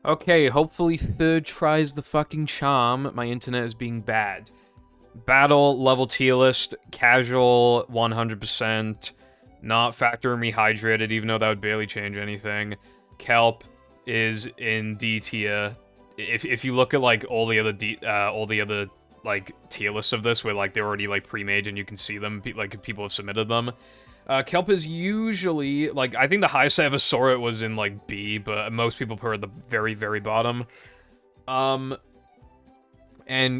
Okay, hopefully third tries the fucking charm. My internet is being bad. Battle, level tier list, casual, 100%. Not factor in Rehydrated, even though that would barely change anything. Kelp is in D tier. If you look at like all the other like tier lists of this, where like they're already like pre-made and you can see them, like people have submitted them. Kelp is usually, like, I think the highest I ever saw it was in, like, B, but most people put it at the very, very bottom. And,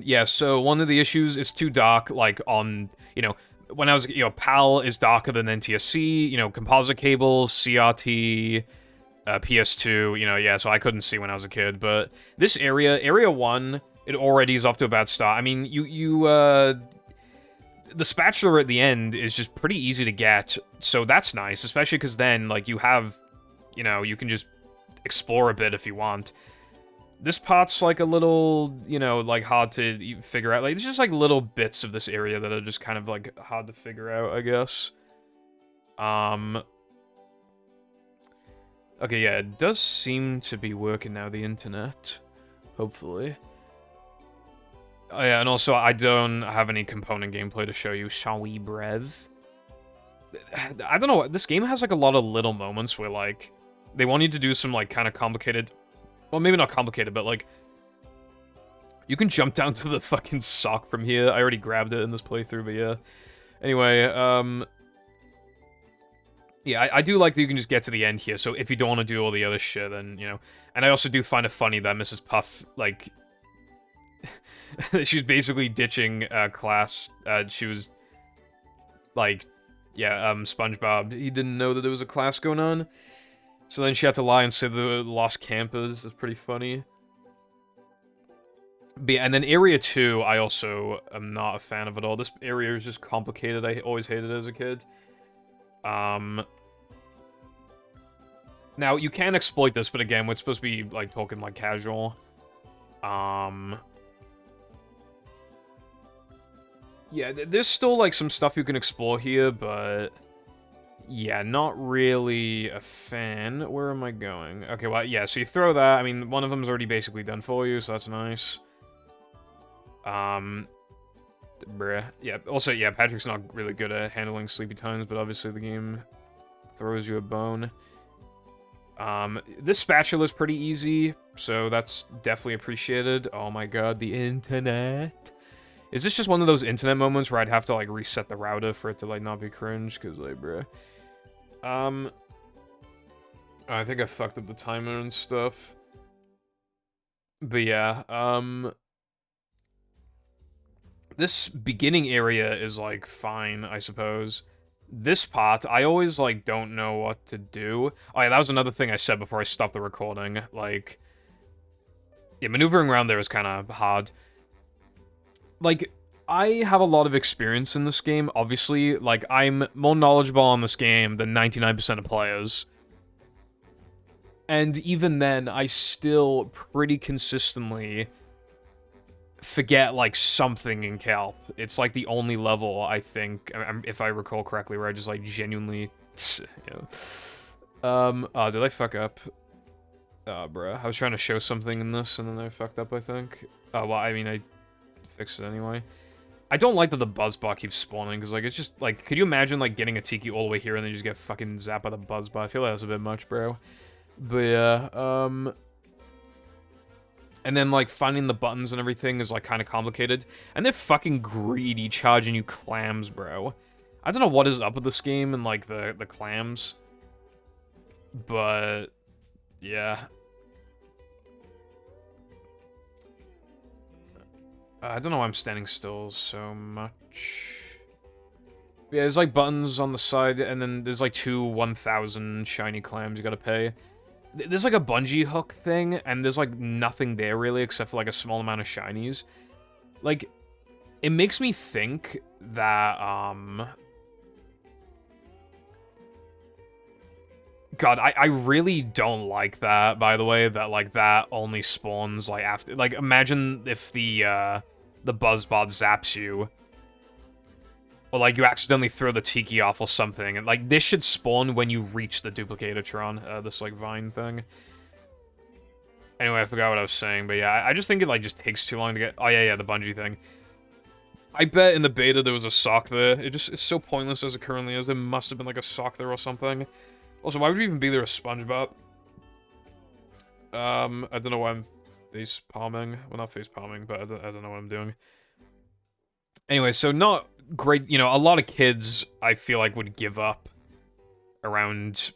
yeah, so one of the issues is too dark, like, on, when I was, PAL is darker than NTSC, composite cables, CRT, PS2, yeah, so I couldn't see when I was a kid, but this Area 1, it already is off to a bad start. I mean, the spatula at the end is just pretty easy to get, so that's nice, especially because then, like, you have, you can just explore a bit if you want. This part's, like, a little, like, hard to figure out. Like, there's just, like, little bits of this area that are just kind of, like, hard to figure out, I guess. Okay, yeah, it does seem to be working now, the internet. Hopefully. Oh, yeah, and also, I don't have any component gameplay to show you. Shall we, brev? I don't know, this game has, like, a lot of little moments where, like, they want you to do some, like, kind of complicated... Well, maybe not complicated, but, like... You can jump down to the fucking sock from here. I already grabbed it in this playthrough, but yeah. Anyway, yeah, I do like that you can just get to the end here, so if you don't want to do all the other shit, then, And I also do find it funny that Mrs. Puff, like... She's basically ditching class. She was like, yeah, SpongeBob. He didn't know that there was a class going on, so then she had to lie and say the lost campers. It's pretty funny. But yeah, and then Area 2, I also am not a fan of at all. This area is just complicated. I always hated it as a kid. Now, you can exploit this, but again, we're supposed to be, like, talking, like, casual. Yeah, there's still, like, some stuff you can explore here, but... Yeah, not really a fan. Where am I going? Okay, well, yeah, so you throw that. I mean, one of them's already basically done for you, so that's nice. Bruh. Yeah, also, yeah, Patrick's not really good at handling sleepy times, but obviously the game throws you a bone. This spatula is pretty easy, so that's definitely appreciated. Oh my god, the internet. Is this just one of those internet moments where I'd have to, like, reset the router for it to, like, not be cringe? Because, like, bruh. I think I fucked up the timer and stuff. But, yeah, this beginning area is, like, fine, I suppose. This part, I always, like, don't know what to do. Oh, yeah, that was another thing I said before I stopped the recording. Like, yeah, maneuvering around there is kind of hard. Like, I have a lot of experience in this game, obviously. Like, I'm more knowledgeable on this game than 99% of players. And even then, I still pretty consistently forget, like, something in Kelp. It's, like, the only level, I think, if I recall correctly, where I just, like, genuinely... Oh, did I fuck up? Oh, bruh. I was trying to show something in this, and then I fucked up, I think. Oh, well, I mean, I fixed it anyway. I don't like that the buzzbot keeps spawning, because, like, it's just, like, could you imagine, like, getting a Tiki all the way here and then you just get fucking zapped by the buzzbot? I feel like that's a bit much, bro. But, yeah, and then, like, finding the buttons and everything is, like, kind of complicated. And they're fucking greedy, charging you clams, bro. I don't know what is up with this game and, like, the clams. But, yeah. I don't know why I'm standing still so much. Yeah, there's, like, buttons on the side, and then there's, like, 1,000 shiny clams you gotta pay. There's, like, a bungee hook thing, and there's, like, nothing there, really, except for, like, a small amount of shinies. Like, it makes me think that, God, I really don't like that, by the way, that, like, that only spawns, like, after... Like, imagine if the buzzbot zaps you. Or, like, you accidentally throw the Tiki off or something. And, like, this should spawn when you reach the Duplicatortron, this, like, vine thing. Anyway, I forgot what I was saying, but yeah, I just think it, like, just takes too long to get... Oh, yeah, the bungee thing. I bet in the beta there was a sock there. It's so pointless as it currently is. There must have been, like, a sock there or something. Also, why would you even be there as SpongeBob? I don't know why I'm face palming. Well, not face palming, but I don't know what I'm doing. Anyway, so not great. You know, a lot of kids, I feel like, would give up around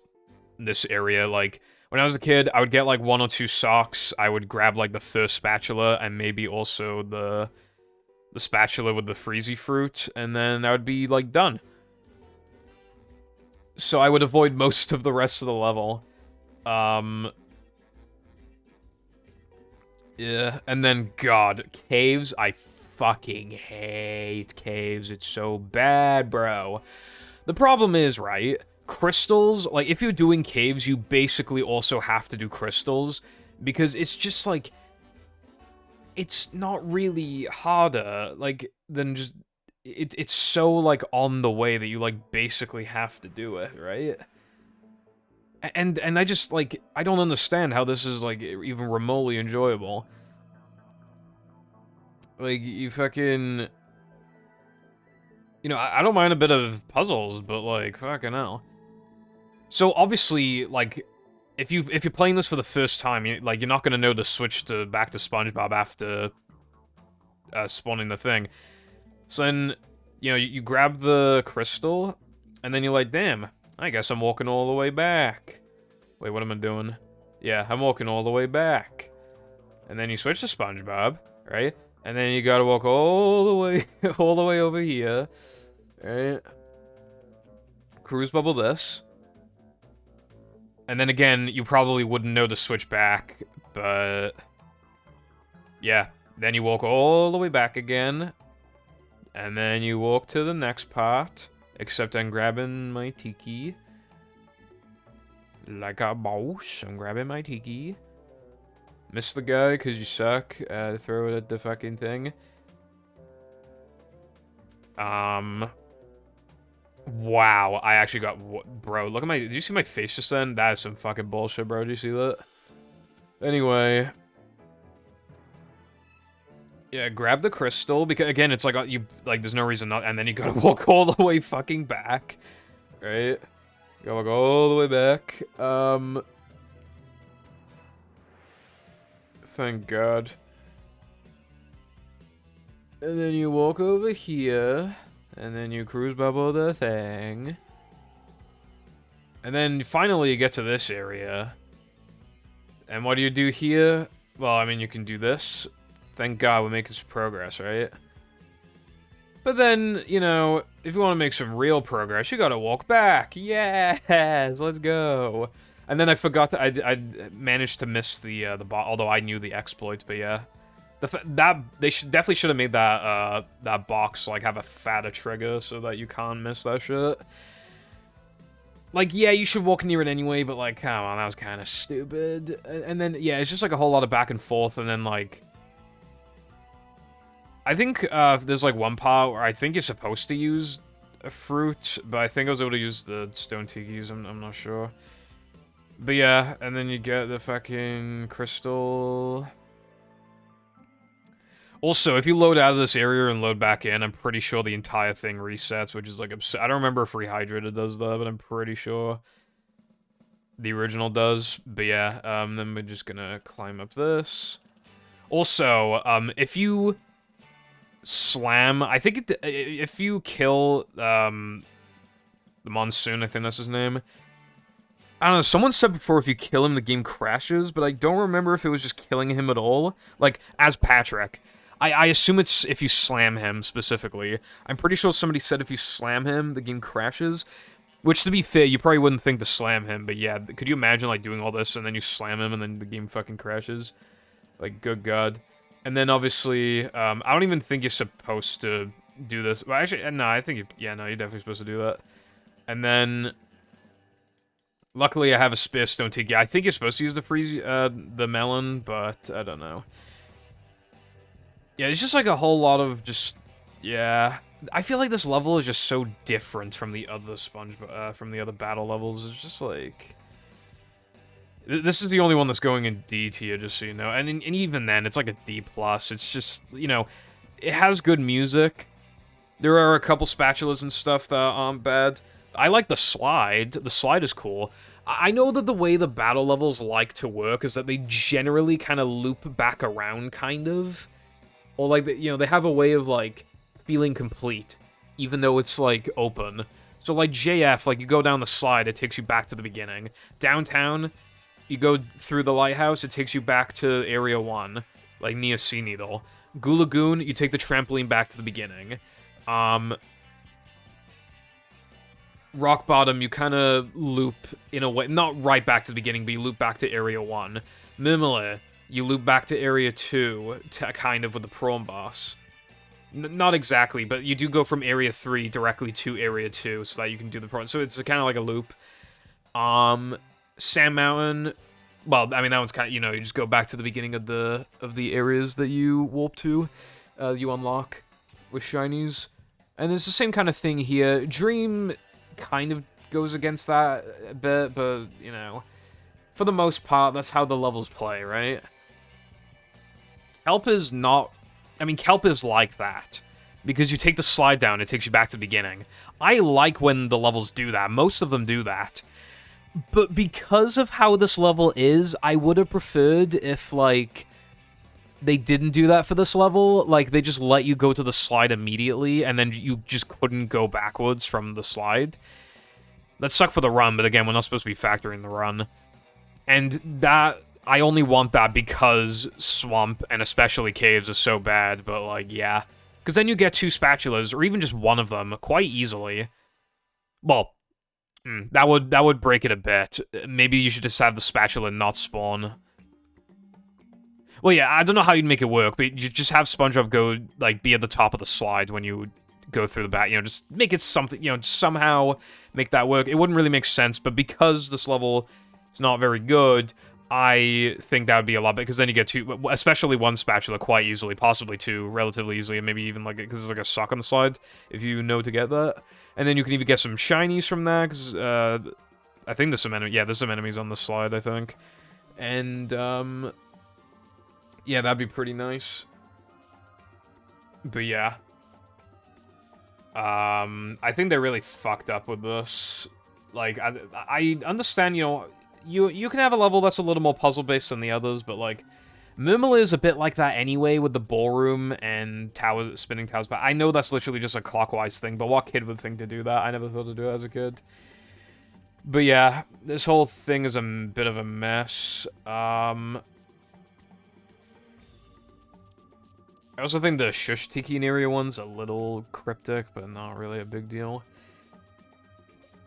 this area. Like, when I was a kid, I would get, like, 1 or 2 socks. I would grab, like, the first spatula and maybe also the spatula with the freezy fruit, and then I would be, like, done. So I would avoid most of the rest of the level. Yeah, and then, God, caves, I fucking hate caves. It's so bad, bro. The problem is, right, crystals, like, if you're doing caves, you basically also have to do crystals, because it's just, like, it's not really harder, like, than just, it's so, like, on the way that you, like, basically have to do it, right? And I just, like, I don't understand how this is, like, even remotely enjoyable. Like, you fucking... You know, I don't mind a bit of puzzles, but, like, fucking hell. So, obviously, like, if you're playing this for the first time, you're not gonna know to switch back to SpongeBob after spawning the thing. So then, you know, you grab the crystal, and then you're like, damn, I guess I'm walking all the way back. Wait, what am I doing? Yeah, I'm walking all the way back. And then you switch to SpongeBob, right? And then you gotta walk all the way, all the way over here, right? Cruise bubble this. And then again, you probably wouldn't know to switch back, but... Yeah, then you walk all the way back again. And then you walk to the next part. Except I'm grabbing my tiki. Like a boss, I'm grabbing my tiki. Miss the guy because you suck. Throw it at the fucking thing. Wow, I actually got... Bro, look at my... Did you see my face just then? That is some fucking bullshit, bro. Did you see that? Anyway... Yeah, grab the crystal, because, again, it's like, you, like, there's no reason not... And then you gotta walk all the way fucking back. Right? You gotta walk all the way back. Thank God. And then you walk over here... And then you cruise bubble the thing. And then finally you get to this area. And what do you do here? Well, I mean, you can do this. Thank God we're making some progress, right? But then, you know, if you want to make some real progress, you gotta walk back. Yes, let's go. And then I forgot to... I managed to miss the bot, although I knew the exploits, but yeah. They definitely should have made that that box like have a fatter trigger so that you can't miss that shit. Like, yeah, you should walk near it anyway, but like, come on, that was kind of stupid. And then yeah, it's just like a whole lot of back and forth, and then like, I think there's like one part where I think you're supposed to use a fruit, but I think I was able to use the stone tikis. I'm not sure. But yeah, and then you get the fucking crystal. Also, if you load out of this area and load back in, I'm pretty sure the entire thing resets, which is like... I don't remember if Rehydrated does that, but I'm pretty sure the original does. But yeah, then we're just gonna climb up this. Also, if you slam... I think if you kill the Monsoon, I think that's his name... I don't know, someone said before if you kill him, the game crashes, but I don't remember if it was just killing him at all. Like, as Patrick. I assume it's if you slam him, specifically. I'm pretty sure somebody said if you slam him, the game crashes. Which, to be fair, you probably wouldn't think to slam him, but yeah, could you imagine, like, doing all this, and then you slam him, and then the game fucking crashes? Like, good God. And then, obviously, I don't even think you're supposed to do this. Well, actually, no, I think yeah, no, you're definitely supposed to do that. And then... Luckily, I have a spare stone tiki. I think you're supposed to use the melon, but I don't know. Yeah, it's just like a whole lot of just... Yeah. I feel like this level is just so different from the other from the other battle levels. It's just like... This is the only one that's going in D tier, just so you know. And even then, it's like a D+. It's just, you know, it has good music. There are a couple spatulas and stuff that aren't bad. I like the slide. The slide is cool. I know that the way the battle levels like to work is that they generally kind of loop back around, kind of. Or, like, you know, they have a way of, like, feeling complete, even though it's, like, open. So, like, JF, like, you go down the slide, it takes you back to the beginning. Downtown, you go through the lighthouse, it takes you back to Area 1, like, near Sea Needle. Goo Lagoon, you take the trampoline back to the beginning. Rock Bottom, you kind of loop in a way, not right back to the beginning, but you loop back to Area 1. Mimile, you loop back to Area 2, kind of with the prawn boss. Not exactly, but you do go from Area 3 directly to Area 2, so that you can do the prawn. So it's kind of like a loop. Sand Mountain, well, I mean, that one's kind of, you know, you just go back to the beginning of the areas that you warp to, you unlock with shinies. And it's the same kind of thing here. Dream kind of goes against that a bit, but, you know, for the most part, that's how the levels play, right? Kelp is not... I mean, Kelp is like that. Because you take the slide down, it takes you back to the beginning. I like when the levels do that. Most of them do that. But because of how this level is, I would have preferred if, like, they didn't do that for this level. Like, they just let you go to the slide immediately, and then you just couldn't go backwards from the slide. That sucked for the run, but again, we're not supposed to be factoring the run. And that... I only want that because Swamp, and especially Caves, are so bad, but, like, yeah. Because then you get 2 spatulas, or even just one of them, quite easily. Well, that would break it a bit. Maybe you should just have the spatula not spawn. Well, yeah, I don't know how you'd make it work, but you just have SpongeBob go, like, be at the top of the slide when you go through the back. You know, just make it something, you know, somehow make that work. It wouldn't really make sense, but because this level is not very good... I think that would be a lot better, because then you get 2, especially 1 spatula quite easily, possibly 2 relatively easily, and maybe even, like, because it's like a sock on the slide, if you know to get that. And then you can even get some shinies from that, because, I think there's some enemies on the slide, I think. And, yeah, that'd be pretty nice. But yeah. I think they really fucked up with this. Like, I understand, you know... You can have a level that's a little more puzzle-based than the others, but, like, Mimile is a bit like that anyway, with the ballroom and towers, spinning towers, but I know that's literally just a clockwise thing, but what kid would think to do that? I never thought to do it as a kid. But yeah, this whole thing is a bit of a mess. I also think the Shush Tiki in Area 1's a little cryptic, but not really a big deal.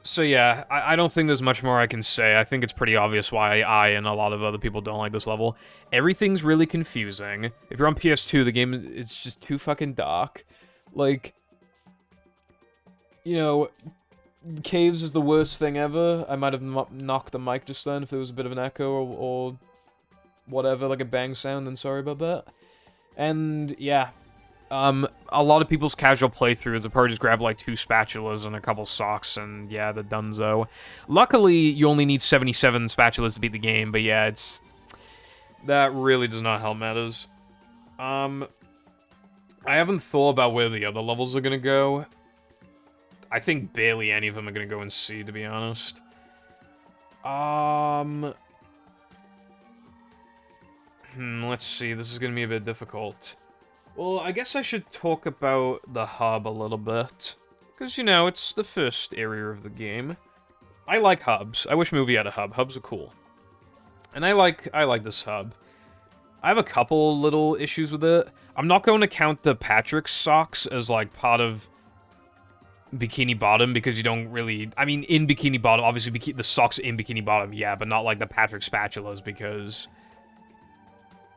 So yeah, I don't think there's much more I can say. I think it's pretty obvious why I and a lot of other people don't like this level. Everything's really confusing. If you're on PS2, the game is just too fucking dark. Like, you know, Caves is the worst thing ever. I might have knocked the mic just then if there was a bit of an echo or whatever, like a bang sound, then sorry about that. And yeah. A lot of people's casual playthroughs have probably just grabbed, like, 2 spatulas and a couple socks, and, yeah, the dunzo. Luckily, you only need 77 spatulas to beat the game, but, yeah, it's... That really does not help matters. I haven't thought about where the other levels are gonna go. I think barely any of them are gonna go in C, to be honest. Let's see, this is gonna be a bit difficult. Well, I guess I should talk about the hub a little bit. Because, you know, it's the first area of the game. I like hubs. I wish Movie had a hub. Hubs are cool. And I like this hub. I have a couple little issues with it. I'm not going to count the Patrick socks as, like, part of Bikini Bottom, because you don't really... I mean, in Bikini Bottom, obviously, the socks in Bikini Bottom, yeah, but not, like, the Patrick spatulas, because,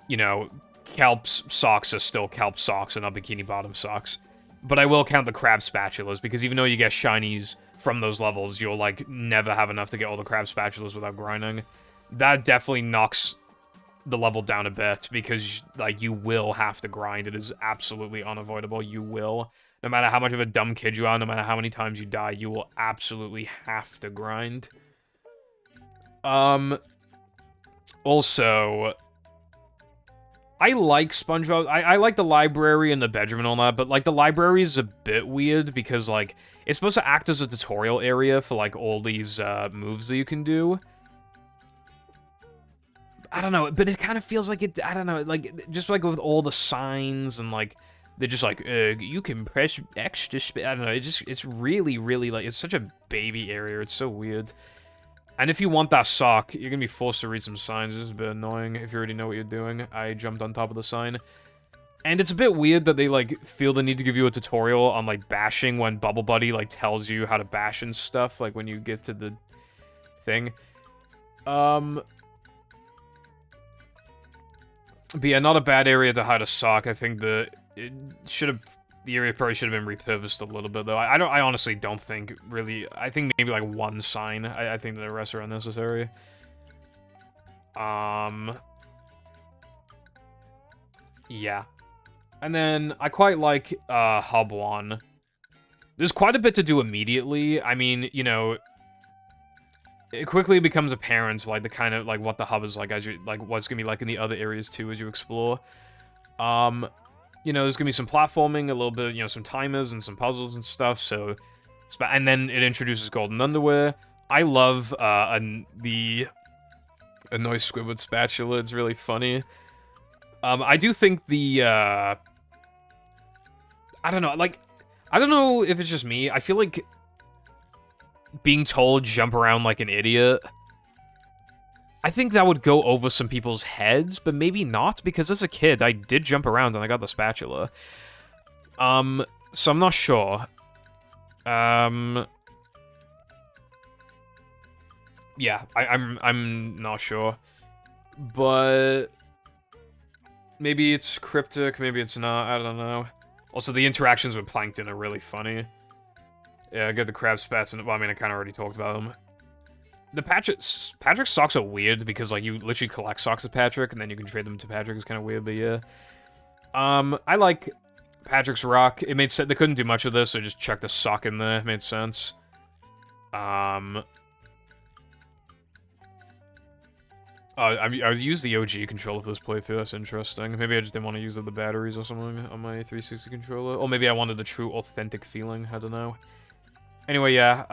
you know... Kelp's socks are still Kelp socks and not Bikini Bottom socks. But I will count the crab spatulas, because even though you get shinies from those levels, you'll, like, never have enough to get all the crab spatulas without grinding. That definitely knocks the level down a bit, because, like, you will have to grind. It is absolutely unavoidable. You will. No matter how much of a dumb kid you are, no matter how many times you die, you will absolutely have to grind. Also, I like SpongeBob. I like the library and the bedroom and all that, but like the library is a bit weird because like it's supposed to act as a tutorial area for like all these moves that you can do. I don't know, but it kind of feels like it. I don't know, like just like with all the signs and like they're just like you can press X to I don't know. It's really like it's such a baby area. It's so weird. And if you want that sock, you're gonna be forced to read some signs. This is a bit annoying if you already know what you're doing. I jumped on top of the sign. And it's a bit weird that they, like, feel the need to give you a tutorial on, like, bashing when Bubble Buddy, like, tells you how to bash and stuff, like, when you get to the thing. But yeah, not a bad area to hide a sock. I think the area probably should have been repurposed a little bit, though. I honestly don't think, really... I think maybe, like, one sign. I think the rest are unnecessary. Yeah. And then, I quite like, Hub 1. There's quite a bit to do immediately. I mean, you know... It quickly becomes apparent, like, the kind of, like, what the hub is like as you... Like, what's gonna be like in the other areas, too, as you explore. You know, there's gonna be some platforming, a little bit, you know, some timers and some puzzles and stuff, so... And then it introduces golden underwear. I love, the Annoy Squidward spatula, it's really funny. I do think the, I don't know, like... I don't know if it's just me, I feel like... being told jump around like an idiot... I think that would go over some people's heads, but maybe not, because as a kid, I did jump around and I got the spatula. So I'm not sure. Yeah, I'm not sure. But... maybe it's cryptic, maybe it's not, I don't know. Also, the interactions with Plankton are really funny. Yeah, I got the crab spats, and well, I mean, I kind of already talked about them. The Patrick's socks are weird because like you literally collect socks with Patrick and then you can trade them to Patrick. It's kind of weird, but yeah. I like Patrick's rock. It made sense. They couldn't do much of this, so just chucked a sock in there. It made sense. I used the OG controller for this playthrough. That's interesting. Maybe I just didn't want to use the batteries or something on my 360 controller, or maybe I wanted the true authentic feeling. I don't know. Anyway, yeah.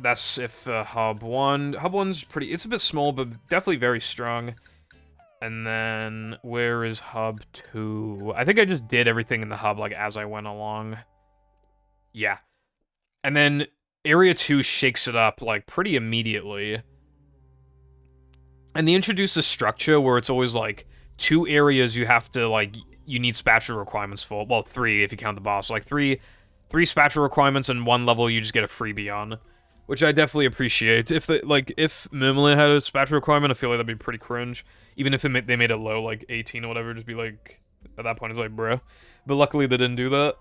That's if Hub 1. Hub 1's pretty... It's a bit small, but definitely very strong. And then, where is Hub 2? I think I just did everything in the Hub, like, as I went along. Yeah. And then, Area 2 shakes it up, like, pretty immediately. And they introduce a structure where it's always, like, 2 areas you have to, like, you need spatula requirements for. Well, 3 if you count the boss. Like, 3 spatula requirements and 1 level you just get a freebie on. Which I definitely appreciate. If if Murmler had a spatula requirement, I feel like that'd be pretty cringe. Even if they made it low, like 18 or whatever, just be like, at that point it's like, bruh. But luckily they didn't do that.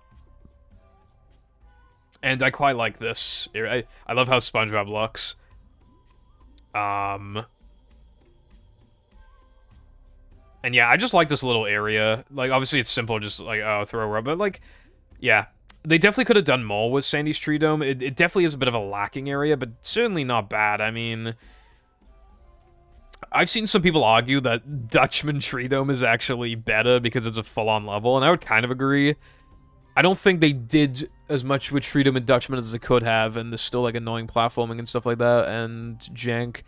And I quite like this. I love how SpongeBob looks. And yeah, I just like this little area. Like, obviously it's simple, just like, oh, throw a rub, but like, yeah. They definitely could have done more with Sandy's Tree Dome. It definitely is a bit of a lacking area, but certainly not bad. I mean, I've seen some people argue that Dutchman Tree Dome is actually better because it's a full-on level, and I would kind of agree. I don't think they did as much with Tree Dome and Dutchman as they could have, and there's still, like, annoying platforming and stuff like that, and jank.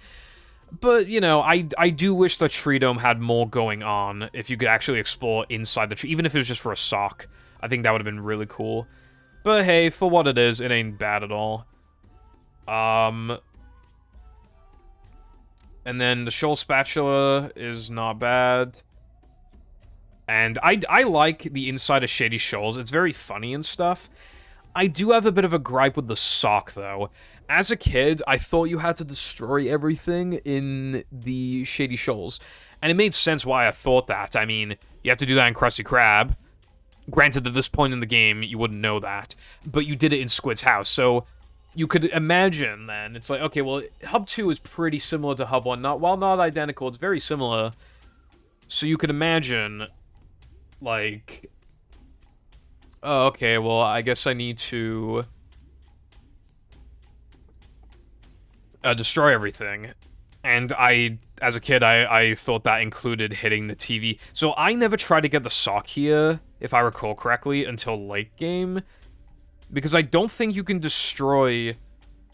But, you know, I do wish that Tree Dome had more going on if you could actually explore inside the tree, even if it was just for a sock. I think that would have been really cool. But hey, for what it is, it ain't bad at all. And then the Shoal Spatula is not bad. And I like the inside of Shady Shoals. It's very funny and stuff. I do have a bit of a gripe with the sock, though. As a kid, I thought you had to destroy everything in the Shady Shoals. And it made sense why I thought that. I mean, you have to do that in Krusty Krab. Granted, at this point in the game, you wouldn't know that, but you did it in Squid's house, so you could imagine then, it's like, okay, well, Hub 2 is pretty similar to Hub 1, while not identical, it's very similar, so you could imagine, like, oh, okay, well, I guess I need to destroy everything. And as a kid, I thought that included hitting the TV. So I never tried to get the sock here, if I recall correctly, until late game. Because I don't think you can destroy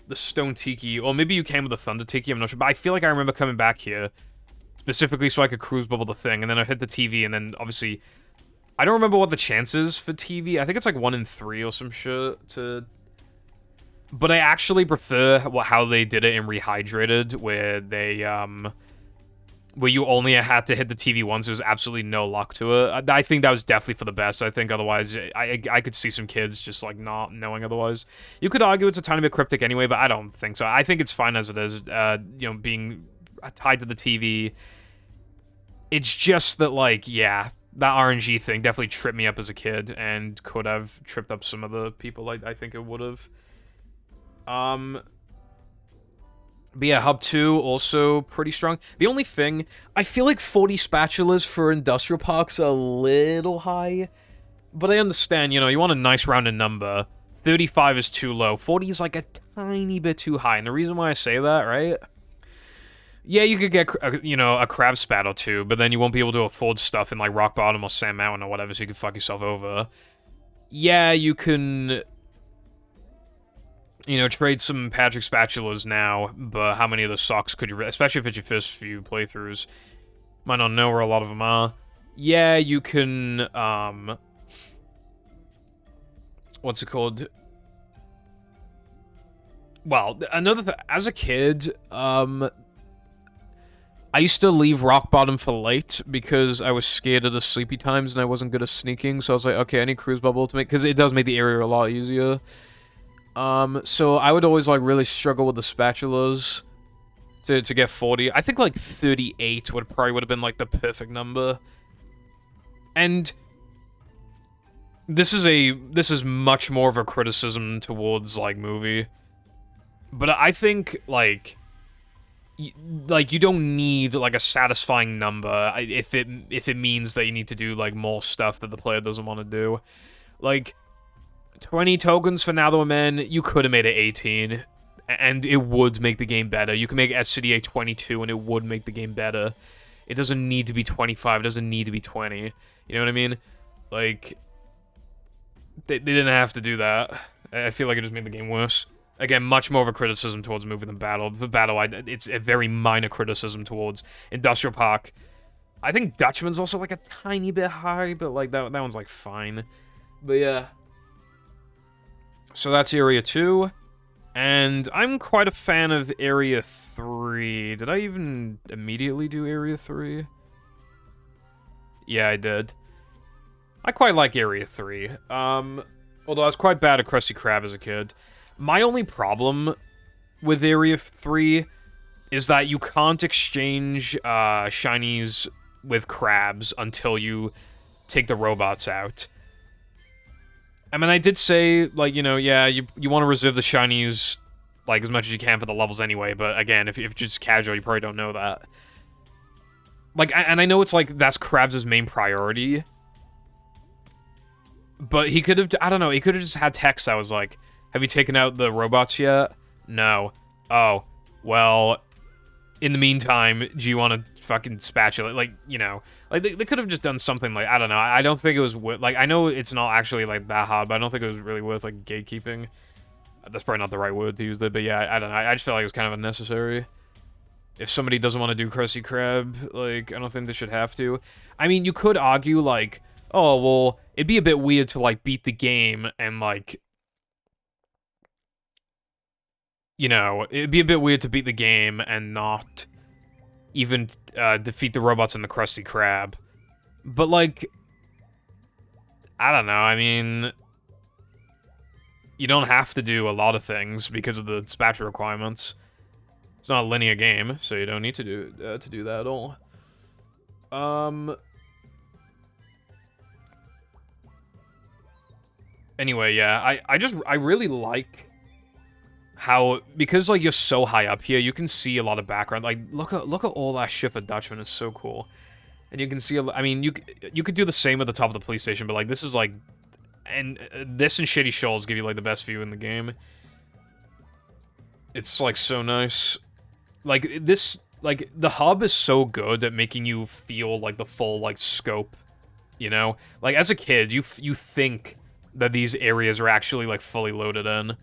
the stone tiki, or maybe you can with the thunder tiki, I'm not sure. But I feel like I remember coming back here, specifically so I could cruise bubble the thing, and then I hit the TV, and then obviously... I don't remember what the chances for TV. I think it's like 1 in 3 or some shit to... But I actually prefer how they did it in Rehydrated, where they, where you only had to hit the TV once. There was absolutely no luck to it. I think that was definitely for the best. I think otherwise, I could see some kids just, like, not knowing otherwise. You could argue it's a tiny bit cryptic anyway, but I don't think so. I think it's fine as it is, you know, being tied to the TV. It's just that, like, yeah, that RNG thing definitely tripped me up as a kid, and could have tripped up some other people, I think it would have. But yeah, Hub 2, also pretty strong. The only thing, I feel like 40 spatulas for industrial parks are a little high. But I understand, you know, you want a nice rounded number. 35 is too low. 40 is like a tiny bit too high. And the reason why I say that, right? Yeah, you could get, you know, a crab spat or two, but then you won't be able to afford stuff in, like, Rock Bottom or Sand Mountain or whatever, so you can fuck yourself over. Yeah, you can... You know, trade some Patrick spatulas now, but how many of those socks could you... Especially if it's your first few playthroughs. Might not know where a lot of them are. Yeah, you can, what's it called? Well, another thing... As a kid, I used to leave Rock Bottom for late because I was scared of the sleepy times and I wasn't good at sneaking, so I was like, okay, I need Cruise Bubble to make... Because it does make the area a lot easier. So I would always, like, really struggle with the spatulas to get 40. I think, like, 38 would have been, like, the perfect number. And this is much more of a criticism towards, like, movie. But I think, like, you don't need, like, a satisfying number if it means that you need to do, like, more stuff that the player doesn't want to do. Like... 20 tokens for Now That We're Men, you could have made it 18, and it would make the game better. You can make SCDA 22, and it would make the game better. It doesn't need to be 25, it doesn't need to be 20. You know what I mean? Like, they didn't have to do that. I feel like it just made the game worse. Again, much more of a criticism towards movie than Battle. The Battle, it's a very minor criticism towards Industrial Park. I think Dutchman's also, like, a tiny bit high, but, like, that one's, like, fine. But, yeah... So that's Area 2, and I'm quite a fan of Area 3. Did I even immediately do Area 3? Yeah, I did. I quite like Area 3, although I was quite bad at Krusty Krab as a kid. My only problem with Area 3 is that you can't exchange shinies with crabs until you take the robots out. I mean, I did say, like, you know, yeah, you want to reserve the shinies, like, as much as you can for the levels anyway, but again, if you're just casual, you probably don't know that. Like, and I know it's, like, that's Krabs' main priority, but he could have, I don't know, he could have just had text that was like, have you taken out the robots yet? No. Oh, well, in the meantime, do you want to fucking spatula? Like, you know... Like, they could have just done something like, I don't know, I don't think it was like, I know it's not actually, like, that hard, but I don't think it was really worth, like, gatekeeping. That's probably not the right word to use there, but yeah, I don't know, I just felt like it was kind of unnecessary. If somebody doesn't want to do Krusty Krab, like, I don't think they should have to. I mean, you could argue, like, oh, well, it'd be a bit weird to, like, beat the game and, like... You know, it'd be a bit weird to beat the game and not... even defeat the robots in the Krusty Krab. But, like, I don't know, I mean... You don't have to do a lot of things because of the spatula requirements. It's not a linear game, so you don't need to do that at all. Anyway, yeah, I really like... how, because, like, you're so high up here, you can see a lot of background. Like, look at all that shit for Dutchman. It's so cool. And you can see, I mean, you could do the same at the top of the police station, but, like, this is, like... And this and Shitty Shoals give you, like, the best view in the game. It's, like, so nice. Like, this, like, the hub is so good at making you feel, like, the full, like, scope, you know? Like, as a kid, you think that these areas are actually, like, fully loaded in.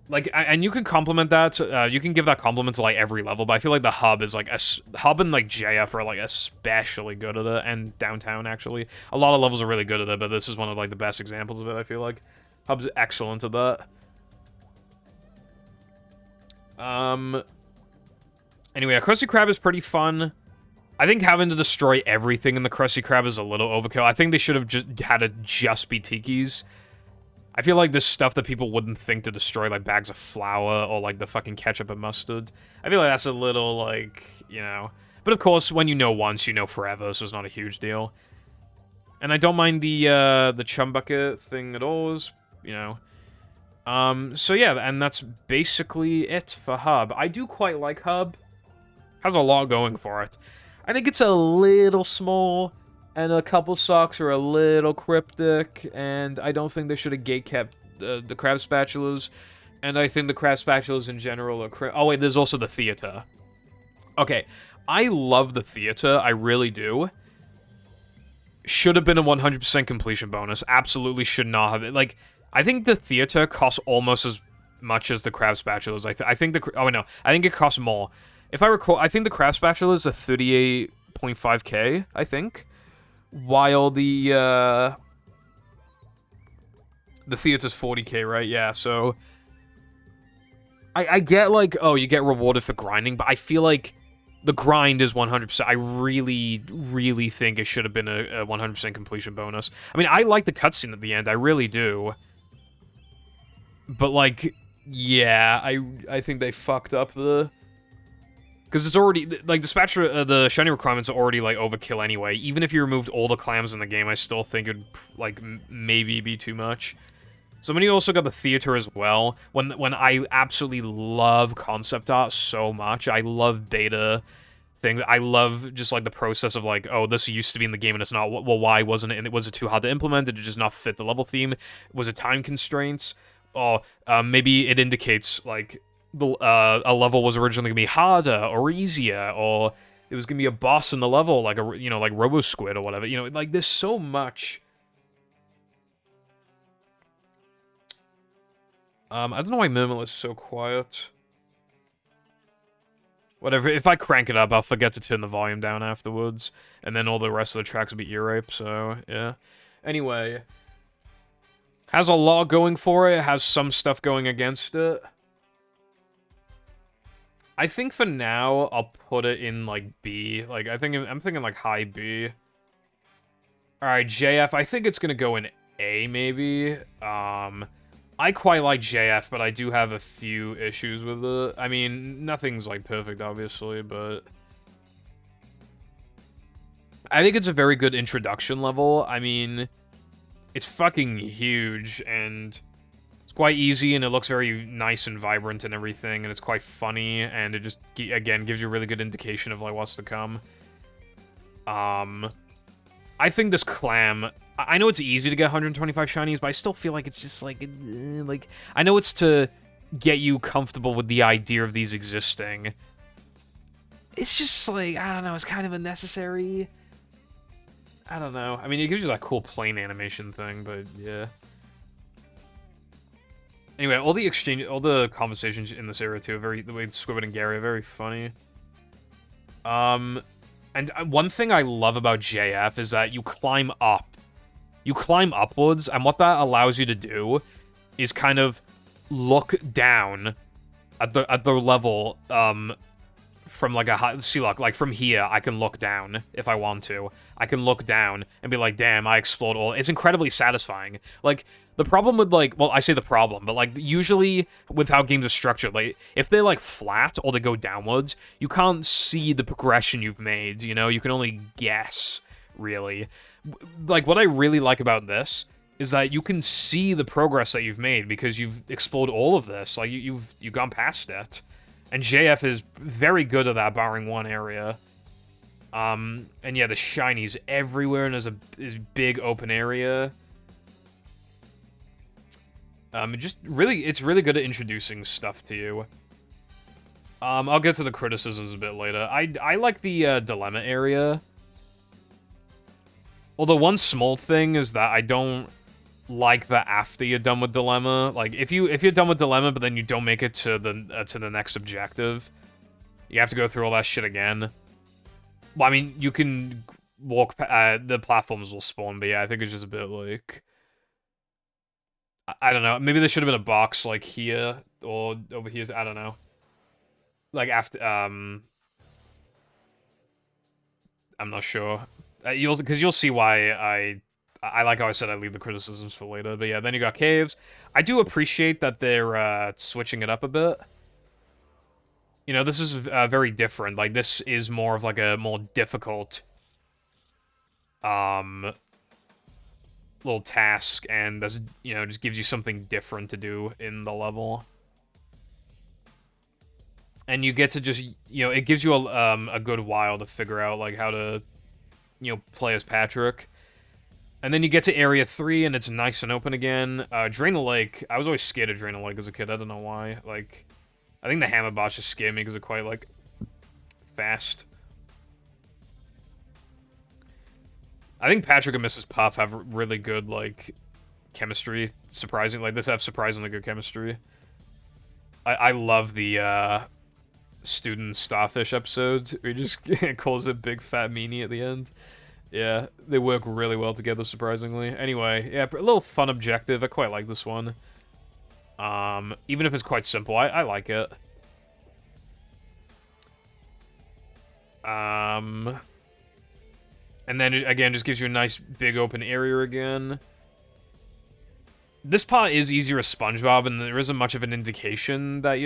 Like, and you can compliment that, you can give that compliment to, like, every level, but I feel like the hub is, like, hub and, like, JF are, like, especially good at it, and downtown, actually. A lot of levels are really good at it, but this is one of, like, the best examples of it, I feel like. Hub's excellent at that. Anyway, a Krusty Krab is pretty fun. I think having to destroy everything in the Krusty Krab is a little overkill. I think they should have just had it just be Tikis. I feel like this stuff that people wouldn't think to destroy, like bags of flour or like the fucking ketchup and mustard. I feel like that's a little, like, you know. But of course, when you know once, you know forever, so it's not a huge deal. And I don't mind the chum bucket thing at all, you know. So yeah, and that's basically it for Hub. I do quite like Hub. Has a lot going for it. I think it's a little small, and a couple socks are a little cryptic, and I don't think they should have gatekept the crab spatulas, and I think the crab spatulas in general are oh wait, there's also the theater. Okay, I love the theater, I really do. Should have been a 100% completion bonus. Absolutely should not have. Like, I think the theater costs almost as much as the crab spatulas. I think the... Oh, no. I think it costs more. If I recall, I think the crab spatulas are 38.5k, I think. While the theater's 40k, right? Yeah, so... I get, like, oh, you get rewarded for grinding, but I feel like the grind is 100%. I really, really think it should have been a 100% completion bonus. I mean, I like the cutscene at the end. I really do. But, like, yeah, I think they fucked up the... Because it's already... Like, the shiny requirements are already, like, overkill anyway. Even if you removed all the clams in the game, I still think it would, like, maybe be too much. So then you also got the theater as well. When I absolutely love concept art so much. I love beta things. I love just like the process of like, oh, this used to be in the game and it's not. Well, why wasn't it? And was it too hard to implement? Did it just not fit the level theme? Was it time constraints? Or maybe it indicates like a level was originally gonna be harder or easier, or it was gonna be a boss in the level, like like Robo Squid or whatever. Like there's so much. I don't know why Murmur is so quiet. Whatever, if I crank it up, I'll forget to turn the volume down afterwards, and then all the rest of the tracks will be ear rape, so, yeah. Anyway. Has a lot going for it, has some stuff going against it. I think for now, I'll put it in, like, B. Like, I'm thinking, like, high B. Alright, JF, I think it's gonna go in A, maybe. I quite like JF, but I do have a few issues with it. I mean, nothing's, like, perfect, obviously, but... I think it's a very good introduction level. I mean, it's fucking huge, and it's quite easy, and it looks very nice and vibrant and everything, and it's quite funny, and it just, again, gives you a really good indication of, like, what's to come. I think this clam... I know it's easy to get 125 shinies, but I still feel like it's just like, I know it's to get you comfortable with the idea of these existing. It's just like, I don't know, it's kind of unnecessary. I don't know. I mean, it gives you that cool plane animation thing, but yeah. Anyway, all the conversations in this area too are the way Squibbit and Gary are very funny. And one thing I love about JF is that you climb up. You climb upwards, and what that allows you to do is kind of look down at the level, from like a high... See, look, like from here, I can look down if I want to. I can look down and be like, damn, I explored all... It's incredibly satisfying. Like, the problem with, like... Well, I say the problem, but, like, usually with how games are structured, like, if they're, like, flat or they go downwards, you can't see the progression you've made, you know? You can only guess, really. Like, what I really like about this is that you can see the progress that you've made because you've explored all of this. Like, you've gone past it. And JF is very good at that, barring one area. And yeah, the shinies everywhere, and there's this big open area. It's really good at introducing stuff to you. I'll get to the criticisms a bit later. I like the dilemma area. Although one small thing is that I don't like that after you're done with dilemma. Like if you're done with dilemma, but then you don't make it to the next objective, you have to go through all that shit again. Well, I mean, you can walk. The platforms will spawn, but yeah, I think it's just a bit like I don't know. Maybe there should have been a box like here or over here. I don't know. Like after I'm not sure. You'll see why I like how I said I leave the criticisms for later. But yeah, then you got caves. I do appreciate that they're switching it up a bit. You know, this is very different. Like this is more of like a more difficult little task, and that's, you know, just gives you something different to do in the level. And you get to just, you know, it gives you a good while to figure out like how to, you know, play as Patrick. And then you get to Area 3, and it's nice and open again. Drain a Lake. I was always scared of Drain a Lake as a kid. I don't know why. Like, I think the Hammer Boss just scared me because they're quite, like, fast. I think Patrick and Mrs. Puff have really good, like, chemistry. Surprising. Like, this have surprisingly good chemistry. I love the, student starfish episode where he just calls it Big Fat Meanie at the end. Yeah, they work really well together, surprisingly. Anyway, yeah, a little fun objective. I quite like this one. Even if it's quite simple, I like it. And then, again, just gives you a nice big open area again. This part is easier as SpongeBob, and there isn't much of an indication that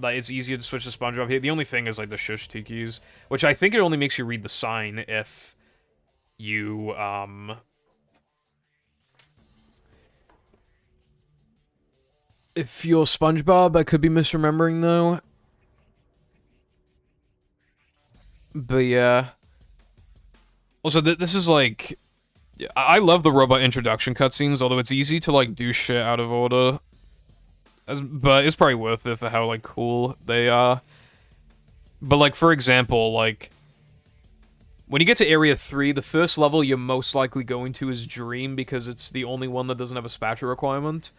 it's easier to switch to SpongeBob here. The only thing is, like, the shush tikis, which I think it only makes you read the sign if you, if you're SpongeBob. I could be misremembering, though. But, yeah. Also, this is, like... I love the robot introduction cutscenes, although it's easy to, like, do shit out of order. But it's probably worth it for how, like, cool they are. But, like, for example, like... when you get to Area 3, the first level you're most likely going to is Dream, because it's the only one that doesn't have a spatula requirement.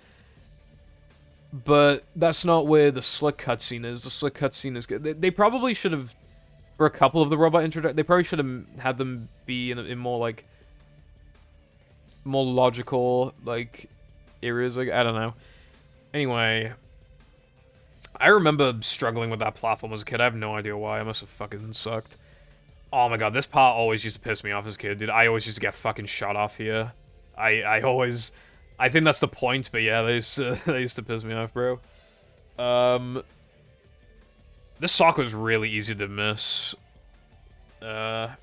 But that's not where the Slick cutscene is. The Slick cutscene is good. They probably should have... for a couple of the robot introductions, they probably should have had them be in more, like... more logical, like, areas. Like, I don't know. Anyway, I remember struggling with that platform as a kid. I have no idea why. I must have fucking sucked. Oh my god, this part always used to piss me off as a kid, dude. I always used to get fucking shot off here. I always... I think that's the point, but yeah, they used to piss me off, bro. This sock was really easy to miss. I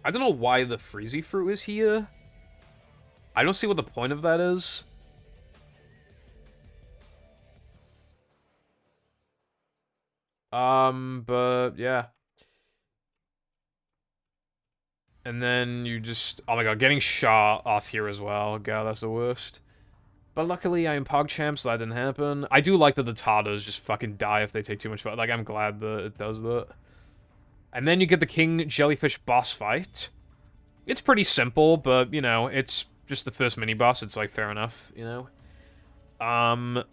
don't know why the Freezy Fruit is here. I don't see what the point of that is. But yeah. And then you just... oh my god, getting shot off here as well. God, that's the worst. But luckily, I am PogChamp, so that didn't happen. I do like that the Tartars just fucking die if they take too much fun. Like, I'm glad that it does that. And then you get the King Jellyfish boss fight. It's pretty simple, but, you know, it's just the first mini-boss. It's, like, fair enough, you know? Oh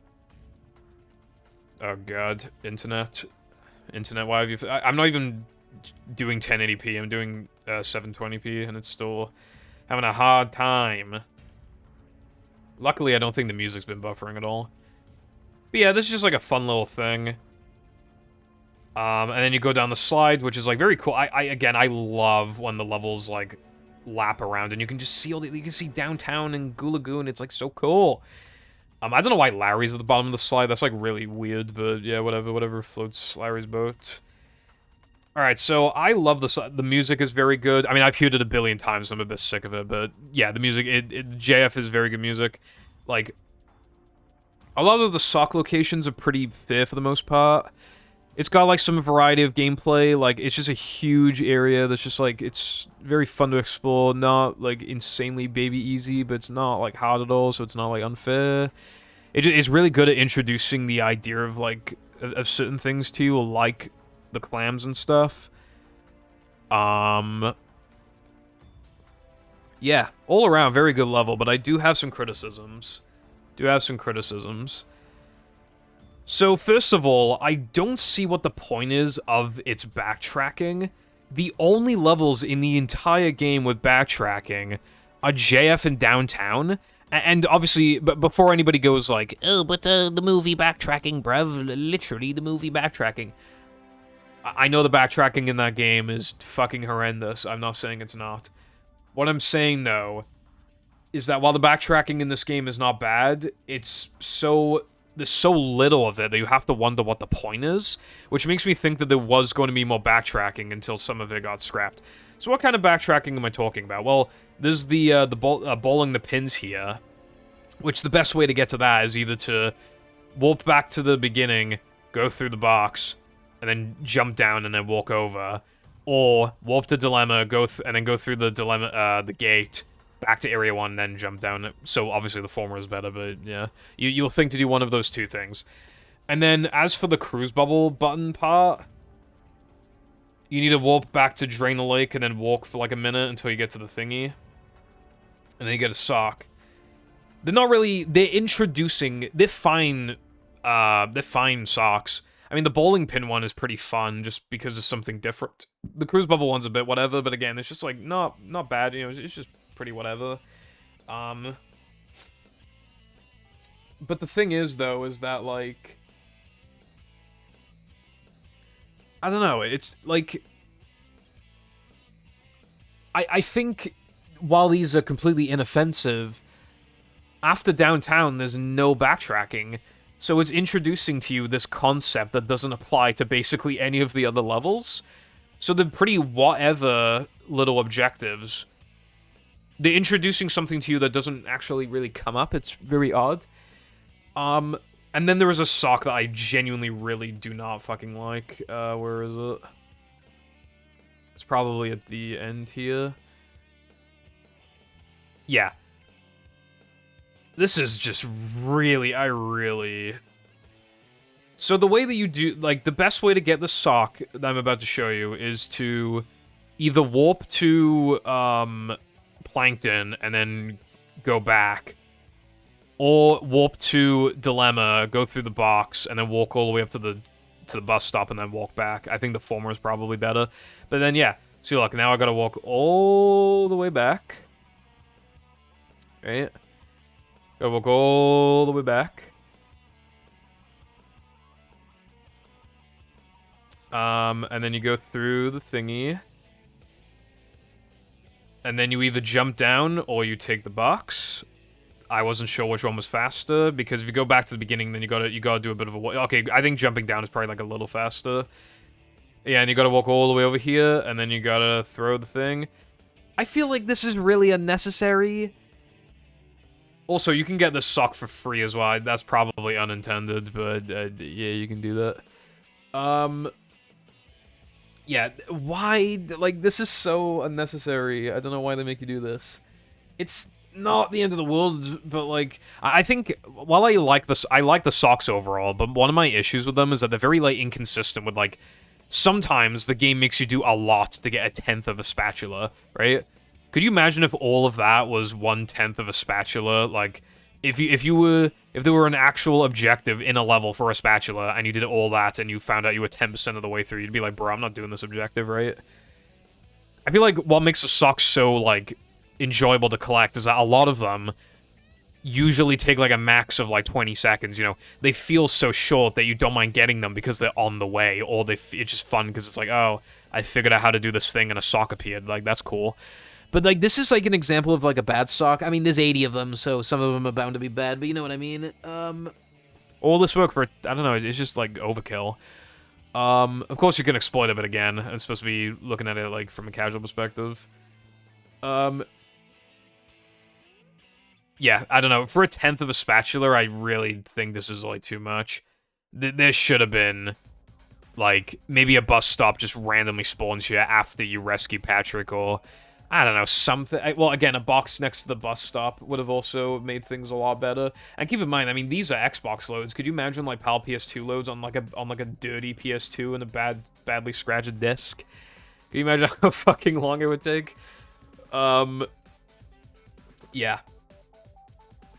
god. Internet. Internet, why have you... I'm not even doing 1080p. I'm doing 720p, and it's still having a hard time. Luckily, I don't think the music's been buffering at all. But yeah, this is just like a fun little thing. And then you go down the slide, which is like very cool. Again, I love when the levels like lap around and you can just see you can see downtown and Goo Lagoon. It's like so cool. I don't know why Larry's at the bottom of the slide. That's like really weird, but yeah, whatever floats Larry's boat. All right, so I love the music is very good. I mean, I've heard it a billion times, so I'm a bit sick of it, but yeah, the music, JF is very good music. Like, a lot of the sock locations are pretty fair for the most part. It's got, like, some variety of gameplay. Like, it's just a huge area that's just, like, it's very fun to explore. Not, like, insanely baby easy, but it's not, like, hard at all, so it's not, like, unfair. It's really good at introducing the idea of, like, of certain things to you, like the clams and stuff. Yeah, all around, very good level, but I do have some criticisms. So, first of all, I don't see what the point is of its backtracking. The only levels in the entire game with backtracking are JF and Downtown, and obviously, but before anybody goes like, oh, but the movie backtracking, bruv, literally the movie backtracking. I know the backtracking in that game is fucking horrendous. I'm not saying it's not. What I'm saying, though, is that while the backtracking in this game is not bad, there's so little of it that you have to wonder what the point is, which makes me think that there was going to be more backtracking until some of it got scrapped. So what kind of backtracking am I talking about? Well, there's the bowling the pins here, which the best way to get to that is either to warp back to the beginning, go through the box, and then jump down and then walk over, or warp to Dilemma, and then go through the Dilemma, the gate, back to Area 1, and then jump down. So obviously the former is better, but yeah. You'll think to do one of those two things. And then as for the cruise bubble button part, you need to warp back to Drain the Lake and then walk for like a minute until you get to the thingy. And then you get a sock. They're not really... They're introducing... They're fine socks. I mean, the bowling pin one is pretty fun just because it's something different. The cruise bubble one's a bit whatever, but again, it's just like not bad, you know, it's just pretty whatever. But the thing is, though, is that, like, I don't know, it's like, I think while these are completely inoffensive, after Downtown, there's no backtracking. So it's introducing to you this concept that doesn't apply to basically any of the other levels. So they're pretty whatever little objectives. They're introducing something to you that doesn't actually really come up. It's very odd. And then there is a sock that I genuinely really do not fucking like. Where is it? It's probably at the end here. Yeah. This is just really, So the way that you do, like, the best way to get the sock that I'm about to show you is to either warp to, Plankton and then go back, or warp to Dilemma, go through the box, and then walk all the way up to the bus stop and then walk back. I think the former is probably better. But then, yeah. See, look, now I gotta walk all the way back. Right? Gotta walk all the way back. And then you go through the thingy. And then you either jump down or you take the box. I wasn't sure which one was faster, because if you go back to the beginning, then you gotta do a bit of a... Okay, I think jumping down is probably like a little faster. Yeah, and you gotta walk all the way over here, and then you gotta throw the thing. I feel like this is really unnecessary. Also, you can get this sock for free as well. That's probably unintended, but yeah, you can do that. Yeah, why? Like, this is so unnecessary. I don't know why they make you do this. It's not the end of the world, but like, I think while I like the socks overall, but one of my issues with them is that they're very like inconsistent with like. Sometimes the game makes you do a lot to get 1/10 of a spatula, right? Could you imagine if all of that was 1/10 of a spatula? Like, if there were an actual objective in a level for a spatula and you did all that and you found out you were 10% of the way through, you'd be like, bro, I'm not doing this objective, right? I feel like what makes the socks so like enjoyable to collect is that a lot of them usually take like a max of like 20 seconds, you know. They feel so short that you don't mind getting them because they're on the way, or it's just fun because it's like, oh, I figured out how to do this thing and a sock appeared. Like, that's cool. But like, this is like an example of like a bad sock. I mean, there's 80 of them, so some of them are bound to be bad, but you know what I mean. All this work for, I don't know, it's just like overkill. Of course you can exploit it again. It's supposed to be looking at it like from a casual perspective. Yeah, I don't know. For 1/10 of a spatula, I really think this is like too much. There should have been, like, maybe a bus stop just randomly spawns you after you rescue Patrick, or I don't know, something. Well, again, a box next to the bus stop would have also made things a lot better. And keep in mind, I mean, these are Xbox loads. Could you imagine like PAL PS2 loads on like a dirty PS2 and a badly scratched disc? Can you imagine how fucking long it would take? Yeah.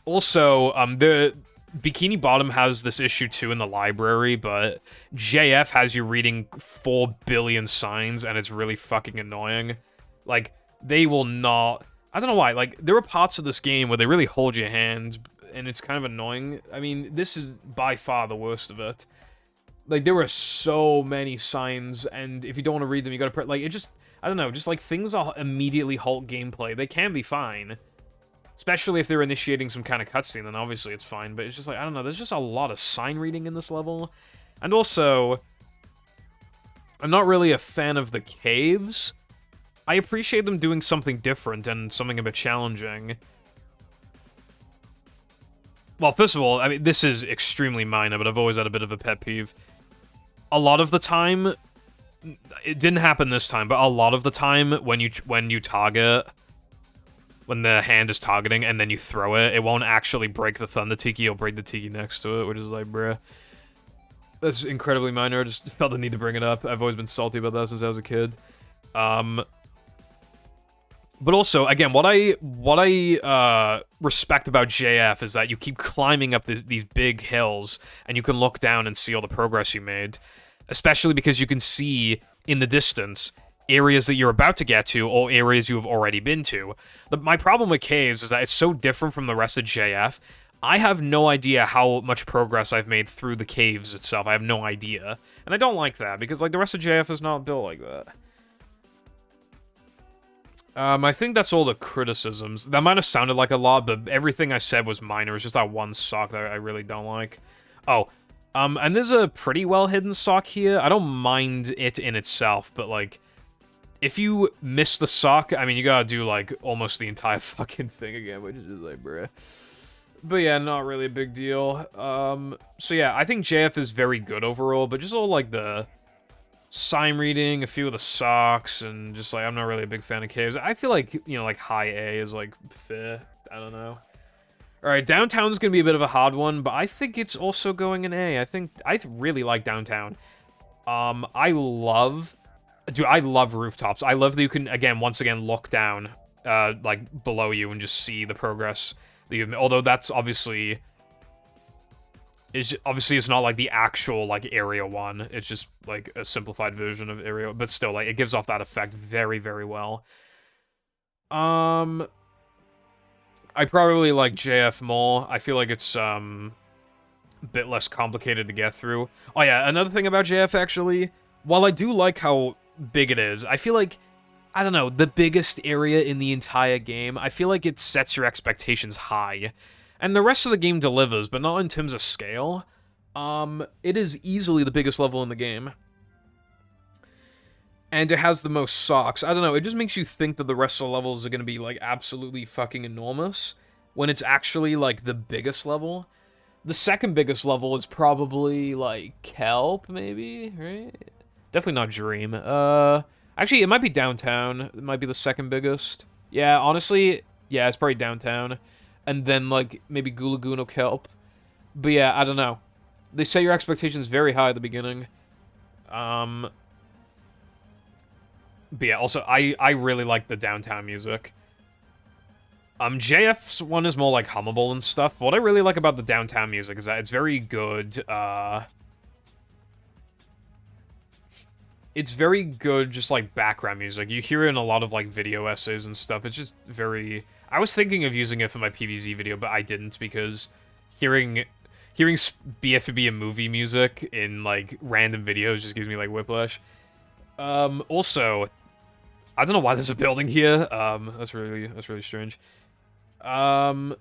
Also, the Bikini Bottom has this issue too in the library, but JF has you reading 4 billion signs, and it's really fucking annoying. Like, they will not... I don't know why, like, there are parts of this game where they really hold your hand, and it's kind of annoying. I mean, this is by far the worst of it. Like, there are so many signs, and if you don't want to read them, you gotta... Like, it just... I don't know, just, like, things that immediately halt gameplay. They can be fine. Especially if they're initiating some kind of cutscene, then obviously it's fine. But it's just like, I don't know, there's just a lot of sign reading in this level. And also, I'm not really a fan of the caves. I appreciate them doing something different and something a bit challenging. Well, first of all, I mean, this is extremely minor, but I've always had a bit of a pet peeve. A lot of the time, it didn't happen this time, but a lot of the time when you target... When the hand is targeting and then you throw it, it won't actually break the Thunder Tiki, it'll break the Tiki next to it, which is like, bruh. That's incredibly minor, I just felt the need to bring it up. I've always been salty about that since I was a kid. But also, again, what I respect about JF is that you keep climbing up these big hills, and you can look down and see all the progress you made. Especially because you can see, in the distance, areas that you're about to get to, or areas you have already been to. My problem with caves is that it's so different from the rest of JF. I have no idea how much progress I've made through the caves itself. I have no idea. And I don't like that, because like the rest of JF is not built like that. I think that's all the criticisms. That might have sounded like a lot, but everything I said was minor. It's just that one sock that I really don't like. Oh, and there's a pretty well-hidden sock here. I don't mind it in itself, but like... If you miss the sock, I mean, you gotta do, like, almost the entire fucking thing again, which is just like, bruh. But yeah, not really a big deal. So yeah, I think JF is very good overall, but just all, like, the sign reading, a few of the socks, and just, like, I'm not really a big fan of caves. I feel like, you know, like, high A is, like, fair. I don't know. Alright, downtown's gonna be a bit of a hard one, but I think it's also going in A. I really like downtown. Dude, I love rooftops. I love that you can, once again, look down, like, below you and just see the progress that you've made. Although that's obviously... It's not, like, the actual, like, Area 1. It's just, like, a simplified version of Area... But still, like, it gives off that effect very, very well. I probably like JF more. I feel like it's, a bit less complicated to get through. Oh, yeah, another thing about JF, actually... While I do like how big it is, I feel like, I don't know, the biggest area in the entire game, I feel like it sets your expectations high. And the rest of the game delivers, but not in terms of scale. It is easily the biggest level in the game. And it has the most socks. I don't know, it just makes you think that the rest of the levels are gonna be, like, absolutely fucking enormous, when it's actually, like, the biggest level. The second biggest level is probably, like, Kelp, maybe, right? Definitely not Dream. Actually, it might be Downtown. It might be the second biggest. Yeah, honestly, yeah, it's probably Downtown. And then, like, maybe Goo Lagoon or Kelp. But yeah, I don't know. They set your expectations very high at the beginning. But yeah, also, I really like the Downtown music. JF's one is more, like, hummable and stuff. But what I really like about the Downtown music is that it's very good, It's very good, just, like, background music. You hear it in a lot of, like, video essays and stuff. It's just very... I was thinking of using it for my PvZ video, but I didn't, because hearing BFB and movie music in, like, random videos just gives me, like, whiplash. Also, I don't know why there's a building here. That's really strange. Yeah,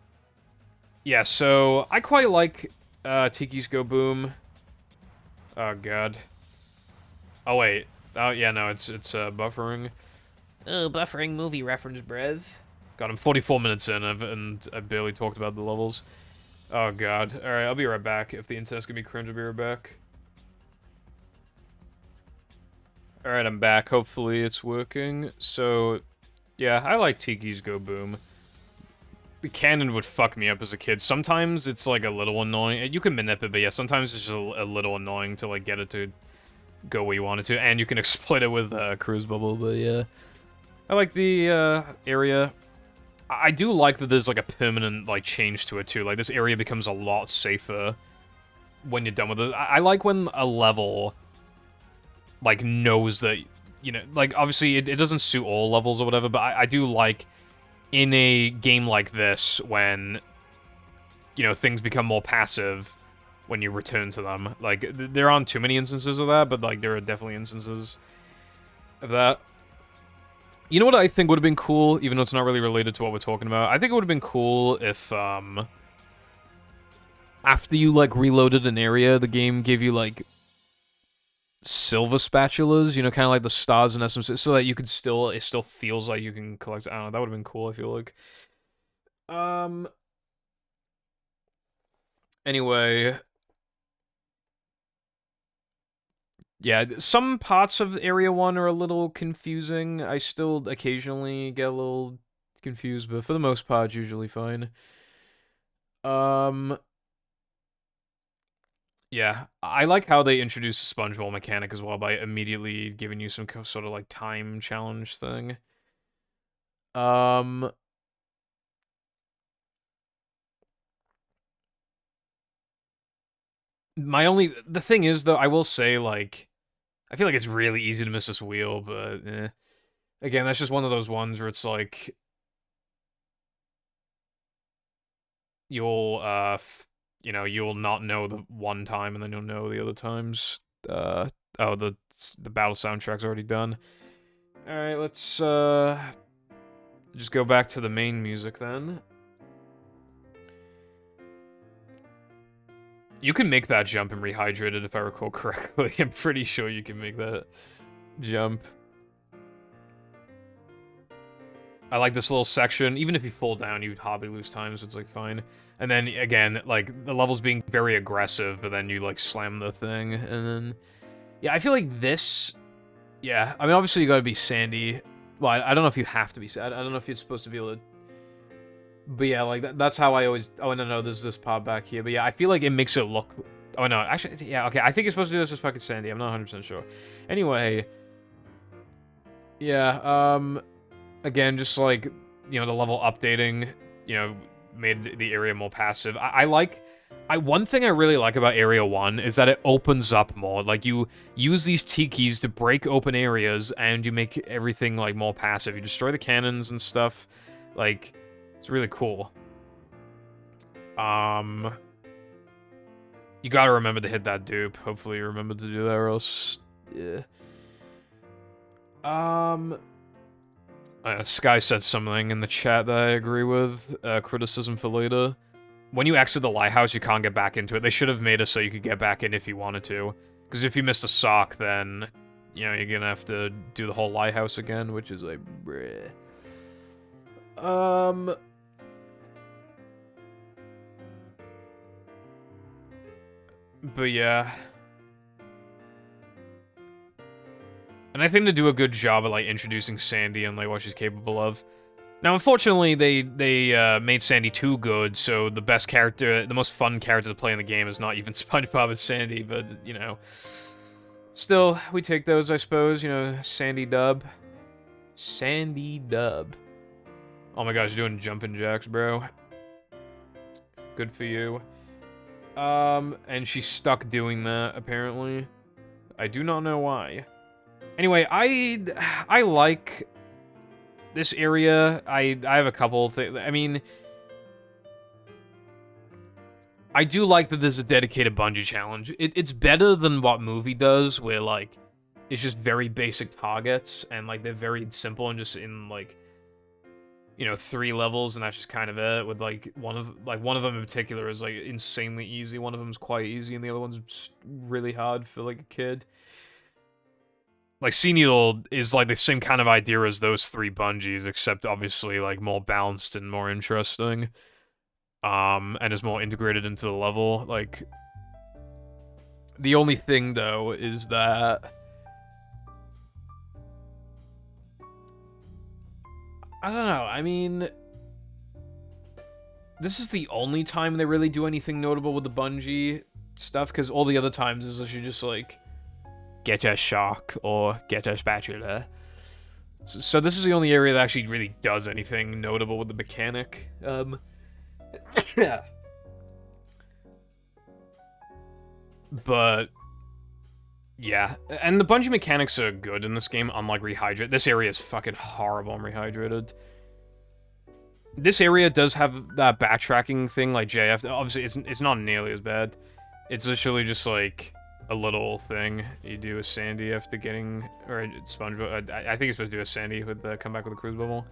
so I quite like, Tiki's Go Boom. Oh, God. Oh, wait. Oh, yeah, no, it's buffering. Oh, buffering movie reference, brev. God, I'm 44 minutes in, and I barely talked about the levels. Oh, God. Alright, I'll be right back. If the internet's gonna be cringe, I'll be right back. Alright, I'm back. Hopefully it's working. So, Yeah, I like Tiki's Go Boom. The cannon would fuck me up as a kid. Sometimes it's like a little annoying. You can manip it, but yeah, sometimes it's just a little annoying to like get it to go where you want it to, and you can exploit it with Cruise Bubble, but yeah. I like the area. I do like that there's like a permanent like change to it too. Like this area becomes a lot safer when you're done with it. I like when a level like knows that, you know, like obviously it doesn't suit all levels or whatever, but I do like in a game like this when, you know, things become more passive when you return to them. Like there aren't too many instances of that, but like there are definitely instances of that. You know what I think would have been cool, even though it's not really related to what we're talking about? I think it would have been cool if, after you, like, reloaded an area, the game gave you, like, silver spatulas, you know, kind of like the stars in SM6, so that you could still, it still feels like you can collect, I don't know, that would have been cool, I feel like. Anyway. Yeah, some parts of Area 1 are a little confusing. I still occasionally get a little confused, but for the most part, it's usually fine. Yeah, I like how they introduced the SpongeBob mechanic as well by immediately giving you some sort of like time challenge thing. The thing is though, I will say like, I feel like it's really easy to miss this wheel, but again, that's just one of those ones where it's like, you'll, you know, you'll not know the one time and then you'll know the other times. Oh, the battle soundtrack's already done. Alright, let's, just go back to the main music then. You can make that jump in Rehydrated if I recall correctly. I'm pretty sure you can make that jump. I like this little section. Even if you fall down, you'd hardly lose time, so it's like fine. And then again, like the level's being very aggressive, but then you like slam the thing, and then yeah, I feel like this. Yeah, I mean obviously you gotta be Sandy. Well, I don't know if you have to be. I don't know if you're supposed to be able to. But yeah, like that's how I always. Oh no, there's this part back here. But yeah, I feel like it makes it look. Oh no, actually, yeah, okay. I think you're supposed to do this as fucking Sandy. I'm not 100% sure. Anyway, yeah. Again, just like you know, the level updating. You know, made the area more passive. I like. One thing I really like about Area 1 is that it opens up more. Like, you use these T-keys to break open areas, and you make everything, like, more passive. You destroy the cannons and stuff. Like, it's really cool. You gotta remember to hit that dupe. Hopefully you remember to do that, or else... Yeah. Sky said something in the chat that I agree with. Criticism for later. When you exit the lighthouse, you can't get back into it. They should have made it so you could get back in if you wanted to. Because if you missed a sock, then, you know, you're gonna have to do the whole lighthouse again, which is like, bleh. But yeah. And I think they do a good job of, like, introducing Sandy and, like, what she's capable of. Now, unfortunately, they made Sandy too good, so the best character, the most fun character to play in the game is not even SpongeBob, it's Sandy, but, you know. Still, we take those, I suppose, you know, Sandy Dub. Sandy Dub. Oh my gosh, you're doing jumping jacks, bro. Good for you. And she's stuck doing that, apparently. I do not know why. Anyway, I like this area. I have a couple of things. I mean, I do like that there's a dedicated bungee challenge. It's better than what movie does, where, like, it's just very basic targets, and, like, they're very simple and just in, like, you know, 3 levels, and that's just kind of it, with, like, one of them in particular is, like, insanely easy, one of them's quite easy, and the other one's really hard for, like, a kid. Like, Senile is, like, the same kind of idea as those 3 bungees, except, obviously, like, more balanced and more interesting. And is more integrated into the level. Like, the only thing, though, is that I don't know. I mean, this is the only time they really do anything notable with the bungee stuff, because all the other times is literally just like, get a shark or get a spatula. So this is the only area that actually really does anything notable with the mechanic. Yeah. But yeah, and the bungee mechanics are good in this game, unlike Rehydrated. This area is fucking horrible on Rehydrated. This area does have that backtracking thing like JF. Obviously, it's not nearly as bad. It's literally just like a little thing you do with Sandy after getting, or SpongeBob. I think you're supposed to do a Sandy with the come back with a cruise bubble.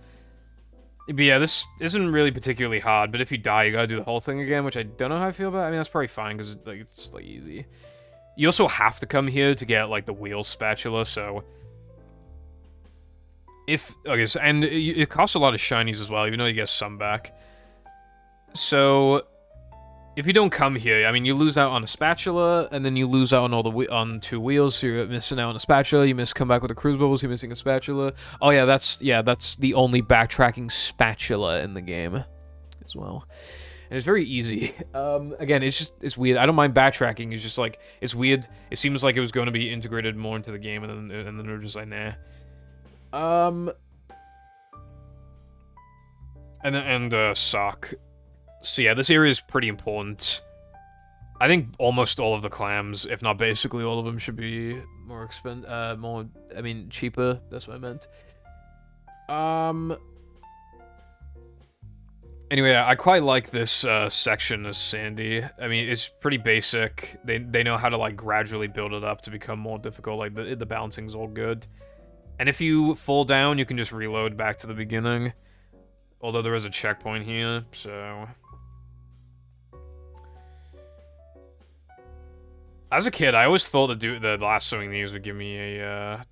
But yeah, this isn't really particularly hard. But if you die, you gotta do the whole thing again, which I don't know how I feel about. I mean, that's probably fine because like it's like easy. You also have to come here to get like the wheel spatula. So if okay, so, and it costs a lot of shinies as well, even though you get some back. So if you don't come here, I mean, you lose out on a spatula, and then you lose out on on 2 wheels, so you're missing out on a spatula, you come back with a cruise bubbles, you're missing a spatula. Oh yeah, that's the only backtracking spatula in the game as well. And it's very easy. Again, it's weird. I don't mind backtracking, it's just like, it's weird. It seems like it was going to be integrated more into the game, and then they're just like, nah. Sock. So yeah, this area is pretty important. I think almost all of the clams, if not basically all of them, should be cheaper. That's what I meant. Anyway, I quite like this section of Sandy. I mean, it's pretty basic. They know how to like gradually build it up to become more difficult. Like the bouncing's all good. And if you fall down, you can just reload back to the beginning. Although there is a checkpoint here, so... As a kid, I always thought the lassoing these would give me a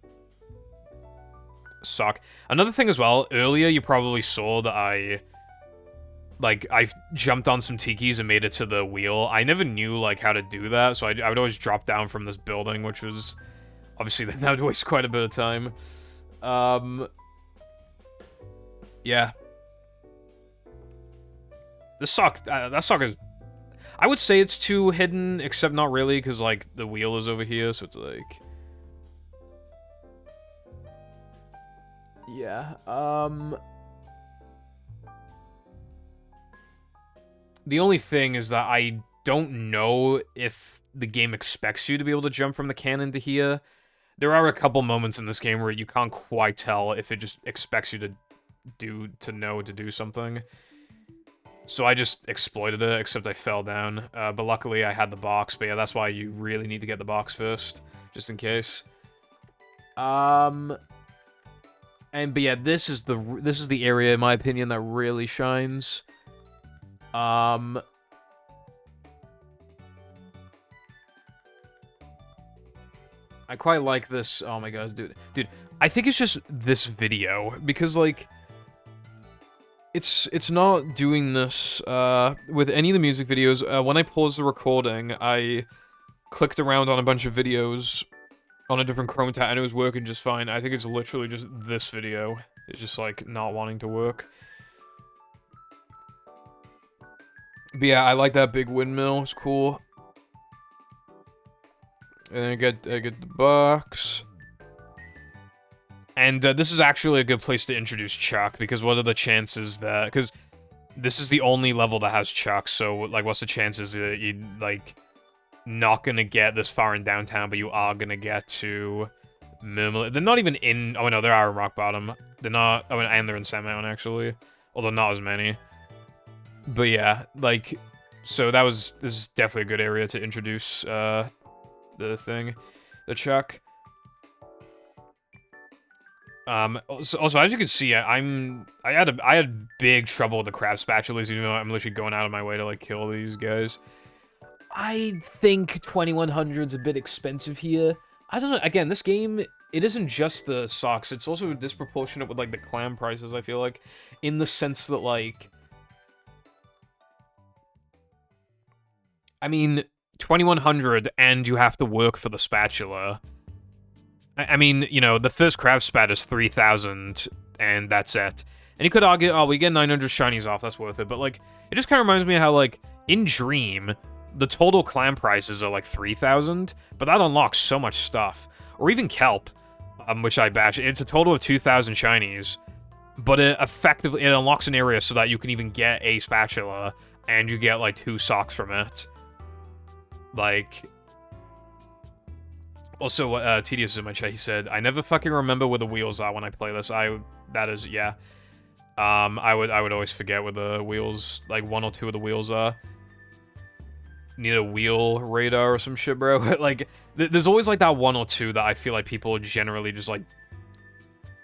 sock. Another thing as well, earlier you probably saw that I jumped on some tikis and made it to the wheel. I never knew like how to do that, so I would always drop down from this building, which was obviously that would waste quite a bit of time. Yeah. This sock, that sock is... I would say it's too hidden, except not really, because, like, the wheel is over here, so it's like... Yeah, the only thing is that I don't know if the game expects you to be able to jump from the cannon to here. There are a couple moments in this game where you can't quite tell if it just expects you to know to do something. So I just exploited it, except I fell down. But luckily I had the box. But yeah, that's why you really need to get the box first, just in case. But yeah, this is the area, in my opinion, that really shines. I quite like this. Oh my god, dude. I think it's just this video because like. It's not doing this with any of the music videos. When I paused the recording, I clicked around on a bunch of videos on a different Chrome tab, and it was working just fine. I think it's literally just this video. It's just, like, not wanting to work. But yeah, I like that big windmill. It's cool. And then I get the box. And this is actually a good place to introduce Chuck, because what are the chances that... Because this is the only level that has Chuck, so, like, what's the chances that you're, like, not gonna get this far in downtown, but you are gonna get to Murmur... They're not even in... Oh, no, they are in Rock Bottom. They're not... Oh, and they're in Sand Mountain, actually. Although not as many. But yeah, like... So that was... This is definitely a good area to introduce, the Chuck. Also, as you can see, I had big trouble with the crab spatulas, even though I'm literally going out of my way to, like, kill these guys. I think 2100's a bit expensive here. I don't know, again, this game, it isn't just the socks, it's also disproportionate with, like, the clam prices, I feel like, in the sense that, like... I mean, 2100, and you have to work for the spatula. I mean, you know, the first crab spat is 3,000, and that's it. And you could argue, oh, we get 900 shinies off, that's worth it. But, like, it just kind of reminds me of how, like, in Dream, the total clan prices are, like, 3,000, but that unlocks so much stuff. Or even Kelp, which I batch. It's a total of 2,000 shinies, but it effectively, it unlocks an area so that you can even get a spatula, and you get, like, 2 socks from it. Like... Also, Tedious is in my chat, he said, I never fucking remember where the wheels are when I play this. That is, yeah. I would always forget where the wheels, like, 1 or 2 of the wheels are. Need a wheel radar or some shit, bro. Like, there's always, like, that 1 or 2 that I feel like people generally just, like,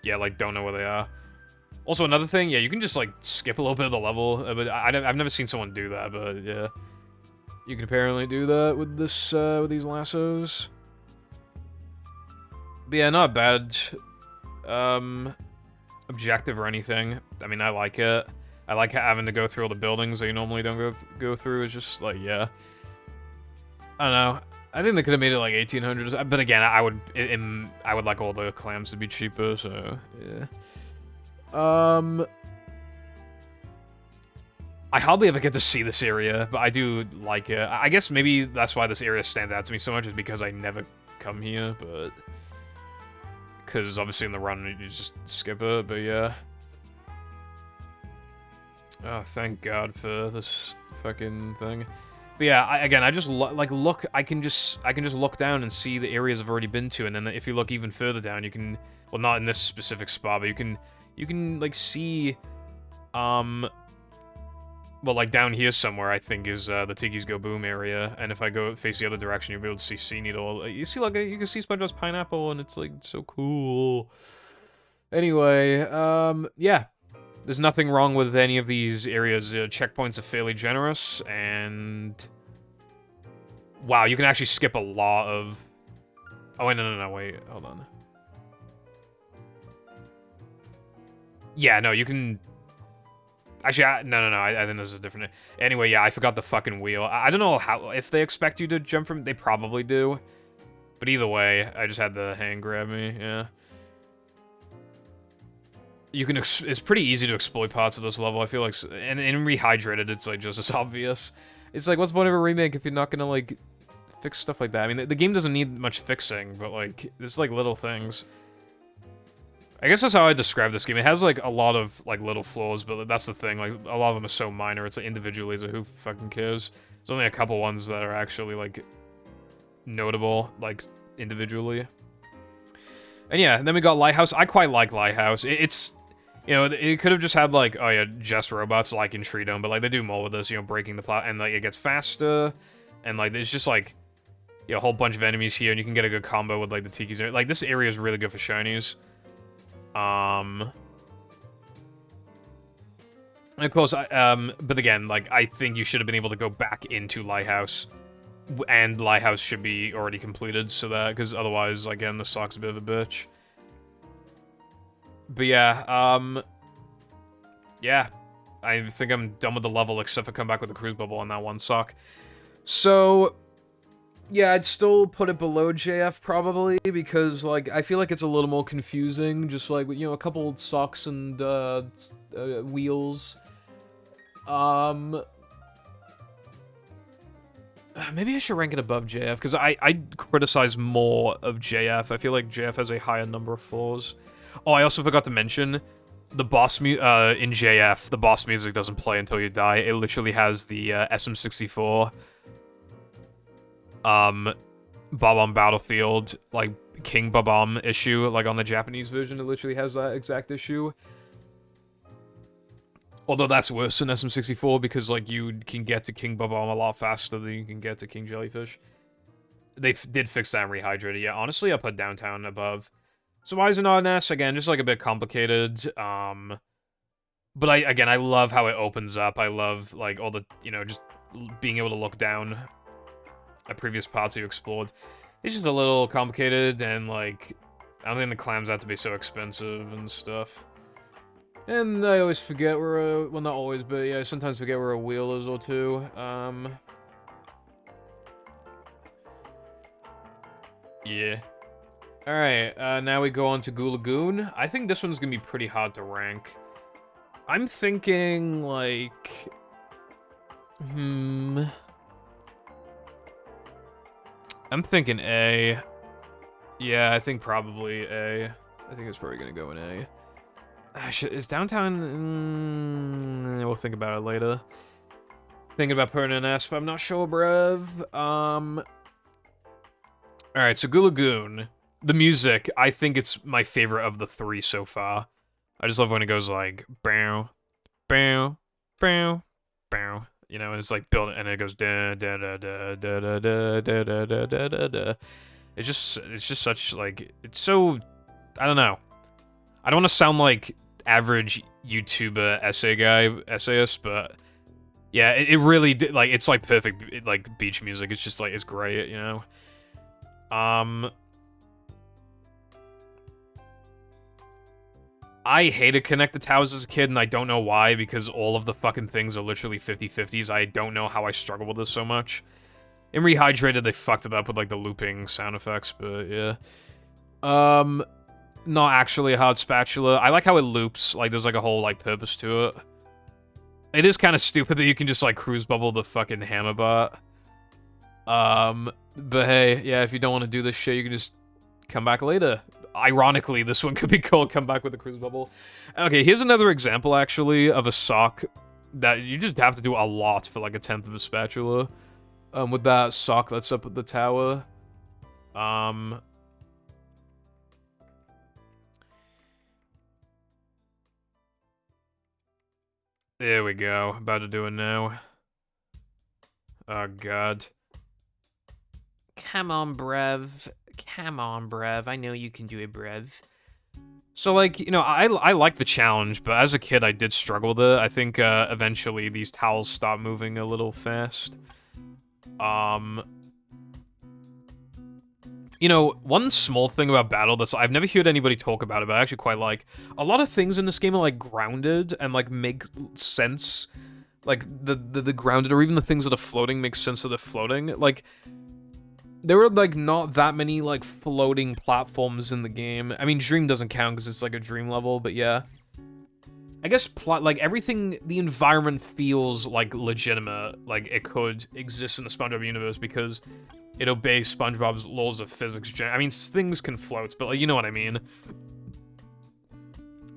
yeah, like, don't know where they are. Also, another thing, yeah, you can just, like, skip a little bit of the level, but I've never seen someone do that, but, yeah. You can apparently do that with this, with these lassos. But yeah, not bad, objective or anything. I mean, I like it. I like having to go through all the buildings that you normally don't go through. It's just, like, yeah. I don't know. I think they could have made it, like, 1,800. But again, I would like all the clams to be cheaper, so, yeah. I hardly ever get to see this area, but I do like it. I guess maybe that's why this area stands out to me so much, is because I never come here, but... Because obviously in the run, you just skip it, but yeah. Oh, thank God for this fucking thing. But yeah, I just look. I can just look down and see the areas I've already been to, and then if you look even further down, you can, well, not in this specific spot, but you can like see, well, like down here somewhere, I think is the Tiki's Go Boom area, and if I go face the other direction, you'll be able to see Sea Needle. You see, like, you can see SpongeBob's pineapple, and it's like so cool. Anyway, yeah. There's nothing wrong with any of these areas. Checkpoints are fairly generous, and... Wow, you can actually skip a lot of... Oh, wait, no, wait, hold on. Yeah, no, you can... Actually, no, I think this is different. Anyway, yeah, I forgot the fucking wheel. I don't know how... If they expect you to jump from... They probably do. But either way, I just had the hand grab me, yeah. You can, it's pretty easy to exploit parts of this level, I feel like, and in Rehydrated, it's, like, just as obvious. It's like, what's the point of a remake if you're not gonna, like, fix stuff like that? I mean, the game doesn't need much fixing, but, like, there's, like, little things. I guess that's how I describe this game. It has, like, a lot of, like, little flaws, but that's the thing, like, a lot of them are so minor, it's, like, individually, so who fucking cares? There's only a couple ones that are actually, like, notable, like, individually. And yeah, then we got Lighthouse. I quite like Lighthouse. It's... You know, it could have just had, like, oh yeah, just robots, like in Tree Dome, but, like, they do more with this, you know, breaking the plot, and, like, it gets faster, and, like, there's just, like, you know, a whole bunch of enemies here, and you can get a good combo with, like, the Tiki's. Like, this area is really good for shinies. And of course, but again, like, I think you should have been able to go back into Lighthouse, and Lighthouse should be already completed, so that, because otherwise, again, this sucks a bit of a bitch. But yeah, yeah, I think I'm done with the level, except for come back with the cruise bubble on that one sock. So, yeah, I'd still put it below JF, probably, because, like, I feel like it's a little more confusing, just, like, you know, a couple old socks and, wheels. Maybe I should rank it above JF, because I criticize more of JF. I feel like JF has a higher number of flaws. Oh, I also forgot to mention, the boss in JF, the boss music doesn't play until you die. It literally has the SM64 Bob on Battlefield, like, King Bob-omb issue, like, on the Japanese version, it literally has that exact issue. Although that's worse than SM64, because, like, you can get to King Bob-omb a lot faster than you can get to King Jellyfish. They did fix that in Rehydrated, yeah. Honestly, I put Downtown above. So why is it not an S? Again, just, like, a bit complicated, but again, I love how it opens up. I love, like, all the, you know, just being able to look down at previous parts you explored. It's just a little complicated, and, like, I don't think the clams have to be so expensive and stuff. And I always forget where well, not always, but yeah, I sometimes forget where a wheel is or two. Yeah. Alright, now we go on to Goo Lagoon. I think this one's gonna be pretty hard to rank. I'm thinking, like... I'm thinking A. Yeah, I think probably A. I think it's probably gonna go in A. Is downtown... we'll think about it later. Thinking about putting an S, but I'm not sure, bruv. Alright, so Goo Lagoon. The music, I think it's my favorite of the three so far. I just love when it goes like, bow, bow, bow, bow. You know, and it's like built, and it goes da da da da da da da da da da da da da. It's just such like, it's so, I don't know. I don't want to sound like average YouTuber essayist, but yeah, it really did, like, it's like perfect, like, beach music. It's just like, it's great, you know? I hated Connect the Towers as a kid, and I don't know why, because all of the fucking things are literally 50-50s. I don't know how I struggle with this so much. In Rehydrated, they fucked it up with, like, the looping sound effects, but yeah. Not actually a hard spatula. I like how it loops, like, there's, like, a whole, like, purpose to it. It is kind of stupid that you can just, like, cruise bubble the fucking hammer bot. But hey, yeah, if you don't want to do this shit, you can just come back later. Ironically, this one could be called Come Back with a Cruise Bubble. Okay, here's another example, actually, of a sock that you just have to do a lot for, like, 1/10 of a spatula. With that sock that's up at the tower. There we go. About to do it now. Oh, God. Come on, Brev. Come on, Brev. I know you can do it, Brev. So, like, you know, I like the challenge, but as a kid, I did struggle with it. I think, eventually these towels stop moving a little fast. You know, one small thing about Battle that's I've never heard anybody talk about it, but I actually quite like. A lot of things in this game are, like, grounded and, like, make sense. Like, the grounded, or even the things that are floating make sense that they're floating. Like, there were, like, not that many, like, floating platforms in the game. I mean, Dream doesn't count because it's, like, a Dream level, but yeah. I guess, like, everything, the environment feels, like, legitimate. Like, it could exist in the SpongeBob universe because it obeys SpongeBob's laws of physics. I mean, things can float, but, like, you know what I mean.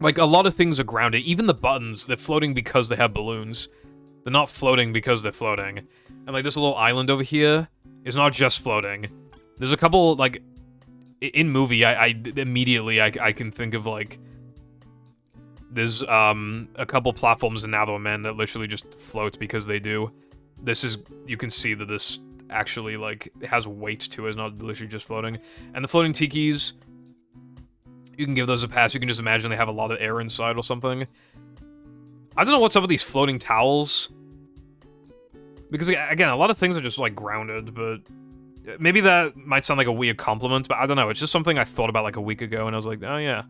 Like, a lot of things are grounded. Even the buttons, they're floating because they have balloons. They're not floating because they're floating. And, like, this little island over here is not just floating. There's a couple, like, in movie, I immediately, I can think of, like, there's, a couple platforms in Now Man that literally just float because they do. This is, you can see that this actually, like, has weight to it, it's not literally just floating. And the floating tikis, you can give those a pass. You can just imagine they have a lot of air inside or something. I don't know what's up with these floating towels. Because, again, a lot of things are just, like, grounded, but maybe that might sound like a weird compliment, but I don't know. It's just something I thought about, like, a week ago, and I was like, oh, yeah.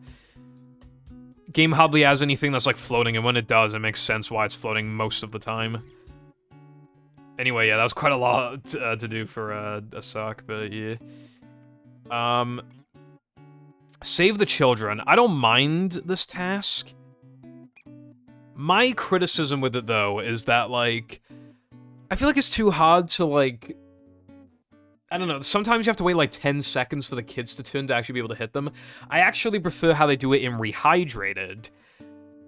Game hardly has anything that's, like, floating, and when it does, it makes sense why it's floating most of the time. Anyway, yeah, that was quite a lot to do for a sock, but yeah. Save the children. I don't mind this task. My criticism with it, though, is that, like, I feel like it's too hard to, like, I don't know, sometimes you have to wait, like, 10 seconds for the kids to turn to actually be able to hit them. I actually prefer how they do it in Rehydrated,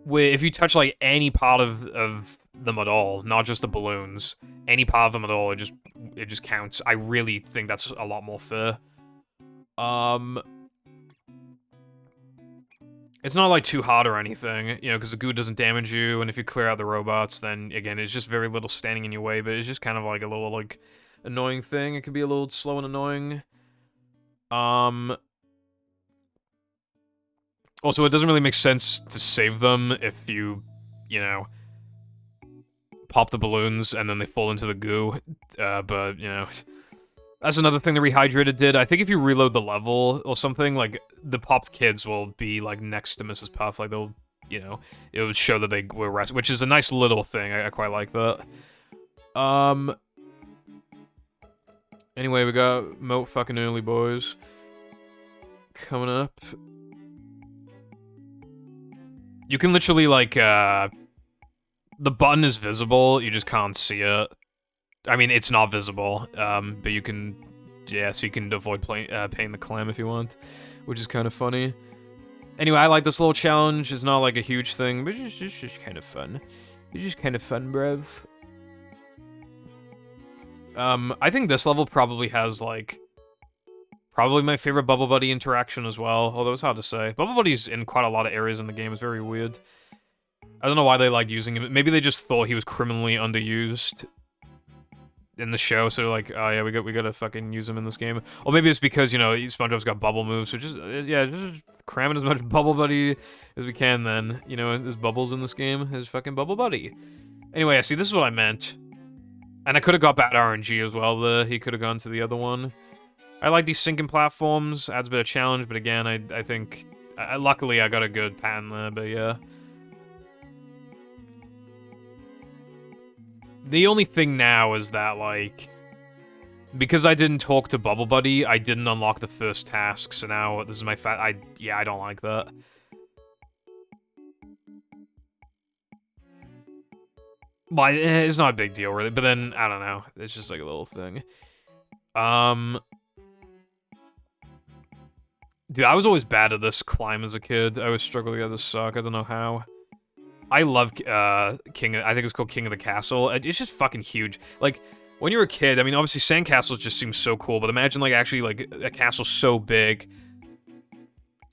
where if you touch, like, any part of them at all, not just the balloons, any part of them at all, it just counts. I really think that's a lot more fair. It's not, like, too hard or anything, you know, because the goo doesn't damage you, and if you clear out the robots, then, again, it's just very little standing in your way, but it's just kind of, like, a little, like, annoying thing. It can be a little slow and annoying. Also, it doesn't really make sense to save them if you know, pop the balloons and then they fall into the goo, but, you know... That's another thing that Rehydrated did. I think if you reload the level or something, like, the popped kids will be, like, next to Mrs. Puff. Like, they'll, you know, it would show that they were arrested, which is a nice little thing. I quite like that. Anyway, we got Moat fucking early, boys. Coming up. You can literally, like, the button is visible, you just can't see it. I mean, it's not visible, but you can, yeah, so you can avoid paying the clam if you want, which is kind of funny. Anyway, I like this little challenge. It's not like a huge thing, but it's just kind of fun. It's just kind of fun, bruv. I think this level probably has, like, probably my favorite Bubble Buddy interaction as well, although it's hard to say. Bubble Buddy's in quite a lot of areas in the game. It's very weird. I don't know why they like using him. Maybe they just thought he was criminally underused in the show, so like, oh yeah, we gotta fucking use him in this game. Or maybe it's because, you know, SpongeBob's got bubble moves, so just, yeah, just cramming as much Bubble Buddy as we can then. You know, there's bubbles in this game. There's fucking Bubble Buddy. Anyway, see, this is what I meant. And I could have got bad RNG as well, he could have gone to the other one. I like these sinking platforms, adds a bit of challenge, but again, I think, luckily I got a good pattern there, but yeah. The only thing now is that, like, because I didn't talk to Bubble Buddy, I didn't unlock the first task, so now this is my yeah, I don't like that. Well, it's not a big deal, really, but then, I don't know, it's just like a little thing. Dude, I was always bad at this climb as a kid. I was struggling at this suck, I don't know how. I love I think it's called King of the Castle. It's just fucking huge. Like, when you're a kid, I mean, obviously sandcastles just seem so cool, but imagine, like, actually, like, a castle so big,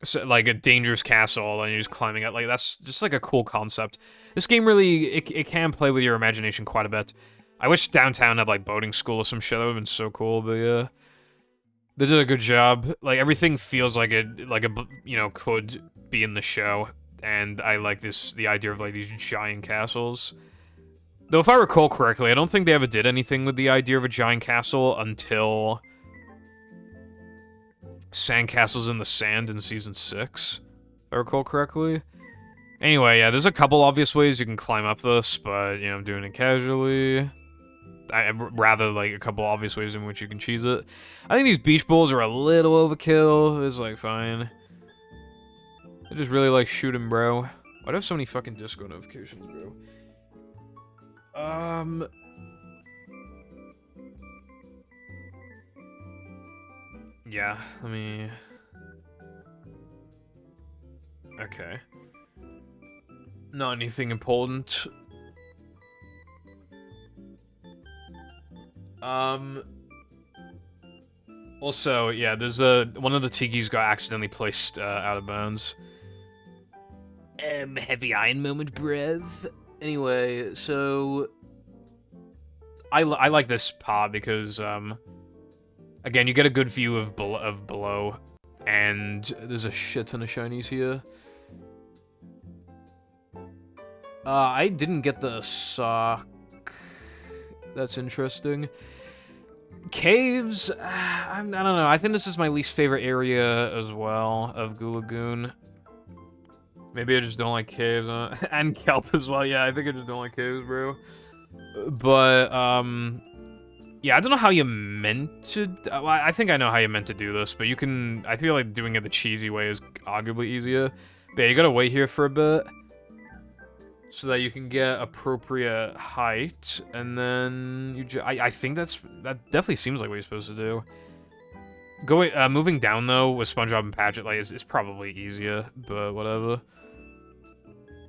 so, like, a dangerous castle, and you're just climbing it. Like, that's just, like, a cool concept. This game really, it can play with your imagination quite a bit. I wish downtown had, like, boating school or some shit. That would've been so cool, but yeah. They did a good job. Like, everything feels like you know, could be in the show. And I like the idea of, like, these giant castles. Though, if I recall correctly, I don't think they ever did anything with the idea of a giant castle until Sandcastles in the Sand in Season 6, if I recall correctly. Anyway, yeah, there's a couple obvious ways you can climb up this, but, you know, I'm doing it casually. Rather, like, a couple obvious ways in which you can cheese it. I think these beach balls are a little overkill. It's, like, fine. I just really like shooting, bro. Why do I have so many fucking Discord notifications, bro? Yeah, let me... Okay. Not anything important. Also, yeah, there's one of the Tikis got accidentally placed out of bounds. Heavy iron moment, brev. Anyway, so I like this part because again, you get a good view of below, and there's a shit ton of shinies here. I didn't get the sock. That's interesting. Caves, I don't know. I think this is my least favorite area as well of Goo Lagoon. Maybe I just don't like caves, and kelp as well. Yeah, I think I just don't like caves, bro. But yeah, I don't know how you meant to. Well, I think I know how you meant to do this, but you can. I feel like doing it the cheesy way is arguably easier. But yeah, you gotta wait here for a bit so that you can get appropriate height, and then you. I think that definitely seems like what you're supposed to do. Moving down though with SpongeBob and Patrick like is probably easier, but whatever.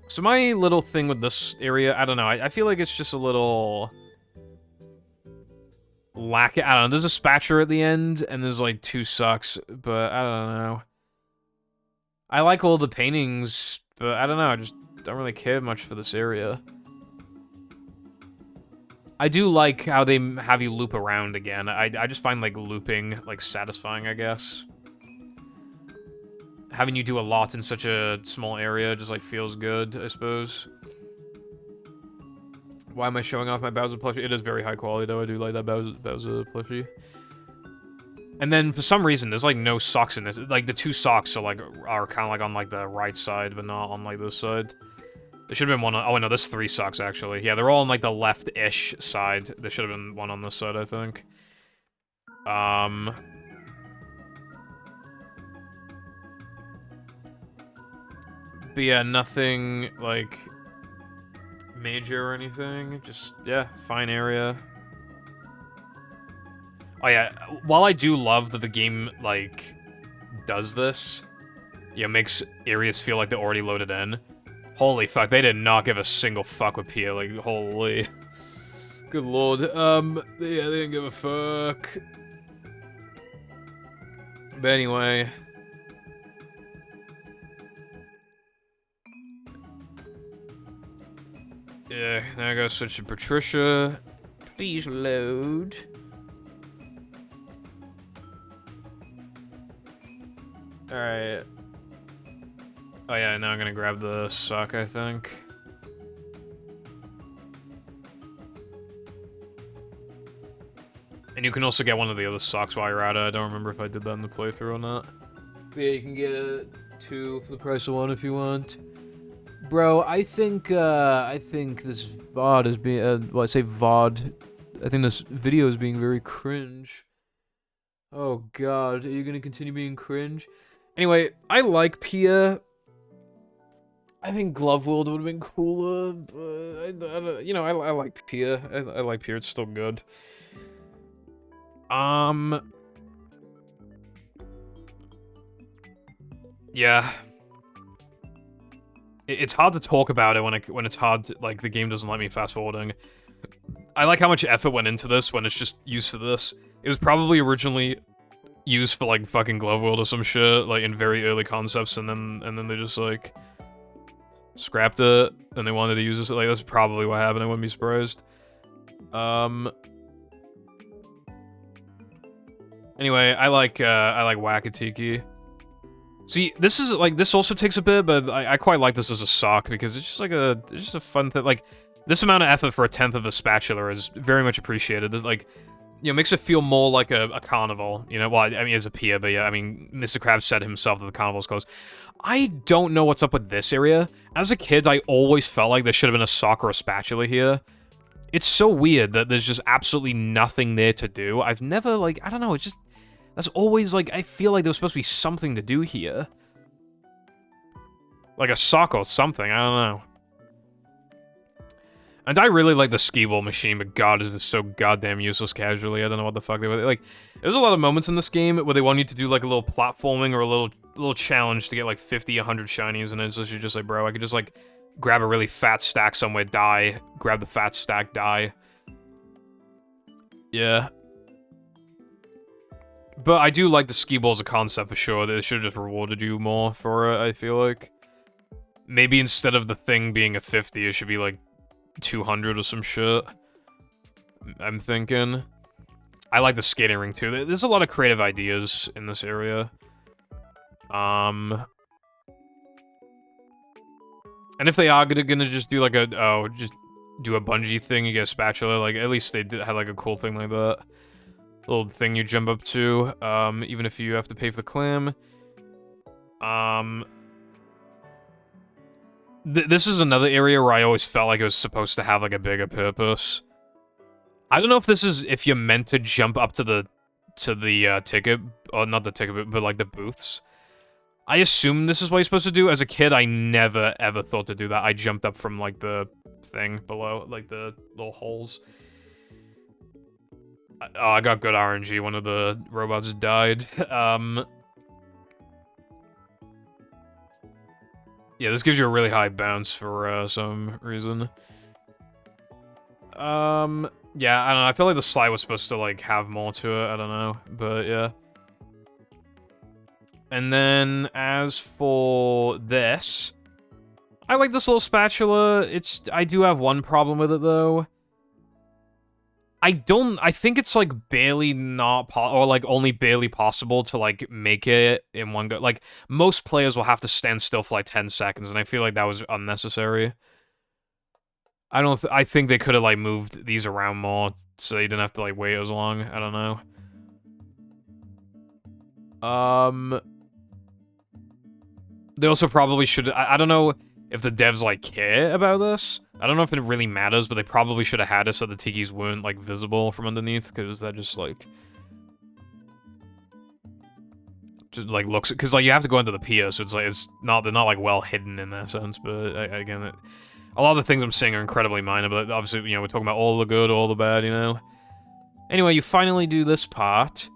So my little thing with this area, I don't know. I feel like it's just a little lack. I don't know. There's a spatula at the end, and there's like 2 sucks, but I don't know. I like all the paintings, but I don't know. I just don't really care much for this area. I do like how they have you loop around again. I just find like looping like satisfying, I guess. Having you do a lot in such a small area just like feels good, I suppose. Why am I showing off my Bowser plushie? It is very high quality though. I do like that Bowser plushie. And then for some reason there's like no socks in this. Like the 2 socks are kind of like on like the right side, but not on like this side. There should have been one on... Oh, no, there's 3 socks, actually. Yeah, they're all on, like, the left-ish side. There should have been one on this side, I think. But yeah, nothing, like, major or anything. Just, yeah, fine area. Oh yeah, while I do love that the game, like, does this, yeah, makes areas feel like they're already loaded in. Holy fuck, they did not give a single fuck with Pia, like, holy. Good lord, yeah, they didn't give a fuck. But anyway. Yeah, now I gotta switch to Patricia. Please load. Alright. Oh yeah, now I'm gonna grab the sock, I think. And you can also get one of the other socks while you're at it. I don't remember if I did that in the playthrough or not. But yeah, you can get 2 for the price of 1 if you want. Bro, I think this VOD is being, well, I say VOD. I think this video is being very cringe. Oh god, are you gonna continue being cringe? Anyway, I like Pia. I think Glove World would have been cooler, but you know, I like Pia. I like Pia, it's still good. Yeah. It's hard to talk about it when it's hard to, like, the game doesn't let me fast forwarding. I like how much effort went into this when it's just used for this. It was probably originally used for, like, fucking Glove World or some shit, like, in very early concepts, and then they just, like, scrapped it, and they wanted to use this. Like, that's probably what happened. I wouldn't be surprised. Anyway, I like Wakatiki. See, this is, like, this also takes a bit, but I quite like this as a sock, because it's just, like, it's just a fun thing. Like, this amount of effort for a 1/10 of a spatula is very much appreciated. It's, like, you know, makes it feel more like a carnival, you know? Well, I mean, it's a pier, but yeah, I mean, Mr. Krabs said himself that the carnival's closed. I don't know what's up with this area. As a kid, I always felt like there should have been a sock or a spatula here. It's so weird that there's just absolutely nothing there to do. I've never, like, I don't know, it's just... That's always, like, I feel like there was supposed to be something to do here. Like a sock or something, I don't know. And I really like the skee ball machine, but god, it is so goddamn useless casually. I don't know what the fuck they were, like... There's a lot of moments in this game where they want you to do, like, a little platforming or a little challenge to get, like, 50, 100 shinies, and it's just, you're just like, bro, I could just, like, grab a really fat stack somewhere, die, grab the fat stack, die. Yeah. But I do like the skee ball as a concept for sure. They should have just rewarded you more for it, I feel like. Maybe instead of the thing being a 50, it should be like 200 or some shit. I'm thinking. I like the skating ring too. There's a lot of creative ideas in this area. And if they are gonna just do like just do a bungee thing, you get a spatula, like, at least they had like a cool thing like that. Little thing you jump up to, even if you have to pay for the clam. This is another area where I always felt like it was supposed to have, like, a bigger purpose. I don't know if this is, if you're meant to jump up to the ticket, or not the ticket, but, like, the booths. I assume this is what you're supposed to do. As a kid, I never, ever thought to do that. I jumped up from, like, the thing below, like, the little holes. Oh, I got good RNG. One of the robots died. Yeah, this gives you a really high bounce for some reason. Yeah, I don't know. I feel like the slide was supposed to, like, have more to it. I don't know, but yeah. And then, as for this, I like this little spatula. I do have one problem with it, though. I think it's, like, barely not, or, like, only barely possible to, like, make it in one go. Like, most players will have to stand still for, like, 10 seconds, and I feel like that was unnecessary. I think they could have, like, moved these around more, so you didn't have to, like, wait as long. I don't know. They also probably should... I don't know if the devs, like, care about this. I don't know if it really matters, but they probably should have had it so the tikis weren't, like, visible from underneath, because that just, like... just like looks, because like you have to go into the pier, so it's like they're not like well hidden in that sense. But again, a lot of the things I'm saying are incredibly minor. But obviously, you know, we're talking about all the good, all the bad, you know. Anyway, you finally do this part.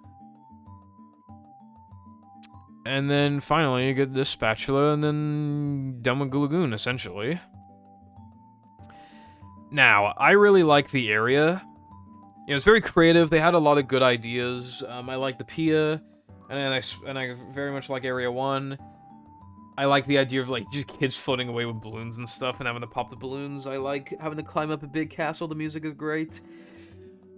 And then finally you get this spatula, and then done with Lagoon, essentially. Now, I really like the area. You know, it's very creative. They had a lot of good ideas. I like the pier, and I very much like Area 1. I like the idea of, like, just kids floating away with balloons and stuff and having to pop the balloons. I like having to climb up a big castle. The music is great.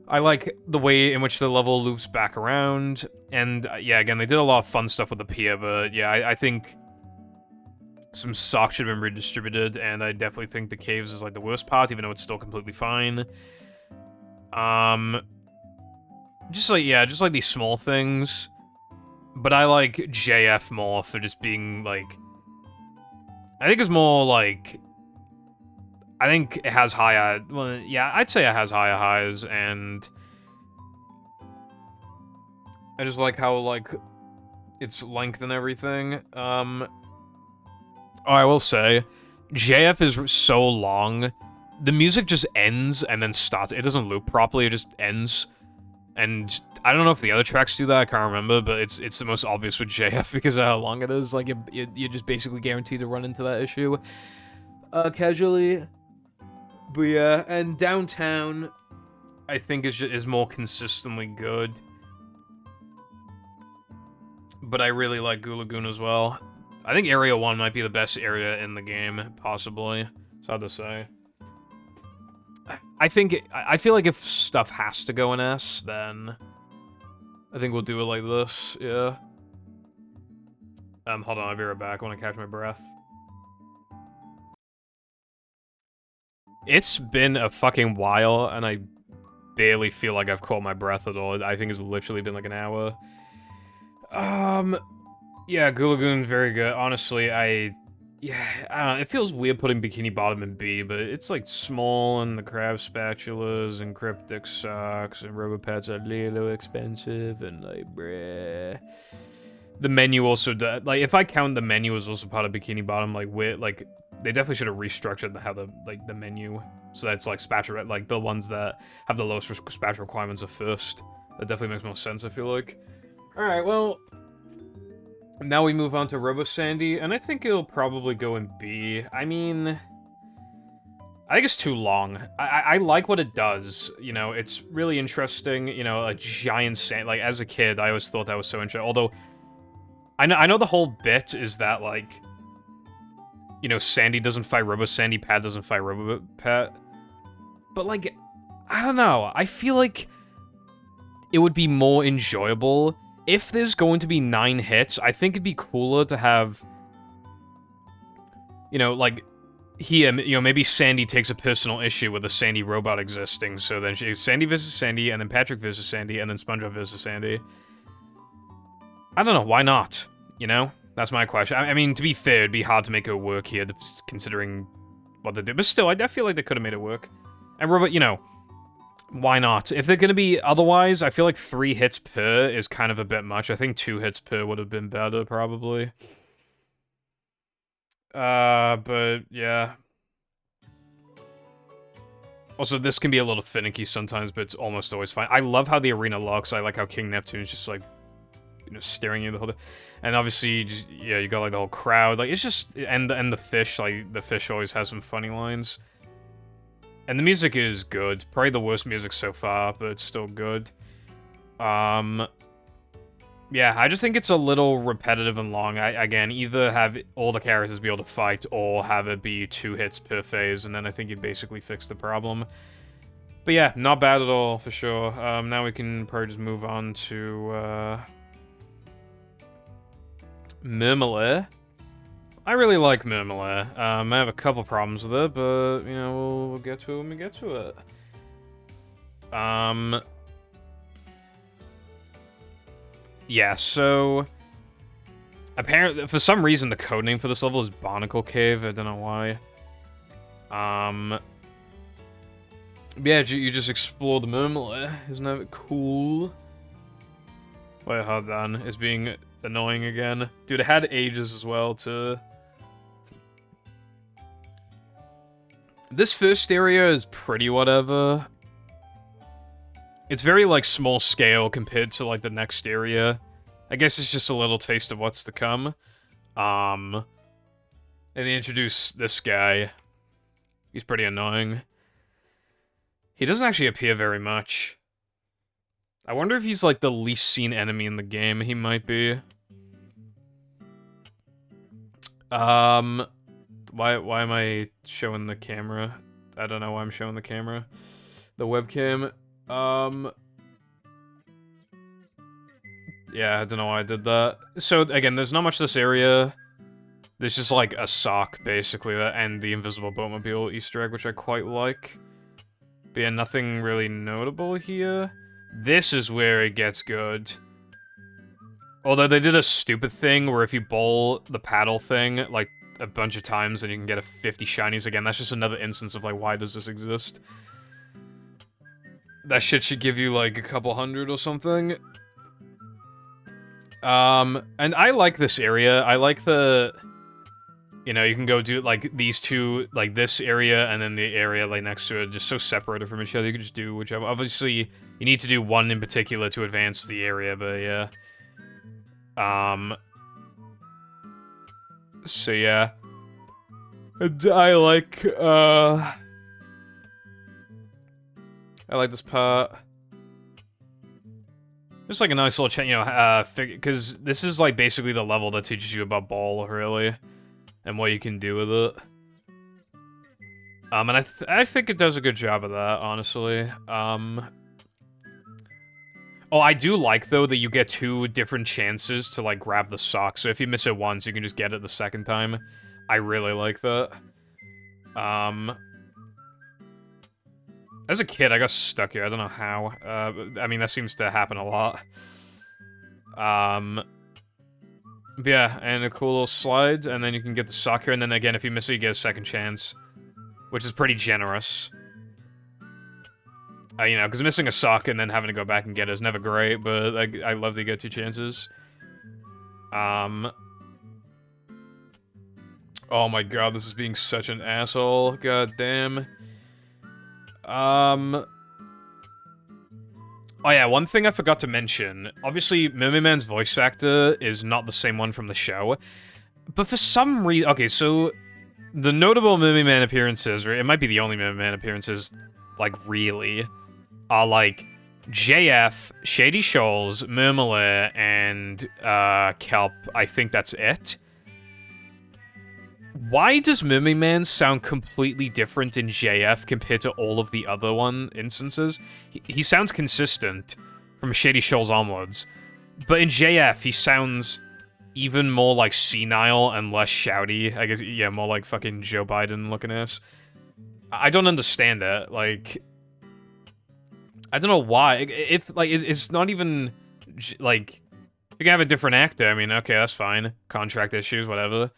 I like the way in which the level loops back around. And, yeah, again, they did a lot of fun stuff with the pier, but, yeah, I think some socks should have been redistributed, and I definitely think the caves is, like, the worst part, even though it's still completely fine. Just like these small things. But I like JF more for just being, like... I think it's more, like... I think it has higher... Well, yeah, I'd say it has higher highs, and... I just like how, like, its length and everything. Oh, I will say, JF is so long, the music just ends and then starts. It doesn't loop properly, it just ends. And I don't know if the other tracks do that, I can't remember, but it's the most obvious with JF because of how long it is. Like, you're just basically guaranteed to run into that issue. Casually. But yeah, and Downtown, I think is more consistently good. But I really like Goo Lagoon as well. I think Area 1 might be the best area in the game, possibly. It's hard to say. I feel like if stuff has to go in S, then I think we'll do it like this, yeah. Hold on, I'll be right back. I want to catch my breath. It's been a fucking while, and I barely feel like I've caught my breath at all. I think it's literally been like an hour. Yeah, Goo Lagoon's very good. Honestly, I don't know, it feels weird putting Bikini Bottom in B, but it's like small, and the crab spatulas and cryptic socks and rubber pets are a little expensive, and like, bruh. The menu also, like, if I count the menu as also part of Bikini Bottom, like, they definitely should have restructured how the menu, so that's like spatula, like the ones that have the lowest spatula requirements are first. That definitely makes more sense, I feel like. Alright, well, now we move on to Robo Sandy, and I think it'll probably go in B. I mean, I think it's too long. I like what it does, you know, it's really interesting, you know, a giant sand, like, as a kid, I always thought that was so interesting, although, I know the whole bit is that, like, you know, Sandy doesn't fight Robo Sandy, Pat doesn't fight Robo Pat, but, like, I don't know, I feel like it would be more enjoyable if there's going to be 9 hits. I think it'd be cooler to have, you know, like, here, you know, maybe Sandy takes a personal issue with a Sandy robot existing, so then Sandy versus Sandy, and then Patrick versus Sandy, and then SpongeBob versus Sandy. I don't know, why not? You know? That's my question. I mean, to be fair, it'd be hard to make it work here, considering what they did, but still, I feel like they could have made it work. And Robot, you know, why not? If they're gonna be otherwise, I feel like 3 hits per is kind of a bit much. I think 2 hits per would have been better, probably. But yeah. Also, this can be a little finicky sometimes, but it's almost always fine. I love how the arena looks. I like how King Neptune's just, like, you know, staring at you the whole time. And obviously, you got, like, the whole crowd. Like, it's just... And the fish, like, the fish always has some funny lines. And the music is good. Probably the worst music so far, but it's still good. Yeah, I just think it's a little repetitive and long. Again, either have all the characters be able to fight, or have it be 2 hits per phase, and then I think you'd basically fix the problem. But yeah, not bad at all, for sure. Now we can probably just move on to, Murmillet. I really like Murmillet. I have a couple problems with it, but, you know, we'll get to it when we get to it. Yeah, so... Apparently, for some reason, the codename for this level is Barnacle Cave. I don't know why. Yeah, you just explore the Murmillet. Isn't that cool? Wait, hold on. It's being annoying again. Dude, it had ages as well, too. This first area is pretty whatever. It's very, like, small scale compared to, like, the next area. I guess it's just a little taste of what's to come. And they introduce this guy. He's pretty annoying. He doesn't actually appear very much. I wonder if he's, like, the least seen enemy in the game. He might be. Why am I showing the camera? I don't know why I'm showing the camera. The webcam. Yeah, I don't know why I did that. So, again, there's not much to this area. There's just, like, a sock, basically, and the invisible boatmobile Easter egg, which I quite like. But yeah, nothing really notable here. This is where it gets good. Although they did a stupid thing where if you bowl the paddle thing, like, a bunch of times, then you can get a 50 shinies again. That's just another instance of, like, why does this exist? That shit should give you, like, a couple hundred or something. And I like this area. I like the... You know, you can go do, like, these two, like, this area and then the area, like, next to it, just so separated from each other. You can just do whichever. Obviously, you need to do one in particular to advance the area, but yeah. So, yeah. And I like this part. Just like a nice little change, you know, because this is, like, basically the level that teaches you about ball, really. And what you can do with it. And I think it does a good job of that, honestly. Oh, I do like, though, that you get 2 different chances to, like, grab the sock. So if you miss it once, you can just get it the second time. I really like that. As a kid, I got stuck here. I don't know how. I mean, that seems to happen a lot. But yeah, and a cool little slide, and then you can get the sock here, and then again, if you miss it, you get a second chance. Which is pretty generous. You know, because missing a sock and then having to go back and get it is never great, but I love that you get 2 chances. Oh my god, this is being such an asshole. God damn. Oh yeah, one thing I forgot to mention. Obviously, Mermaid Man's voice actor is not the same one from the show. But for some reason... Okay, so... The notable Mermaid Man appearances, or it might be the only Mermaid Man appearances, like, really, are, like, JF, Shady Shoals, Murmler, and, Kelp. I think that's it. Why does Mermaid Man sound completely different in JF compared to all of the other instances? He sounds consistent from Shady Shoals onwards. But in JF, he sounds even more, like, senile and less shouty. I guess, yeah, more like fucking Joe Biden looking ass. I don't understand it. Like, I don't know why. If, like, it's not even, like, you can have a different actor. I mean, okay, that's fine. Contract issues, whatever.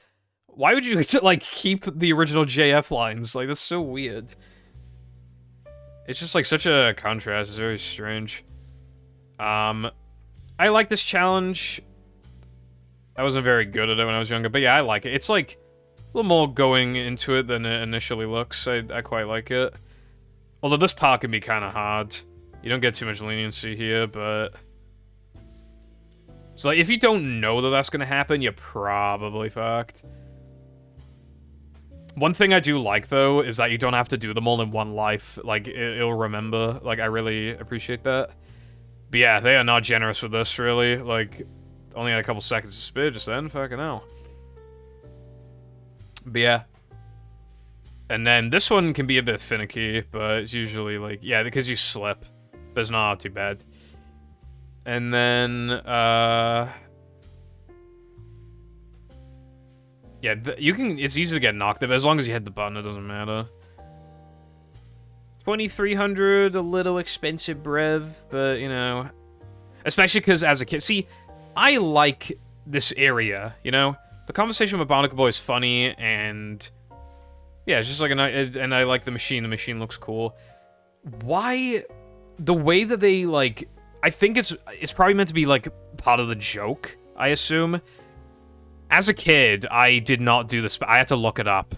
Why would you, like, keep the original JF lines? Like, that's so weird. It's just, like, such a contrast. It's very strange. I like this challenge. I wasn't very good at it when I was younger, but yeah, I like it. It's, like, a little more going into it than it initially looks. I quite like it. Although this part can be kind of hard. You don't get too much leniency here, but... So, like, if you don't know that that's gonna happen, you're probably fucked. One thing I do like, though, is that you don't have to do them all in one life. Like, it'll remember. Like, I really appreciate that. But yeah, they are not generous with this, really. Like, only had a couple seconds to spare just then. Fucking hell. But yeah. And then this one can be a bit finicky, but it's usually, like, yeah, because you slip. But it's not too bad. And then, yeah, you can. It's easy to get knocked up as long as you hit the button. It doesn't matter. 2,300, a little expensive, brev, but you know, especially because as a kid, see, I like this area. You know, the conversation with Barnacle Boy is funny, and yeah, it's just like and I like the machine. The machine looks cool. Why, the way that they like? I think it's probably meant to be like part of the joke I assume. As a kid, I did not do this, but I had to look it up.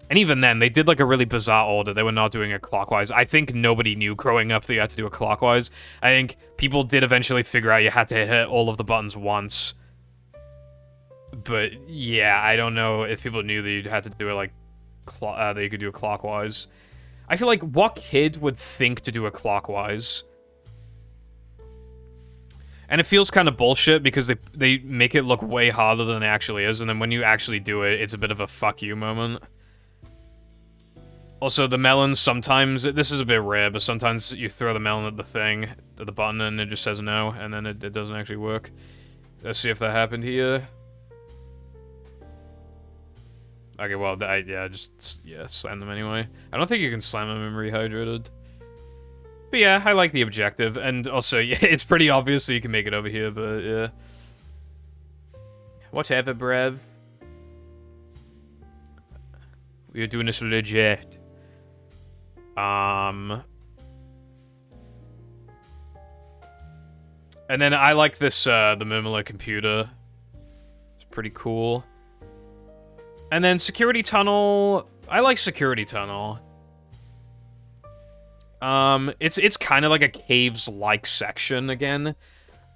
And even then, they did like a really bizarre order. They were not doing it clockwise. I think nobody knew growing up that you had to do it clockwise. I think people did eventually figure out you had to hit all of the buttons once. But yeah, I don't know if people knew that you had to do it like that you could do it clockwise. I feel like what kid would think to do it clockwise? And it feels kind of bullshit because they make it look way harder than it actually is, and then when you actually do it, it's a bit of a fuck you moment. Also, the melons sometimes, this is a bit rare, but sometimes you throw the melon at the thing, at the button, and it just says no, and then it doesn't actually work. Let's see if that happened here. Okay, well, yeah, slam them anyway. I don't think you can slam them in Rehydrated. But yeah, I like the objective, and also, yeah, it's pretty obvious so you can make it over here, but yeah. Whatever, bruv. We are doing this legit. And then I like this, the Murmler computer. It's pretty cool. And then Security Tunnel. I like Security Tunnel. It's kind of like a caves-like section again.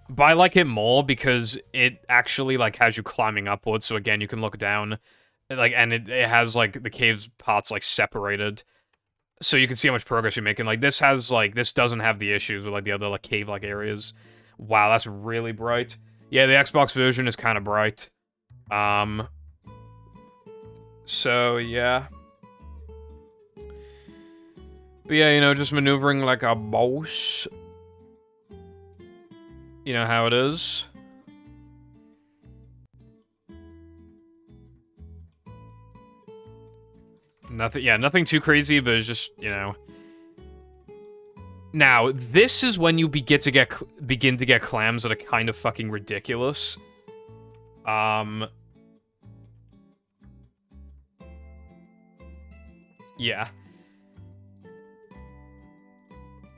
But I like it more because it actually, like, has you climbing upwards. So again, you can look down. Like, and it has, like, the caves parts, like, separated. So you can see how much progress you're making. Like, this has, like, this doesn't have the issues with, like, the other, like, cave-like areas. Wow, that's really bright. Yeah, the Xbox version is kind of bright. So, yeah. But yeah, you know, just maneuvering like a boss. You know how it is. Nothing too crazy, but it's just, you know. Now, this is when you begin to get clams that are kind of fucking ridiculous. Yeah.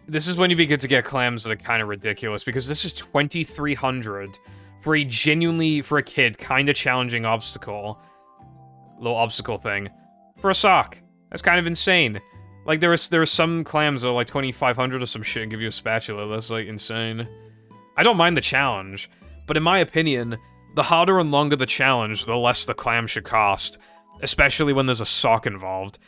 This is when you begin to get clams that are kind of ridiculous, because this is 2,300 for a kid, kind of challenging obstacle. Little obstacle thing. For a sock. That's kind of insane. Like, there are some clams that are like 2,500 or some shit and give you a spatula. That's, like, insane. I don't mind the challenge, but in my opinion, the harder and longer the challenge, the less the clam should cost. Especially when there's a sock involved.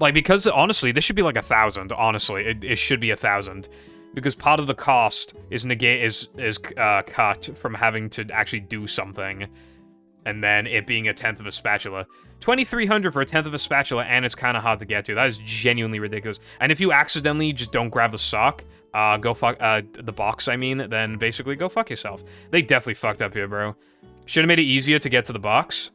Like, because, honestly, this should be like 1,000, honestly. It should be 1,000. Because part of the cost is cut from having to actually do something. And then it being a tenth of a spatula. 2,300 for a tenth of a spatula, and it's kind of hard to get to. That is genuinely ridiculous. And if you accidentally just don't grab the sock, the box, I mean, then basically go fuck yourself. They definitely fucked up here, bro. Should have made it easier to get to the box.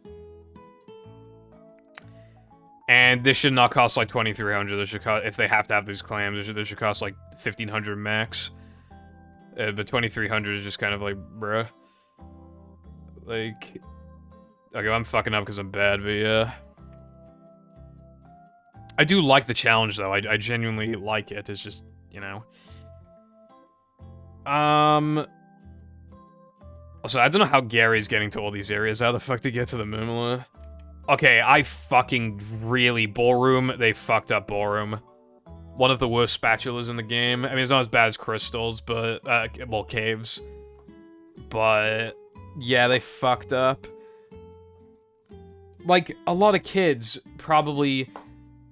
And this should not cost like 2,300. This should cost, if they have to have these clams, this should cost like 1,500 max. But 2,300 is just kind of like, bruh. Like, okay, I'm fucking up because I'm bad, but yeah. I do like the challenge though. I genuinely like it. It's just, you know. Also, I don't know how Gary's getting to all these areas. How the fuck to get to the Murmler? Okay, I fucking really... Ballroom, they fucked up Ballroom. One of the worst spatulas in the game. I mean, it's not as bad as Crystals, but... well, Caves. But... yeah, they fucked up. Like, a lot of kids probably...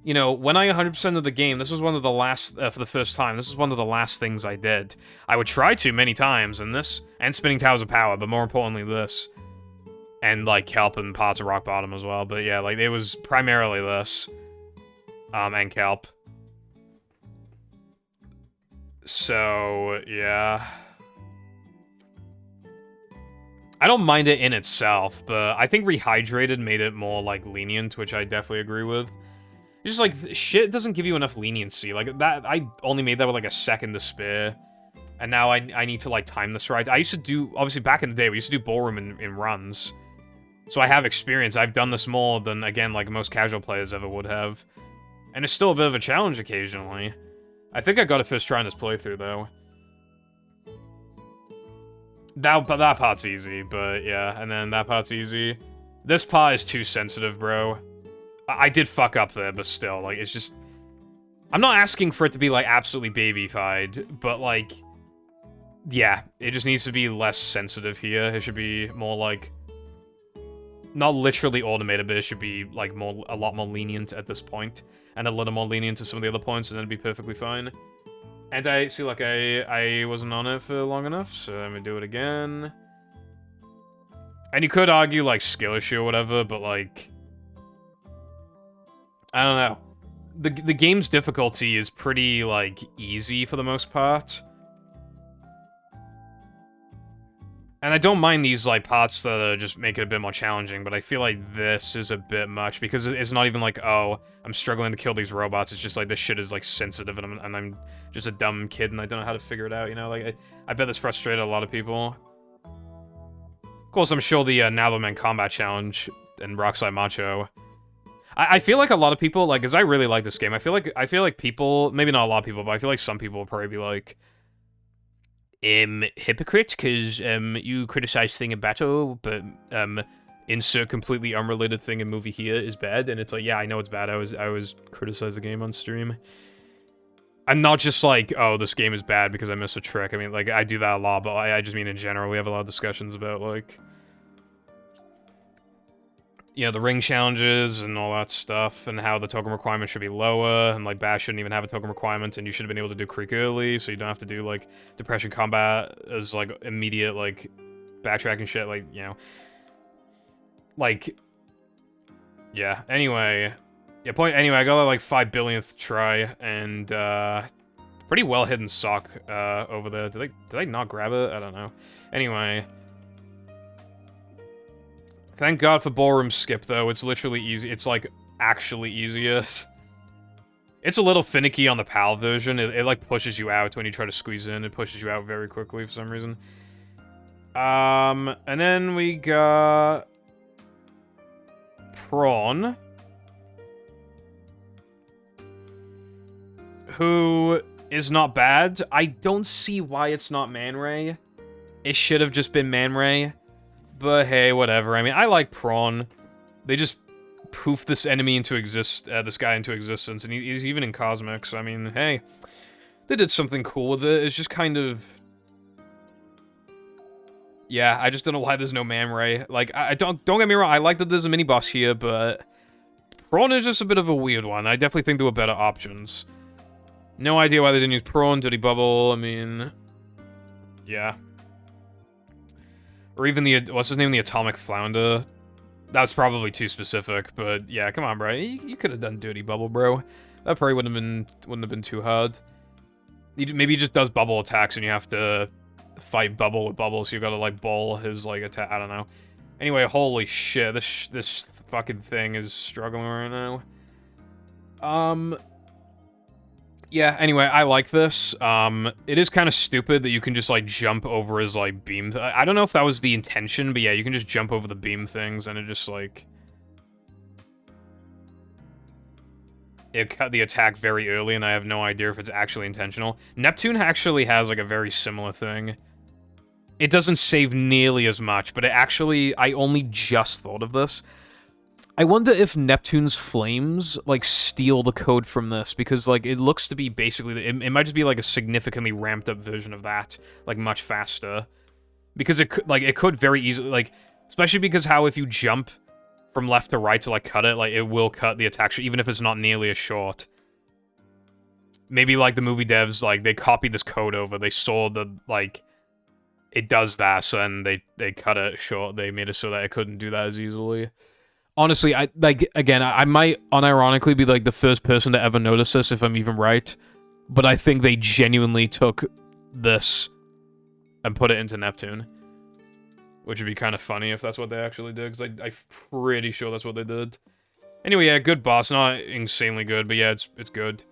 You know, when I 100% of the game, this was one of the last... for the first time, this is one of the last things I did. I would try to many times, and this... And Spinning Towers of Power, but more importantly, this... And, like, Kelp and parts of Rock Bottom as well. But, yeah, like, it was primarily this. And Kelp. So, yeah. I don't mind it in itself, but I think Rehydrated made it more, like, lenient, which I definitely agree with. It's just, like, shit doesn't give you enough leniency. Like, that, I only made that with, like, a second to spare. And now I need to, like, time this right. I used to do, obviously, back in the day, we used to do Ballroom in runs. So I have experience. I've done this more than, again, like most casual players ever would have. And it's still a bit of a challenge occasionally. I think I got it first try in this playthrough, though. That part's easy, but yeah, and then that part's easy. This part is too sensitive, bro. I did fuck up there, but still, like, it's just... I'm not asking for it to be, like, absolutely babyfied, but, like... Yeah, it just needs to be less sensitive here. It should be more, like... Not literally automated, but it should be, like, a lot more lenient at this point. And a little more lenient to some of the other points, and then it'd be perfectly fine. And I see, like, I wasn't on it for long enough, so let me do it again. And you could argue, like, skill issue or whatever, but, like... I don't know. The game's difficulty is pretty, like, easy for the most part. And I don't mind these, like, parts that just make it a bit more challenging, but I feel like this is a bit much, because it's not even like, oh, I'm struggling to kill these robots, it's just like, this shit is, like, sensitive, and I'm just a dumb kid, and I don't know how to figure it out, you know? Like, I bet this frustrated a lot of people. Of course, I'm sure the Nalloman Combat Challenge and Rockslide Macho... I feel like a lot of people, like, because I really like this game, I feel like people, maybe not a lot of people, but I feel like some people will probably be like, hypocrite, because, you criticize thing in battle, but, insert completely unrelated thing in movie here is bad, and it's like, yeah, I know it's bad, I was criticize the game on stream. I'm not just like, oh, this game is bad because I missed a trick, I mean, like, I do that a lot, but I just mean in general, we have a lot of discussions about, like... You know, the ring challenges and all that stuff, and how the token requirement should be lower, and, like, Bash shouldn't even have a token requirement, and you should have been able to do Creek early, so you don't have to do, like, Depression Combat as, like, immediate, like, backtracking shit, like, you know. Like, yeah, anyway. Yeah, anyway, I got, like, 5 billionth try, and, pretty well-hidden sock, over there. Did I not grab it? I don't know. Anyway... Thank God for Ballroom Skip, though. It's literally easy. It's, like, actually easier. It's a little finicky on the PAL version. It, like, pushes you out when you try to squeeze in. It pushes you out very quickly for some reason. And then we got... Prawn. Who is not bad. I don't see why it's not Man Ray. It should have just been Man Ray. But hey, whatever. I mean, I like Prawn. They just poof this enemy into this guy into existence, and he's even in Cosmic, so I mean, hey. They did something cool with it. It's just kind of... Yeah, I just don't know why there's no Man Ray. Like, don't get me wrong, I like that there's a mini-boss here, but... Prawn is just a bit of a weird one. I definitely think there were better options. No idea why they didn't use Prawn, Dirty Bubble, I mean... Yeah. Or even the, what's his name, the Atomic Flounder. That's probably too specific, but yeah, come on, bro. You could have done Dirty Bubble, bro. That probably wouldn't have been too hard. Maybe he just does bubble attacks and you have to fight Bubble with Bubble, so you gotta, like, ball his, like, attack. I don't know. Anyway, holy shit, this fucking thing is struggling right now. Yeah, anyway, I like this. It is kind of stupid that you can just, like, jump over his, like, beam. I don't know if that was the intention, but yeah, you can just jump over the beam things, and it just, like... It cut the attack very early, and I have no idea if it's actually intentional. Neptune actually has, like, a very similar thing. It doesn't save nearly as much, but it actually... I only just thought of this. I wonder if Neptune's flames, like, steal the code from this, because, like, it looks to be basically... It might just be, like, a significantly ramped-up version of that, like, much faster. Because it could very easily, like... Especially because how if you jump from left to right to, like, cut it, like, it will cut the attack, even if it's not nearly as short. Maybe, like, the movie devs, like, they copied this code over, they saw the, like... It does that, so then they cut it short, they made it so that it couldn't do that as easily. Honestly, I might unironically be, like, the first person to ever notice this, if I'm even right. But I think they genuinely took this and put it into Neptune. Which would be kind of funny if that's what they actually did, because I'm pretty sure that's what they did. Anyway, yeah, good boss. Not insanely good, but yeah, it's good.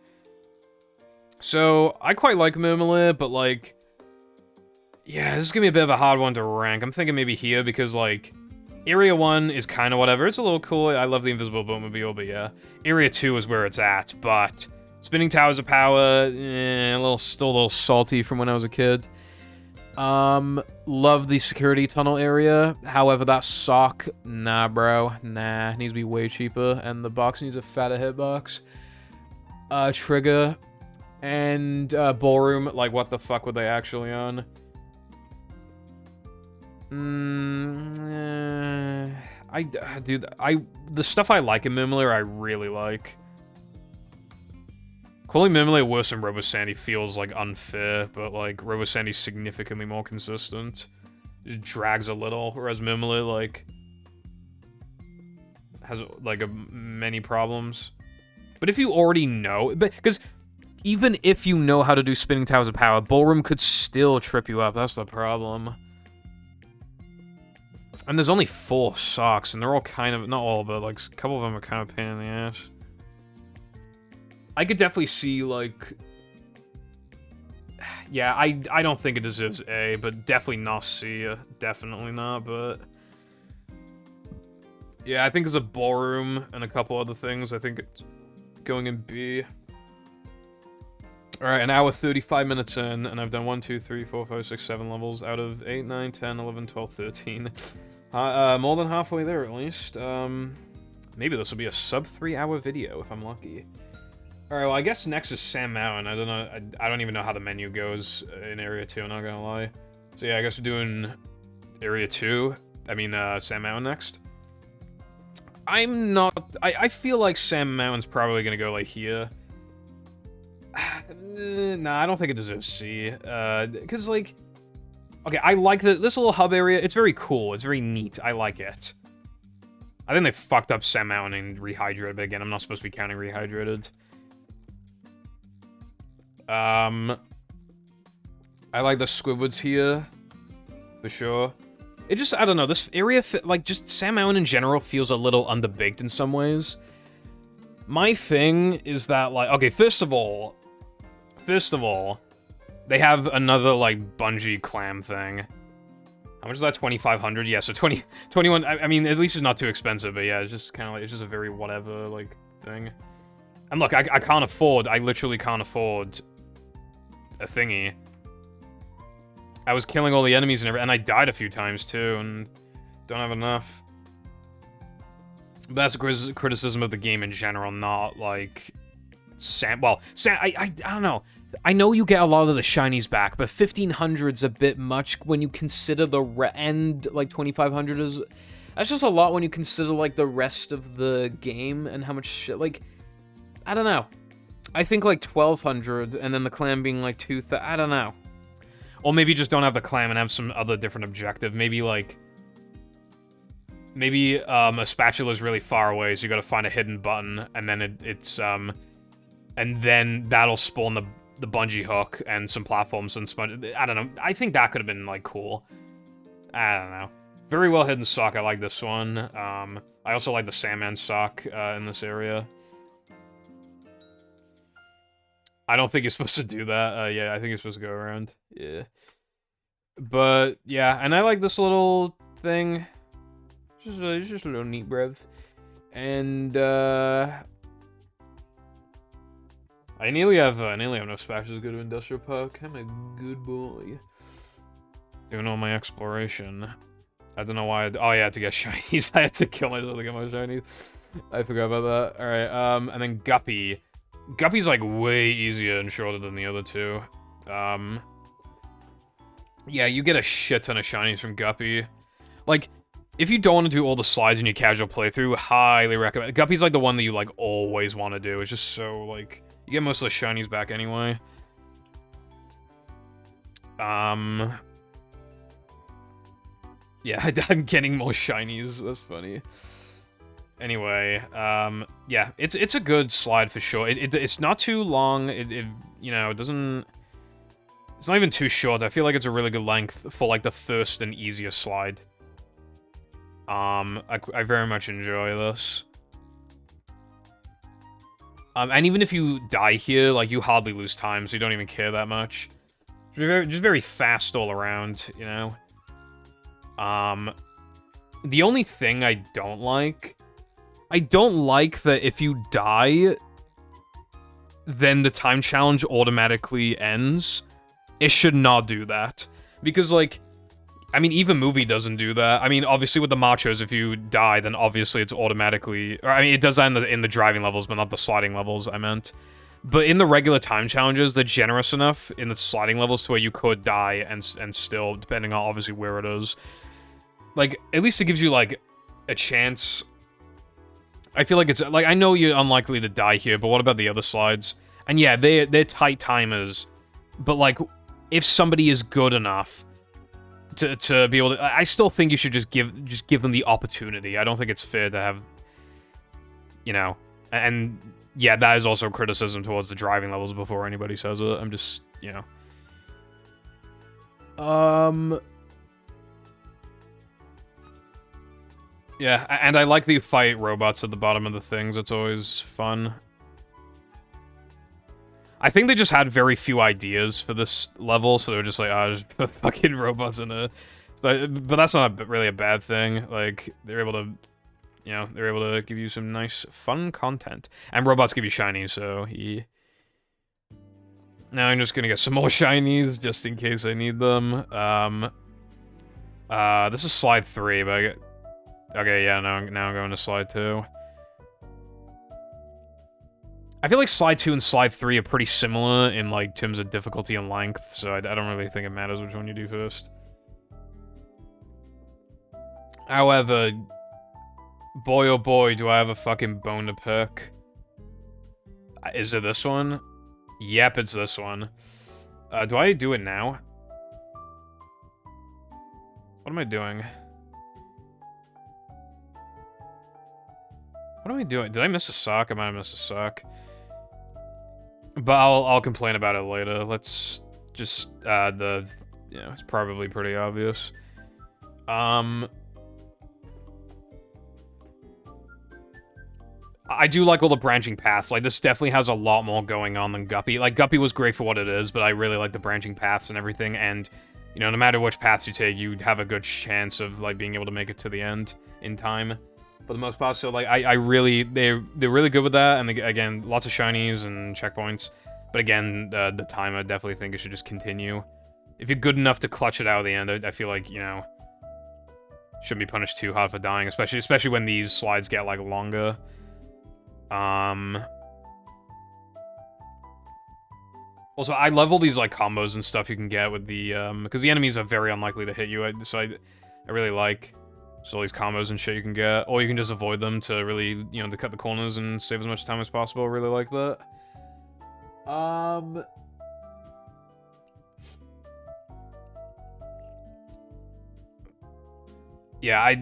So, I quite like Murmillir, but, like... Yeah, this is gonna be a bit of a hard one to rank. I'm thinking maybe here, because, like... Area 1 is kind of whatever. It's a little cool. I love the Invisible Boatmobile, but yeah. Area 2 is where it's at, but... Spinning Towers of Power, still a little salty from when I was a kid. Love the security tunnel area. However, that sock, nah, bro. Nah, needs to be way cheaper. And the box needs a fatter hitbox. Trigger. And, ballroom. Like, what the fuck were they actually on? The stuff I like in Mimler, I really like. Calling Mimler worse than Robo Sandy feels, like, unfair, but, like, Robo Sandy's significantly more consistent. Just drags a little, whereas Mimler, like, has, like, many problems. But if you already know, because even if you know how to do Spinning Towers of Power, Ballroom could still trip you up, that's the problem. And there's only 4 socks, and they're all kind of, not all, but, like, a couple of them are kind of pain in the ass. I could definitely see, like... Yeah, I don't think it deserves A, but definitely not C. Definitely not, but... Yeah, I think there's a ballroom and a couple other things. I think it's going in B. Alright, an hour 35 minutes in, and I've done 1, 2, 3, 4, 5, 6, 7 levels out of 8, 9, 10, 11, 12, 13. More than halfway there, at least. Maybe this will be a sub 3-hour video, if I'm lucky. Alright, well, I guess next is Sam Mountain. I don't know, I don't even know how the menu goes in Area 2, I'm not gonna lie. So yeah, I guess we're doing Area 2. I mean, Sam Mountain next. I'm not... I feel like Sam Mountain's probably gonna go, like, here. Nah, I don't think it deserves C. Because, like... Okay, I like this little hub area. It's very cool. It's very neat. I like it. I think they fucked up Sam Mountain and Rehydrated, but again, I'm not supposed to be counting Rehydrated. I like the Squidwards here, for sure. It just, I don't know, this area, like, just Sam Mountain in general feels a little underbaked in some ways. My thing is that, like, okay, first of all, they have another, like, bungee clam thing. How much is that? 2,500? Yeah, so 21, I mean, at least it's not too expensive, but yeah, it's just kind of like, it's just a very whatever, like, thing. And look, I can't afford, I literally can't afford a thingy. I was killing all the enemies and everything, and I died a few times too, and don't have enough. But that's a criticism of the game in general, not like I don't know. I know you get a lot of the shinies back, but 1,500's a bit much when you consider the end, like 2,500 is. That's just a lot when you consider like the rest of the game and how much shit. Like, I don't know. I think like 1,200, and then the clam being like 2,000. I don't know. Or maybe just don't have the clam and have some other different objective. Maybe, like... Maybe, a spatula's really far away, so you gotta find a hidden button, and then and then that'll spawn the bungee hook and some platforms and sponge... I don't know. I think that could have been, like, cool. I don't know. Very well hidden sock. I like this one. I also like the Sandman sock, in this area. I don't think you're supposed to do that. Yeah, I think you're supposed to go around. Yeah. But, yeah, and I like this little thing. It's just a little neat, brev. And, I nearly have no splashes to go to Industrial Park. I'm a good boy. Doing all my exploration. I don't know why oh yeah, to get shinies. I had to kill myself to get my shinies. I forgot about that. Alright, and then Guppy. Guppy's like way easier and shorter than the other two. Yeah, you get a shit ton of shinies from Guppy. Like, if you don't want to do all the slides in your casual playthrough, highly recommend. Guppy's like the one that you like always want to do. It's just so like, you get most of the shinies back anyway. Yeah, I'm getting more shinies. That's funny. Anyway, yeah, it's a good slide for sure. It's not too long. You know, it doesn't. It's not even too short. I feel like it's a really good length for like the first and easiest slide. I very much enjoy this. And even if you die here, like you hardly lose time, so you don't even care that much. Just very fast all around, you know. The only thing I don't like that if you die, then the time challenge automatically ends. It should not do that. Because, like, I mean, even movie doesn't do that. I mean, obviously with the machos, if you die, then obviously it's automatically... Or, I mean, it does that in the driving levels, but not the sliding levels, I meant. But in the regular time challenges, they're generous enough in the sliding levels to where you could die and still, depending on obviously where it is. Like, at least it gives you, like, a chance. I feel like it's... Like, I know you're unlikely to die here, but what about the other slides? And yeah, they're tight timers. But, like, if somebody is good enough... To be able to... I still think you should just give them the opportunity. I don't think it's fair to have... You know... And, yeah, that is also criticism towards the driving levels before anybody says it. I'm just, you know... Yeah, and I like the fight robots at the bottom of the things. It's always fun. I think they just had very few ideas for this level, so they were just like, oh, just put fucking robots in a... But that's not really a bad thing. Like, they're able to, you know, they're able to give you some nice, fun content. And robots give you shinies, so yeah. Now I'm just gonna get some more shinies, just in case I need them. This is slide 3, but I get... Okay, yeah, now I'm going to slide 2. I feel like slide 2 and slide 3 are pretty similar in, like, terms of difficulty and length, so I don't really think it matters which one you do first. However, boy oh boy, do I have a fucking bone to pick. Is it this one? Yep, it's this one. Do I do it now? What am I doing? What am I doing? Did I miss a sock? I might have missed a sock. But I'll complain about it later. Let's just, yeah, it's probably pretty obvious. I do like all the branching paths. Like, this definitely has a lot more going on than Guppy. Like, Guppy was great for what it is, but I really like the branching paths and everything, and, you know, no matter which paths you take, you'd have a good chance of, like, being able to make it to the end in time. For the most part, so, like, I really... They're really good with that, and, again, lots of shinies and checkpoints. But again, the time, I definitely think it should just continue. If you're good enough to clutch it out at the end, I feel like, you know... Shouldn't be punished too hard for dying, especially when these slides get, like, longer. Also, I love all these, like, combos and stuff you can get with the, because the enemies are very unlikely to hit you, so I really like... So all these combos and shit you can get, or you can just avoid them to really, you know, to cut the corners and save as much time as possible. I really like that. Yeah,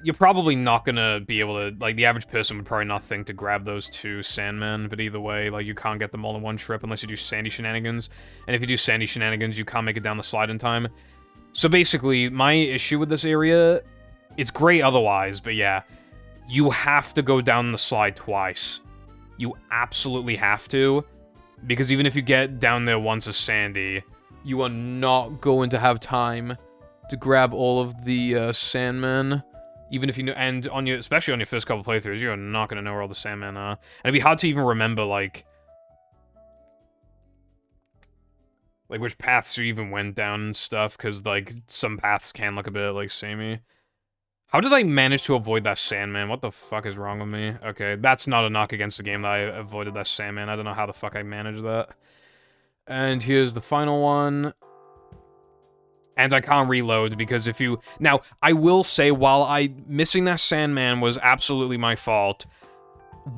you're probably not gonna be able to, like, the average person would probably not think to grab those 2 Sandmen, but either way, like, you can't get them all in one trip unless you do Sandy Shenanigans, and if you do Sandy Shenanigans, you can't make it down the slide in time. So basically, my issue with this area... It's great otherwise, but yeah. You have to go down the slide twice. You absolutely have to. Because even if you get down there once as Sandy, you are not going to have time to grab all of the Sandmen. Even if you know, and on your, especially on your first couple playthroughs, you're not going to know where all the Sandmen are. And it'd be hard to even remember, like which paths you even went down and stuff, because, like, some paths can look a bit, like, samey. How did I manage to avoid that Sandman? What the fuck is wrong with me? Okay, that's not a knock against the game that I avoided that Sandman. I don't know how the fuck I managed that. And here's the final one. And I can't reload because if you... Now, I will say, while missing that Sandman was absolutely my fault,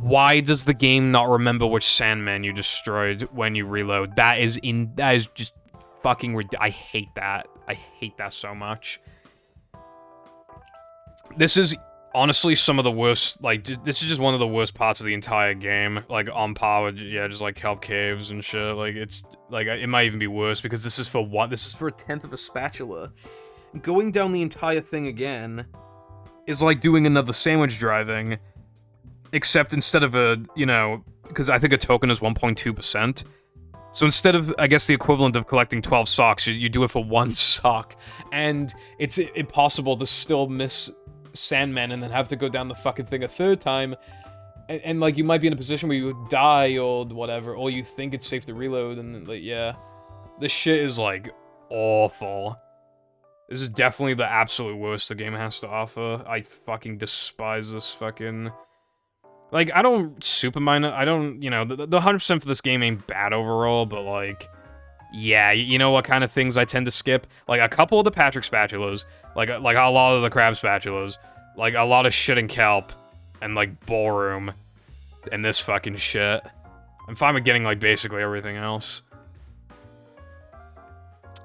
why does the game not remember which Sandman you destroyed when you reload? That is just fucking ridiculous. I hate that. I hate that so much. This is honestly some of the worst, like, this is just one of the worst parts of the entire game. Like, on par with, yeah, just, like, Kelp Caves and shit. Like, it's, like, it might even be worse because this is for what? This is for 1/10 of a spatula. Going down the entire thing again is like doing another sandwich driving, except instead of a, you know, because I think a token is 1.2%. So instead of, I guess, the equivalent of collecting 12 socks, you do it for 1 sock. And it's impossible to still miss Sandman and then have to go down the fucking thing a 3rd time. And like, you might be in a position where you would die or whatever, or you think it's safe to reload, and, like, yeah. This shit is, like, awful. This is definitely the absolute worst the game has to offer. I fucking despise this fucking... Like, I don't super mind it. I don't, you know, the 100% for this game ain't bad overall, but, like... Yeah, you know what kind of things I tend to skip? Like, a couple of the Patrick spatulas, like a lot of the crab spatulas, like, a lot of shit in kelp, and, like, ballroom, and this fucking shit. I'm fine with getting, like, basically everything else.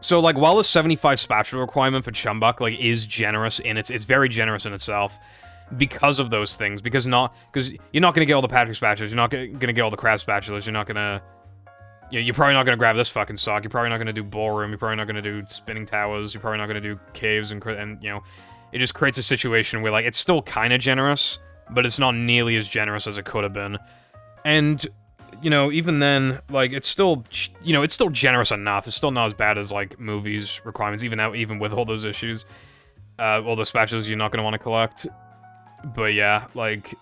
So, like, while the 75 spatula requirement for Chumbuck, like, is generous in it's very generous in itself, because of those things, because you're not gonna get all the Patrick spatulas, you're not gonna get all the crab spatulas, you're not gonna... You're probably not gonna grab this fucking sock, you're probably not gonna do ballroom, you're probably not gonna do spinning towers, you're probably not gonna do caves, and you know, it just creates a situation where, like, it's still kinda generous, but it's not nearly as generous as it could have been. And, you know, even then, like, it's still, you know, it's still generous enough, it's still not as bad as, like, movies requirements, even with all those issues, all the spatulas you're not gonna want to collect. But yeah, like...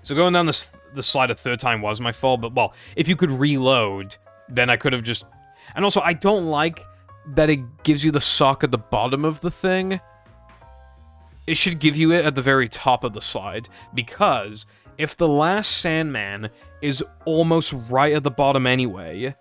So going down the slide a third time was my fault, but, well, if you could reload, then I could have just... And also, I don't like that it gives you the sock at the bottom of the thing. It should give you it at the very top of the slide, because if the last Sandman is almost right at the bottom anyway...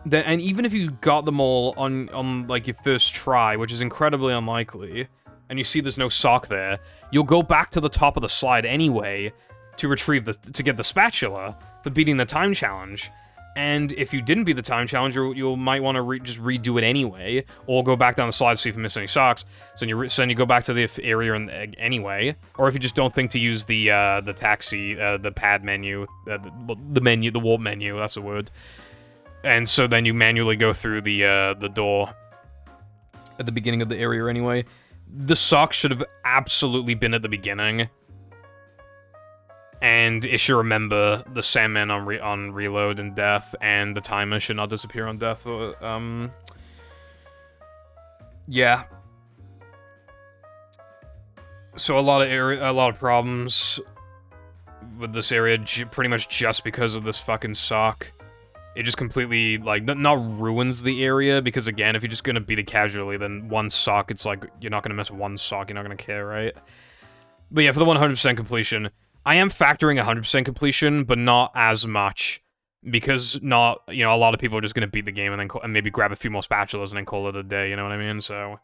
Then, and even if you got them all on like, your first try, which is incredibly unlikely... and you see there's no sock there, you'll go back to the top of the slide anyway to retrieve to get the spatula for beating the time challenge. And if you didn't beat the time challenge, you might want to just redo it anyway, or go back down the slide to see if you miss any socks. So then you go back to the area anyway, or if you just don't think to use the taxi, the pad menu, the warp menu, that's the word. And so then you manually go through the door at the beginning of the area anyway. The sock should have absolutely been at the beginning. And it should remember the Sandman on reload and death, and the timer should not disappear on death. Yeah. So a lot of problems with this area, pretty much just because of this fucking sock. It just completely, like, not ruins the area, because again, if you're just gonna beat it casually, then one sock, it's like, you're not gonna miss one sock, you're not gonna care, right? But yeah, for the 100% completion, I am factoring 100% completion, but not as much, because you know, a lot of people are just gonna beat the game and then maybe grab a few more spatulas and then call it a day, you know what I mean? So...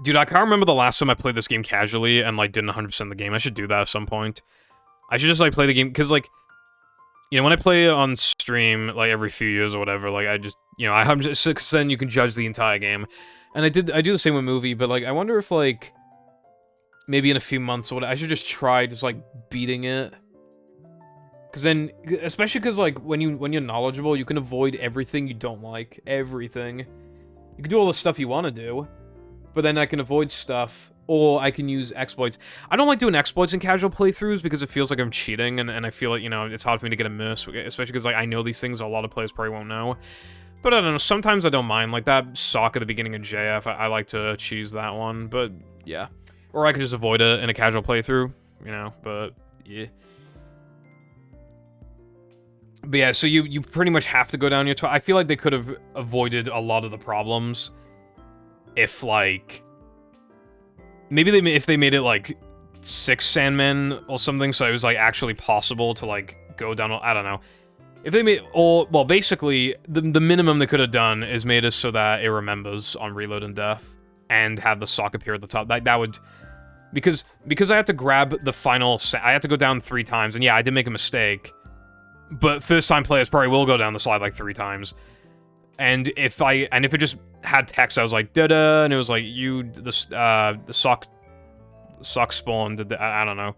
Dude, I can't remember the last time I played this game casually and, like, didn't 100% the game. I should do that at some point. I should just, like, play the game, because, like... You know, when I play it on stream, like, every few years or whatever, like, I just, you know, I'm just, 6, then you can judge the entire game. And I do the same with movie, but, like, I wonder if, like, maybe in a few months or whatever, I should just try just, like, beating it. Because then, especially because, like, when you're knowledgeable, you can avoid everything you don't like. Everything. You can do all the stuff you want to do, but then I can avoid stuff... Or I can use exploits. I don't like doing exploits in casual playthroughs because it feels like I'm cheating, and I feel like, you know, it's hard for me to get immersed, especially because, like, I know these things a lot of players probably won't know. But I don't know, sometimes I don't mind. Like, that sock at the beginning of JF, I like to cheese that one, but yeah. Or I could just avoid it in a casual playthrough, you know, but yeah. But yeah, so you pretty much have to go down your... I feel like they could have avoided a lot of the problems if, like... Maybe if they made it, like, 6 Sandmen or something, so it was, like, actually possible to, like, go down... I don't know. If they made... Or, well, basically, the minimum they could have done is made it so that it remembers on reload and death, and have the sock appear at the top. That would... Because I had to grab the final... I had to go down 3 times, and yeah, I did make a mistake. But first-time players probably will go down the slide, like, 3 times. And if it just had text, I was like, da-da, and it was like, the sock spawned, I don't know,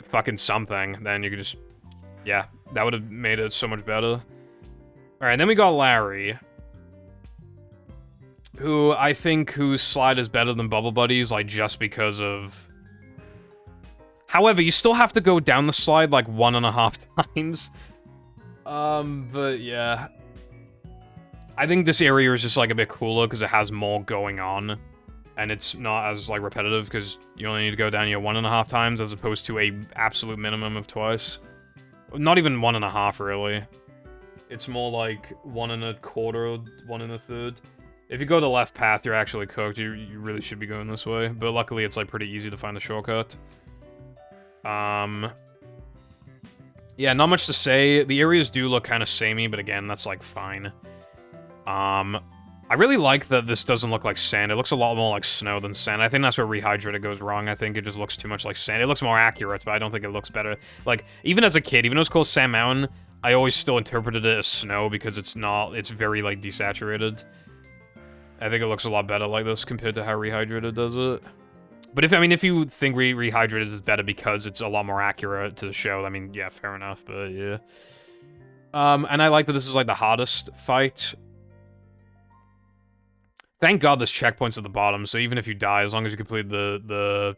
fucking something, then you could just, yeah, that would have made it so much better. Alright, then we got Larry, whose slide is better than Bubble Buddy's, like, just because of... However, you still have to go down the slide, like, 1.5 times. But yeah... I think this area is just, like, a bit cooler because it has more going on. And it's not as, like, repetitive because you only need to go down here 1.5 times as opposed to a absolute minimum of twice. Not even 1.5, really. It's more like 1 1/4, 1 1/3. If you go the left path, you're actually cooked. You really should be going this way. But luckily, it's like pretty easy to find the shortcut. Yeah, not much to say. The areas do look kind of samey, but again, that's like fine. I really like that this doesn't look like sand. It looks a lot more like snow than sand. I think that's where Rehydrated goes wrong. I think it just looks too much like sand. It looks more accurate, but I don't think it looks better. Like, even as a kid, even though it's called Sand Mountain, I always still interpreted it as snow because it's not, it's very, like, desaturated. I think it looks a lot better like this compared to how Rehydrated does it. But if you think Rehydrated is better because it's a lot more accurate to the show, I mean, yeah, fair enough, but yeah. And I like that this is, like, the hardest fight. Thank God this checkpoint's at the bottom, so even if you die, as long as you complete the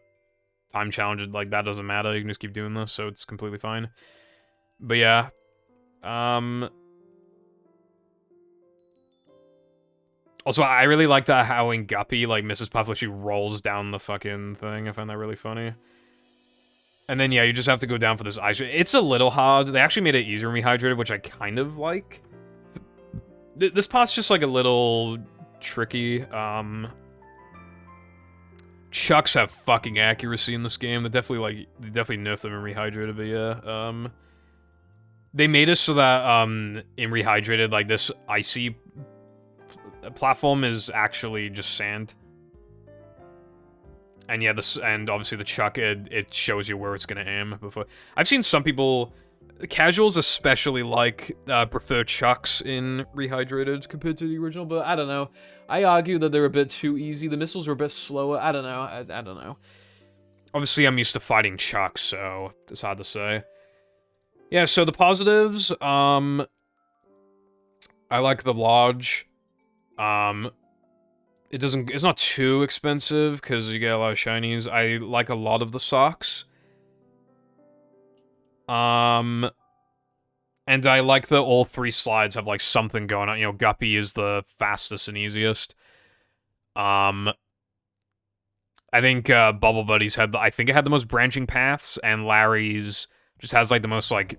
time challenge, like, that doesn't matter. You can just keep doing this, so it's completely fine. But yeah. Also, I really like that how in Guppy, like, Mrs. Puff literally rolls down the fucking thing. I find that really funny. And then, yeah, you just have to go down for this ice. It's a little hard. They actually made it easier in Rehydrated, which I kind of like. This part's just, like, a little tricky. Chucks have fucking accuracy in this game. They definitely nerfed them in Rehydrated, but yeah. They made it so that, in Rehydrated, like, this icy platform is actually just sand. And yeah, and obviously the chuck, it shows you where it's gonna aim before. I've seen some people, casuals especially, like, prefer chucks in Rehydrated compared to the original, but I don't know. I argue that they're a bit too easy. The missiles are a bit slower. I don't know. I don't know. Obviously, I'm used to fighting chucks, so it's hard to say. Yeah, so the positives, I like the lodge. It's not too expensive, because you get a lot of shinies. I like a lot of the socks. And I like that all 3 slides have, like, something going on. You know, Guppy is the fastest and easiest. I think, Bubble Buddies had I think it had the most branching paths, and Larry's just has, like, the most, like...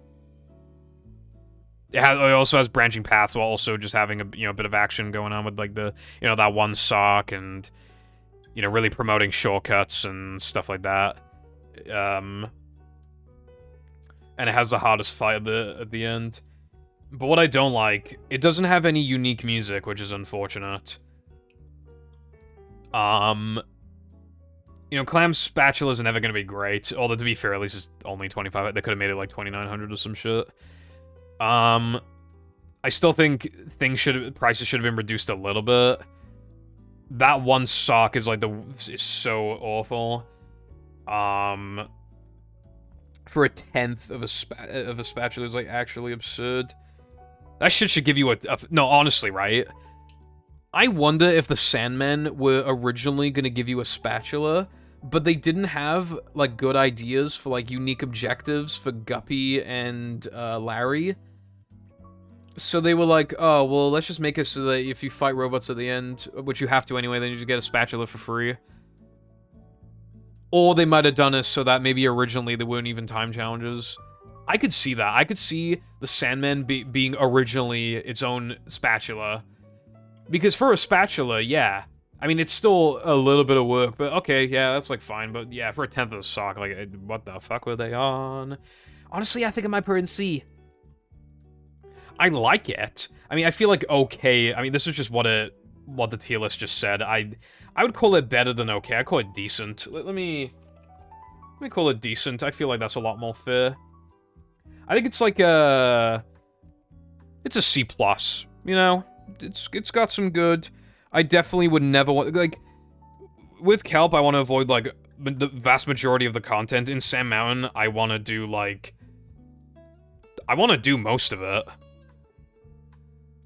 It also has branching paths while also just having a, you know, bit of action going on with, like, the, you know, that one sock and, you know, really promoting shortcuts and stuff like that. And it has the hardest fight at the end. But what I don't like, it doesn't have any unique music, which is unfortunate. You know, Clam's spatulas are never going to be great, although to be fair, at least it's only 25. They could have made it like 2,900 or some shit. I still think prices should have been reduced a little bit. That one sock is like is so awful. For a 10th of a spatula is like actually absurd. That shit should give you no, honestly, right? I wonder if the Sandmen were originally gonna give you a spatula, but they didn't have, like, good ideas for, like, unique objectives for Guppy and, Larry. So they were like, oh, well, let's just make it so that if you fight robots at the end, which you have to anyway, then you just get a spatula for free. Or they might have done it so that maybe originally there weren't even time challenges. I could see that. I could see the Sandman being originally its own spatula. Because for a spatula, yeah. I mean, it's still a little bit of work, but okay, yeah, that's, like, fine. But yeah, for a 10th of the sock, like, what the fuck were they on? Honestly, I think I might put it in C. I like it. I mean, I feel like okay. I mean, this is just what the tier list just said. I would call it better than okay. I'd call it decent. Let me call it decent. I feel like that's a lot more fair. I think it's like it's a C+, you know? It's got some good. I definitely would never want, like, with Kelp, I want to avoid, like, the vast majority of the content. In Sand Mountain, I want to do, like, I want to do most of it.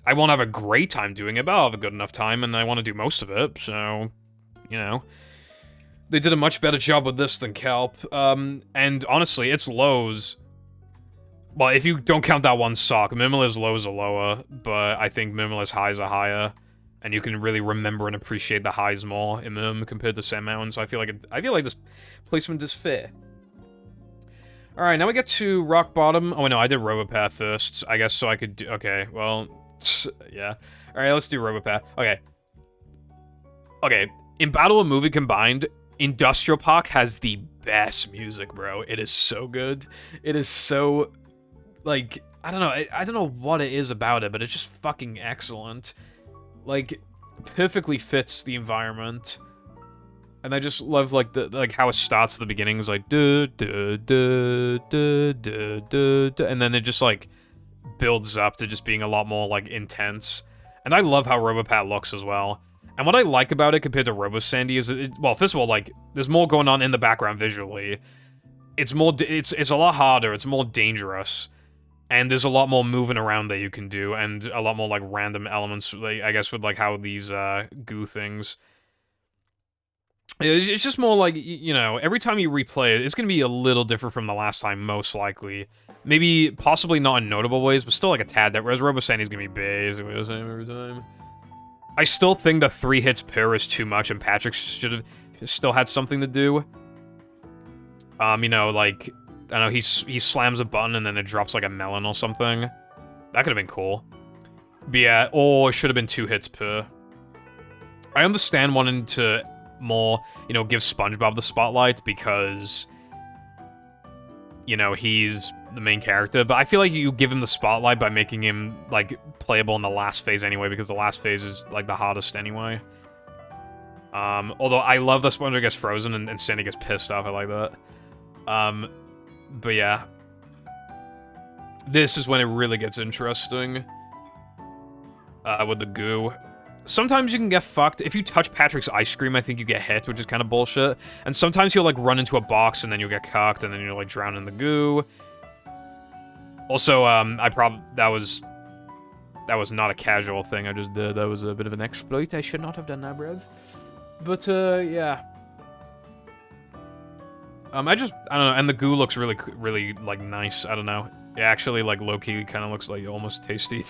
I won't have a great time doing it, but I'll have a good enough time, and I want to do most of it, so, you know. They did a much better job with this than Kelp, and honestly, its lows... Well, if you don't count that one sock, Mimola's lows are lower, but I think Mimola's highs are higher, and you can really remember and appreciate the highs more in them compared to Sand Mountain, so I feel like this placement is fair. Alright, now we get to rock bottom. Oh, no, I did Robopath first, I guess, so I could do... Okay, well, yeah. Alright, let's do Robopath. Okay. Okay, in Battle and Movie combined, Industrial Park has the best music, bro. It is so good. It is so, like, I don't know. I don't know what it is about it, but it's just fucking excellent. Like, perfectly fits the environment. And I just love, like, how it starts at the beginning is like, duh, duh, duh, duh, duh, duh, duh, and then it just, like, builds up to just being a lot more, like, intense. And I love how Robopat looks as well. And what I like about it compared to Robo Sandy is, well, first of all, like, there's more going on in the background visually. It's more, it's a lot harder, it's more dangerous. And there's a lot more moving around that you can do, and a lot more, like, random elements, like, I guess, with, like, how these, goo things... It's just more like, you know, every time you replay it, it's gonna be a little different from the last time, most likely. Maybe, possibly not in notable ways, but still, like, a tad that, whereas Robo Sandy's gonna be basically the same every time. I still think the 3 hits per is too much, and Patrick should have still had something to do. You know, like... I don't know, he slams a button and then it drops like a melon or something. That could have been cool. But yeah, or it should have been 2 hits per. I understand wanting to more, you know, give SpongeBob the spotlight because, you know, he's the main character. But I feel like you give him the spotlight by making him, like, playable in the last phase anyway, because the last phase is, like, the hardest anyway. Although I love that SpongeBob gets frozen and Sandy gets pissed off. I like that. But yeah. This is when it really gets interesting. With the goo. Sometimes you can get fucked. If you touch Patrick's ice cream, I think you get hit, which is kind of bullshit. And sometimes you'll, like, run into a box and then you'll get cocked and then you'll, like, drown in the goo. Also, that was not a casual thing I just did. That was a bit of an exploit. I should not have done that, bruv. But, yeah. I don't know, and the goo looks really, really, like, nice. I don't know. It actually, like, low-key kind of looks like almost tasty.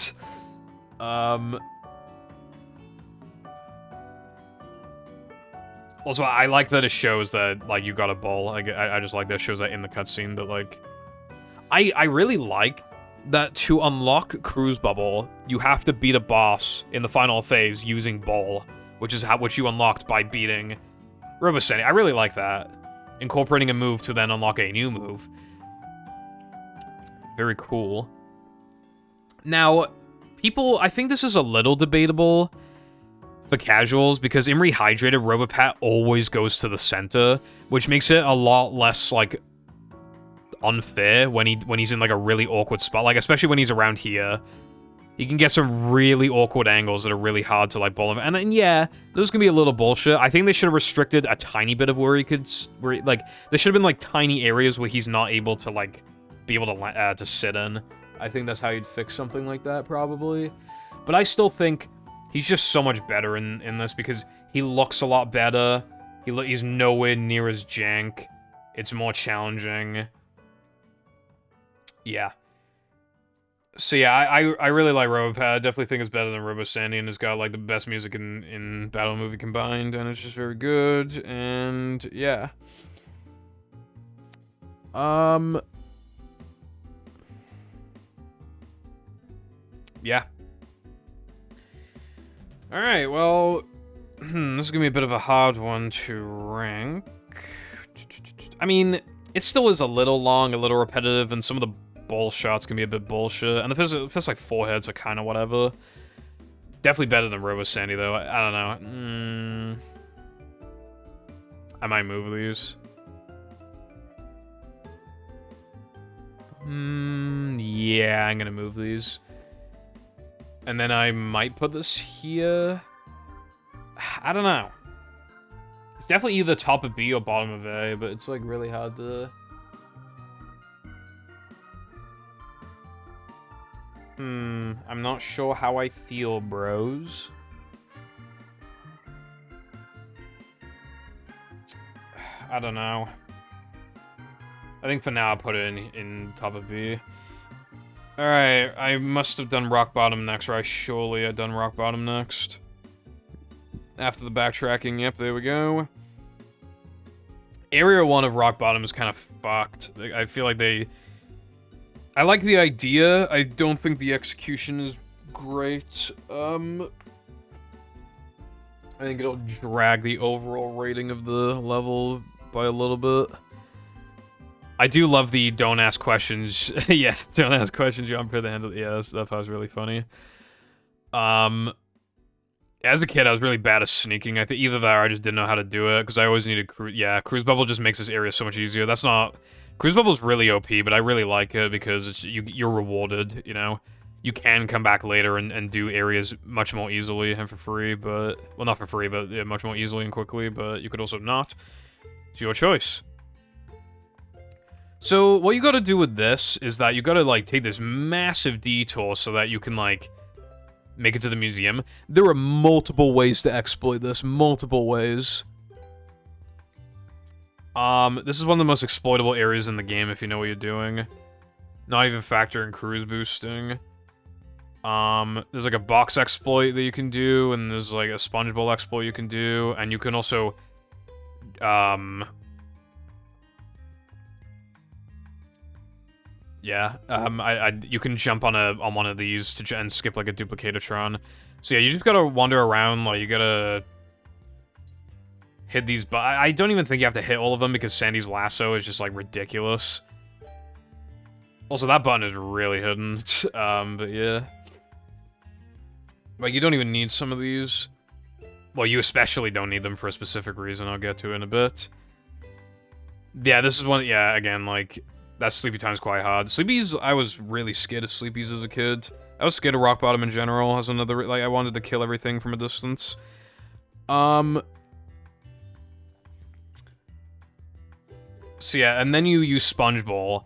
Also, I like that it shows that, like, you got a bowl. I just like that it shows that in the cutscene that, like... I really like that to unlock Cruise Bubble, you have to beat a boss in the final phase using bowl, which is which you unlocked by beating Robo Sandy. I really like that. Incorporating a move to then unlock a new move. Very cool. Now, people, I think this is a little debatable for casuals, because in Rehydrated, Robopat always goes to the center, which makes it a lot less, like, unfair when he's in, like, a really awkward spot. Like, especially when he's around here. You can get some really awkward angles that are really hard to, like, bowl him. And then, yeah, those can be a little bullshit. I think they should have restricted a tiny bit of where he could... like, there should have been, like, tiny areas where he's not able to, like, be able to sit in. I think that's how you'd fix something like that, probably. But I still think he's just so much better in this, because he looks a lot better. He's nowhere near as jank. It's more challenging. Yeah. So yeah, I really like Robopat. I definitely think it's better than Robo Sandy, and it's got, like, the best music in Battle and Movie combined, and it's just very good, and yeah. Yeah. Alright, well, this is gonna be a bit of a hard one to rank. I mean, it still is a little long, a little repetitive, and some of the bowl shots can be a bit bullshit. And the first like 4 hits are kind of whatever. Definitely better than Robo Sandy, though. I don't know. I might move these. Yeah, I'm gonna move these. And then I might put this here. I don't know. It's definitely either top of B or bottom of A, but it's, like, really hard to... I'm not sure how I feel, bros. I don't know. I think for now I'll put it in top of B. Alright, I must have done rock bottom next, or I surely had done rock bottom next. After the backtracking, yep, there we go. Area 1 of Rock Bottom is kind of fucked. I feel like they... I like the idea. I don't think the execution is great. I think it'll drag the overall rating of the level by a little bit. I do love the don't ask questions. Yeah, don't ask questions, jump for the handle. Yeah, that was really funny. As a kid, I was really bad at sneaking. I think either that or I just didn't know how to do it, because I always needed Cruise Bubble just makes this area so much easier. That's not... Cruise Bubble's really OP, but I really like it because it's, you're rewarded, you know? You can come back later and do areas much more easily and for free, but... Well, not for free, but yeah, much more easily and quickly, but you could also not. It's your choice. So, what you gotta do with this is that you gotta, like, take this massive detour so that you can, like, make it to the museum. There are multiple ways to exploit this. Multiple ways. This is one of the most exploitable areas in the game if you know what you're doing. Not even factoring cruise boosting. There's, like, a box exploit that you can do, and there's, like, a SpongeBob exploit you can do, and you can also, yeah, you can jump on one of these and skip like a duplicatatron. So yeah, you just gotta wander around, like you gotta hit these. But I don't even think you have to hit all of them because Sandy's lasso is just like ridiculous. Also, that button is really hidden. But yeah, like you don't even need some of these. Well, you especially don't need them for a specific reason. I'll get to in a bit. Yeah, this is one. Yeah, again, like. That Sleepy Time's quite hard. Sleepy's, I was really scared of Sleepy's as a kid. I was scared of Rock Bottom in general as another, like, I wanted to kill everything from a distance. So yeah, and then you use SpongeBob.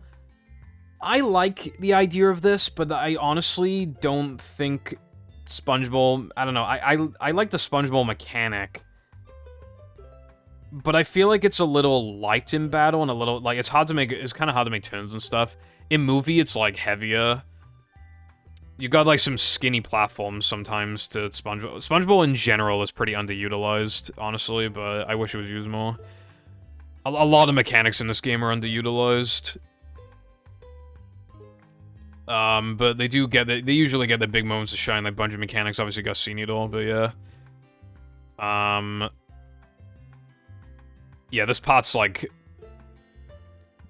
I like the idea of this, but I honestly don't think SpongeBob, I don't know, I like the SpongeBob mechanic. But I feel like it's a little light in battle and a little, like, it's kind of hard to make turns and stuff. In movie, it's, like, heavier. You got, like, some skinny platforms sometimes to SpongeBob. SpongeBob in general is pretty underutilized, honestly, but I wish it was used more. A lot of mechanics in this game are underutilized. But they usually get the big moments to shine, like Bungie mechanics, obviously got seen it all, but yeah. Yeah, this part's like...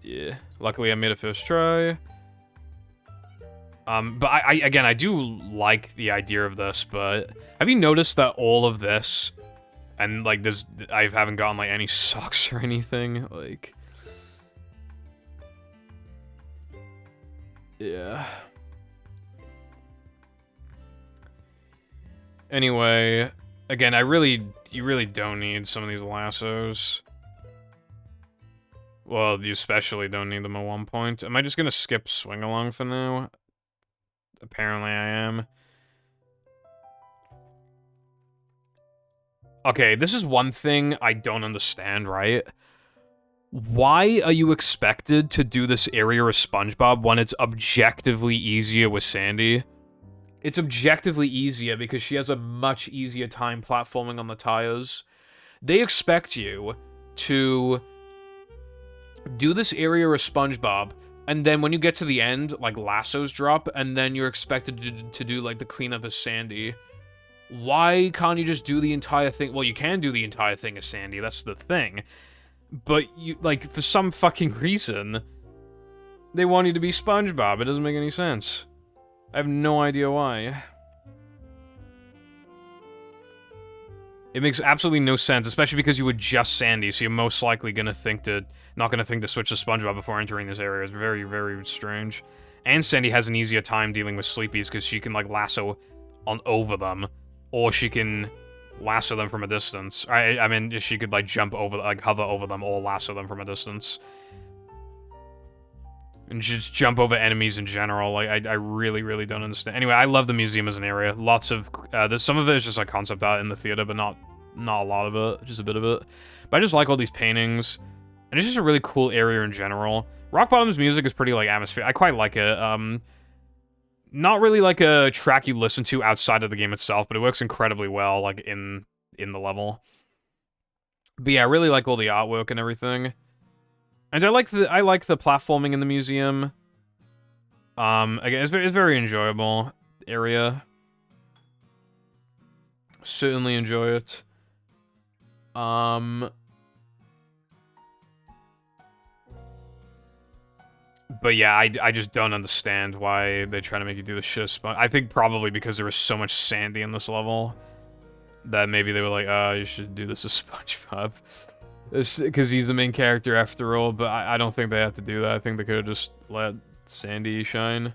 Yeah, luckily I made a first try. But again, I do like the idea of this, but... Have you noticed that all of this... And, like, I haven't gotten, like, any socks or anything, like... Yeah. Anyway, again, you really don't need some of these lassos. Well, you especially don't need them at one point. Am I just gonna skip Swing Along for now? Apparently I am. Okay, this is one thing I don't understand, right? Why are you expected to do this area with SpongeBob when it's objectively easier with Sandy? It's objectively easier because she has a much easier time platforming on the tires. They expect you to do this area with SpongeBob, and then when you get to the end, like, lassos drop, and then you're expected to do, like, the cleanup as Sandy. Why can't you just do the entire thing? Well, you can do the entire thing as Sandy, that's the thing. But, you, like, for some fucking reason, they want you to be SpongeBob. It doesn't make any sense. I have no idea why. It makes absolutely no sense, especially because you were just Sandy, so you're most likely not gonna think to switch to SpongeBob before entering this area. It's very, very strange. And Sandy has an easier time dealing with Sleepies because she can, like, lasso over them, or she can lasso them from a distance. I mean, she could, like, jump over, like, hover over them, or lasso them from a distance. And just jump over enemies in general. Like, I really, really don't understand. Anyway, I love the museum as an area. Lots of, there's some of it is just like concept art in the theater, but not a lot of it, just a bit of it. But I just like all these paintings, and it's just a really cool area in general. Rock Bottom's music is pretty, like, atmospheric. I quite like it. Not really like a track you listen to outside of the game itself, but it works incredibly well, like, in the level. But yeah, I really like all the artwork and everything. And I like the platforming in the museum. Again, it's very enjoyable area. Certainly enjoy it. But yeah, I just don't understand why they try to make you do the shit. I think probably because there was so much Sandy in this level that maybe they were like, you should do this as SpongeBob. Because he's the main character after all, but I don't think they have to do that. I think they could have just let Sandy shine.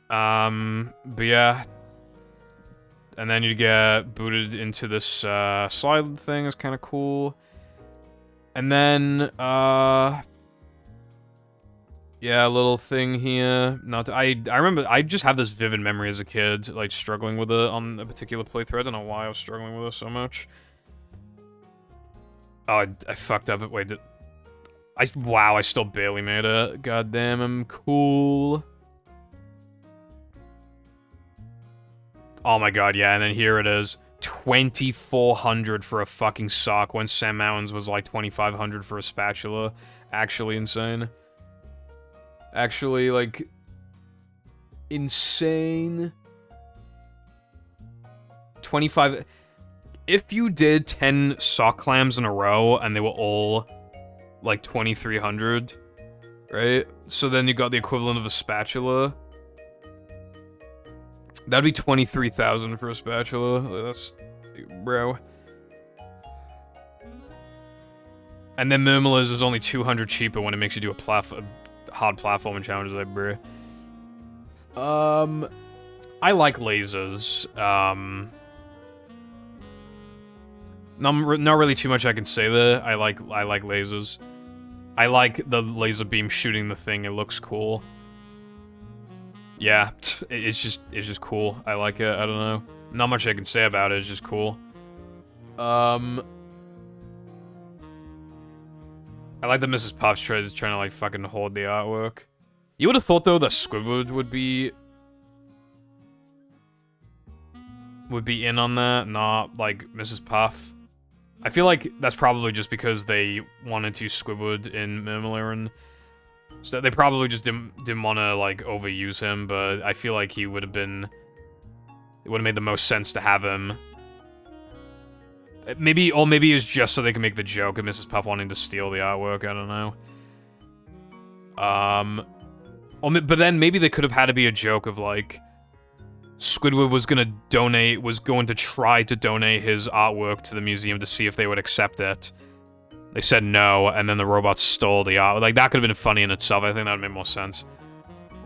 But yeah. And then you get booted into this slide thing. It's kind of cool. And then, yeah, a little thing here. I remember, I just have this vivid memory as a kid, like, struggling with it on a particular playthrough. I don't know why I was struggling with it so much. Oh, I fucked up. Wait, wow, I still barely made it. God damn, I'm cool. Oh my god, yeah, and then here it is. 2,400 for a fucking sock when Sam Mountains was like 2,500 for a spatula. Actually insane. Actually, like, insane. 25. If you did 10 sock clams in a row and they were all like 2,300, right? So then you got the equivalent of a spatula. That'd be 23,000 for a spatula. That's, bro. And then Murmlers is only 200 cheaper when it makes you do a hard platforming challenge, like, bro. I like lasers. Not really too much I can say there. I like lasers. I like the laser beam shooting the thing. It looks cool. Yeah, it's just cool. I like it. I don't know. Not much I can say about it. It's just cool. I like that Mrs. Puff's trying to like fucking hold the artwork. You would have thought though that Squidward would be in on that, not like Mrs. Puff. I feel like that's probably just because they wanted to Squidward in Murmler, and so they probably just didn't want to like overuse him. But I feel like he would have been. It would have made the most sense to have him. Maybe it's just so they can make the joke of Mrs. Puff wanting to steal the artwork. I don't know. But then maybe they could have had to be a joke of like Squidward was going to try to donate his artwork to the museum to see if they would accept it. They said no, and then the robots stole the art. Like, that could have been funny in itself. I think that would make more sense.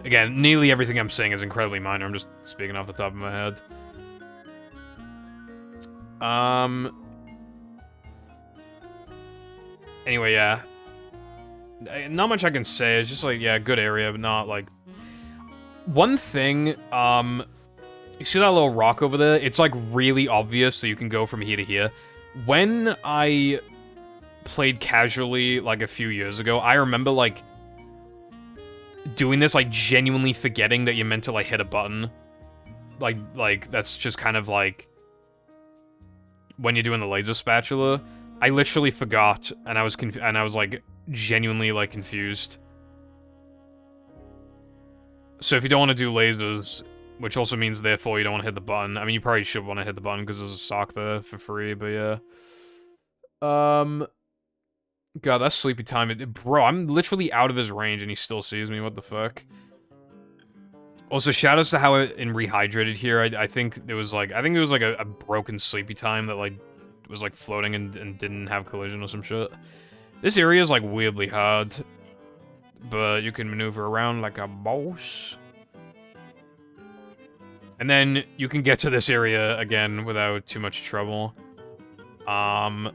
Again, nearly everything I'm saying is incredibly minor. I'm just speaking off the top of my head. Anyway, yeah. Not much I can say. It's just like, yeah, good area, but not like... One thing, you see that little rock over there? It's like really obvious, so you can go from here to here. When I played casually like a few years ago, I remember like doing this, like genuinely forgetting that you're meant to like hit a button. Like that's just kind of like when you're doing the laser spatula. I literally forgot, and I was like genuinely like confused. So if you don't want to do lasers, which also means therefore you don't want to hit the button. I mean, you probably should want to hit the button because there's a sock there for free, but yeah. God, that's sleepy time. Bro, I'm literally out of his range and he still sees me. What the fuck? Also, shoutouts to how in Rehydrated here, I think there was like a broken sleepy time that like was like floating and didn't have collision or some shit. This area is like weirdly hard, but you can maneuver around like a boss. And then you can get to this area again without too much trouble. I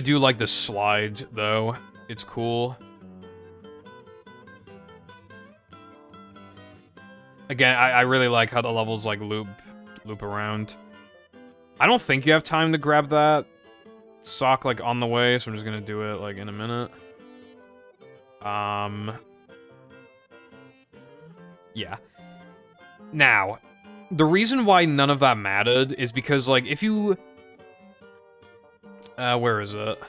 do like the slide, though. It's cool. Again, I really like how the levels, like, loop around. I don't think you have time to grab that sock, like, on the way, so I'm just gonna do it, like, in a minute. Yeah. Now, the reason why none of that mattered is because, like, if you Where is it?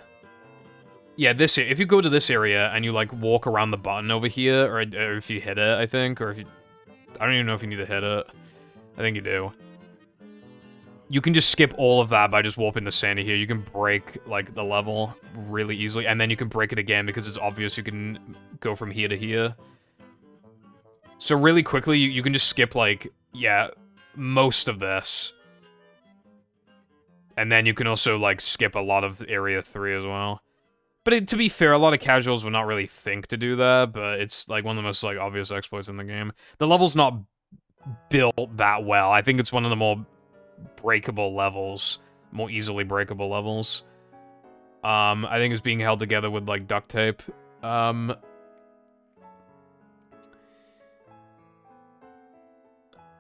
Yeah, if you go to this area and you, like, walk around the button over here, or if you hit it, I think, or if you... I don't even know if you need to hit it. I think you do. You can just skip all of that by just warping the Sandy here. You can break, like, the level really easily, and then you can break it again because it's obvious you can go from here to here. So really quickly, you can just skip, like, yeah, most of this. And then you can also, like, skip a lot of Area 3 as well. But to be fair, a lot of casuals would not really think to do that, but it's, like, one of the most, like, obvious exploits in the game. The level's not built that well. I think it's one of the more breakable levels, more easily breakable levels. I think it's being held together with, like, duct tape.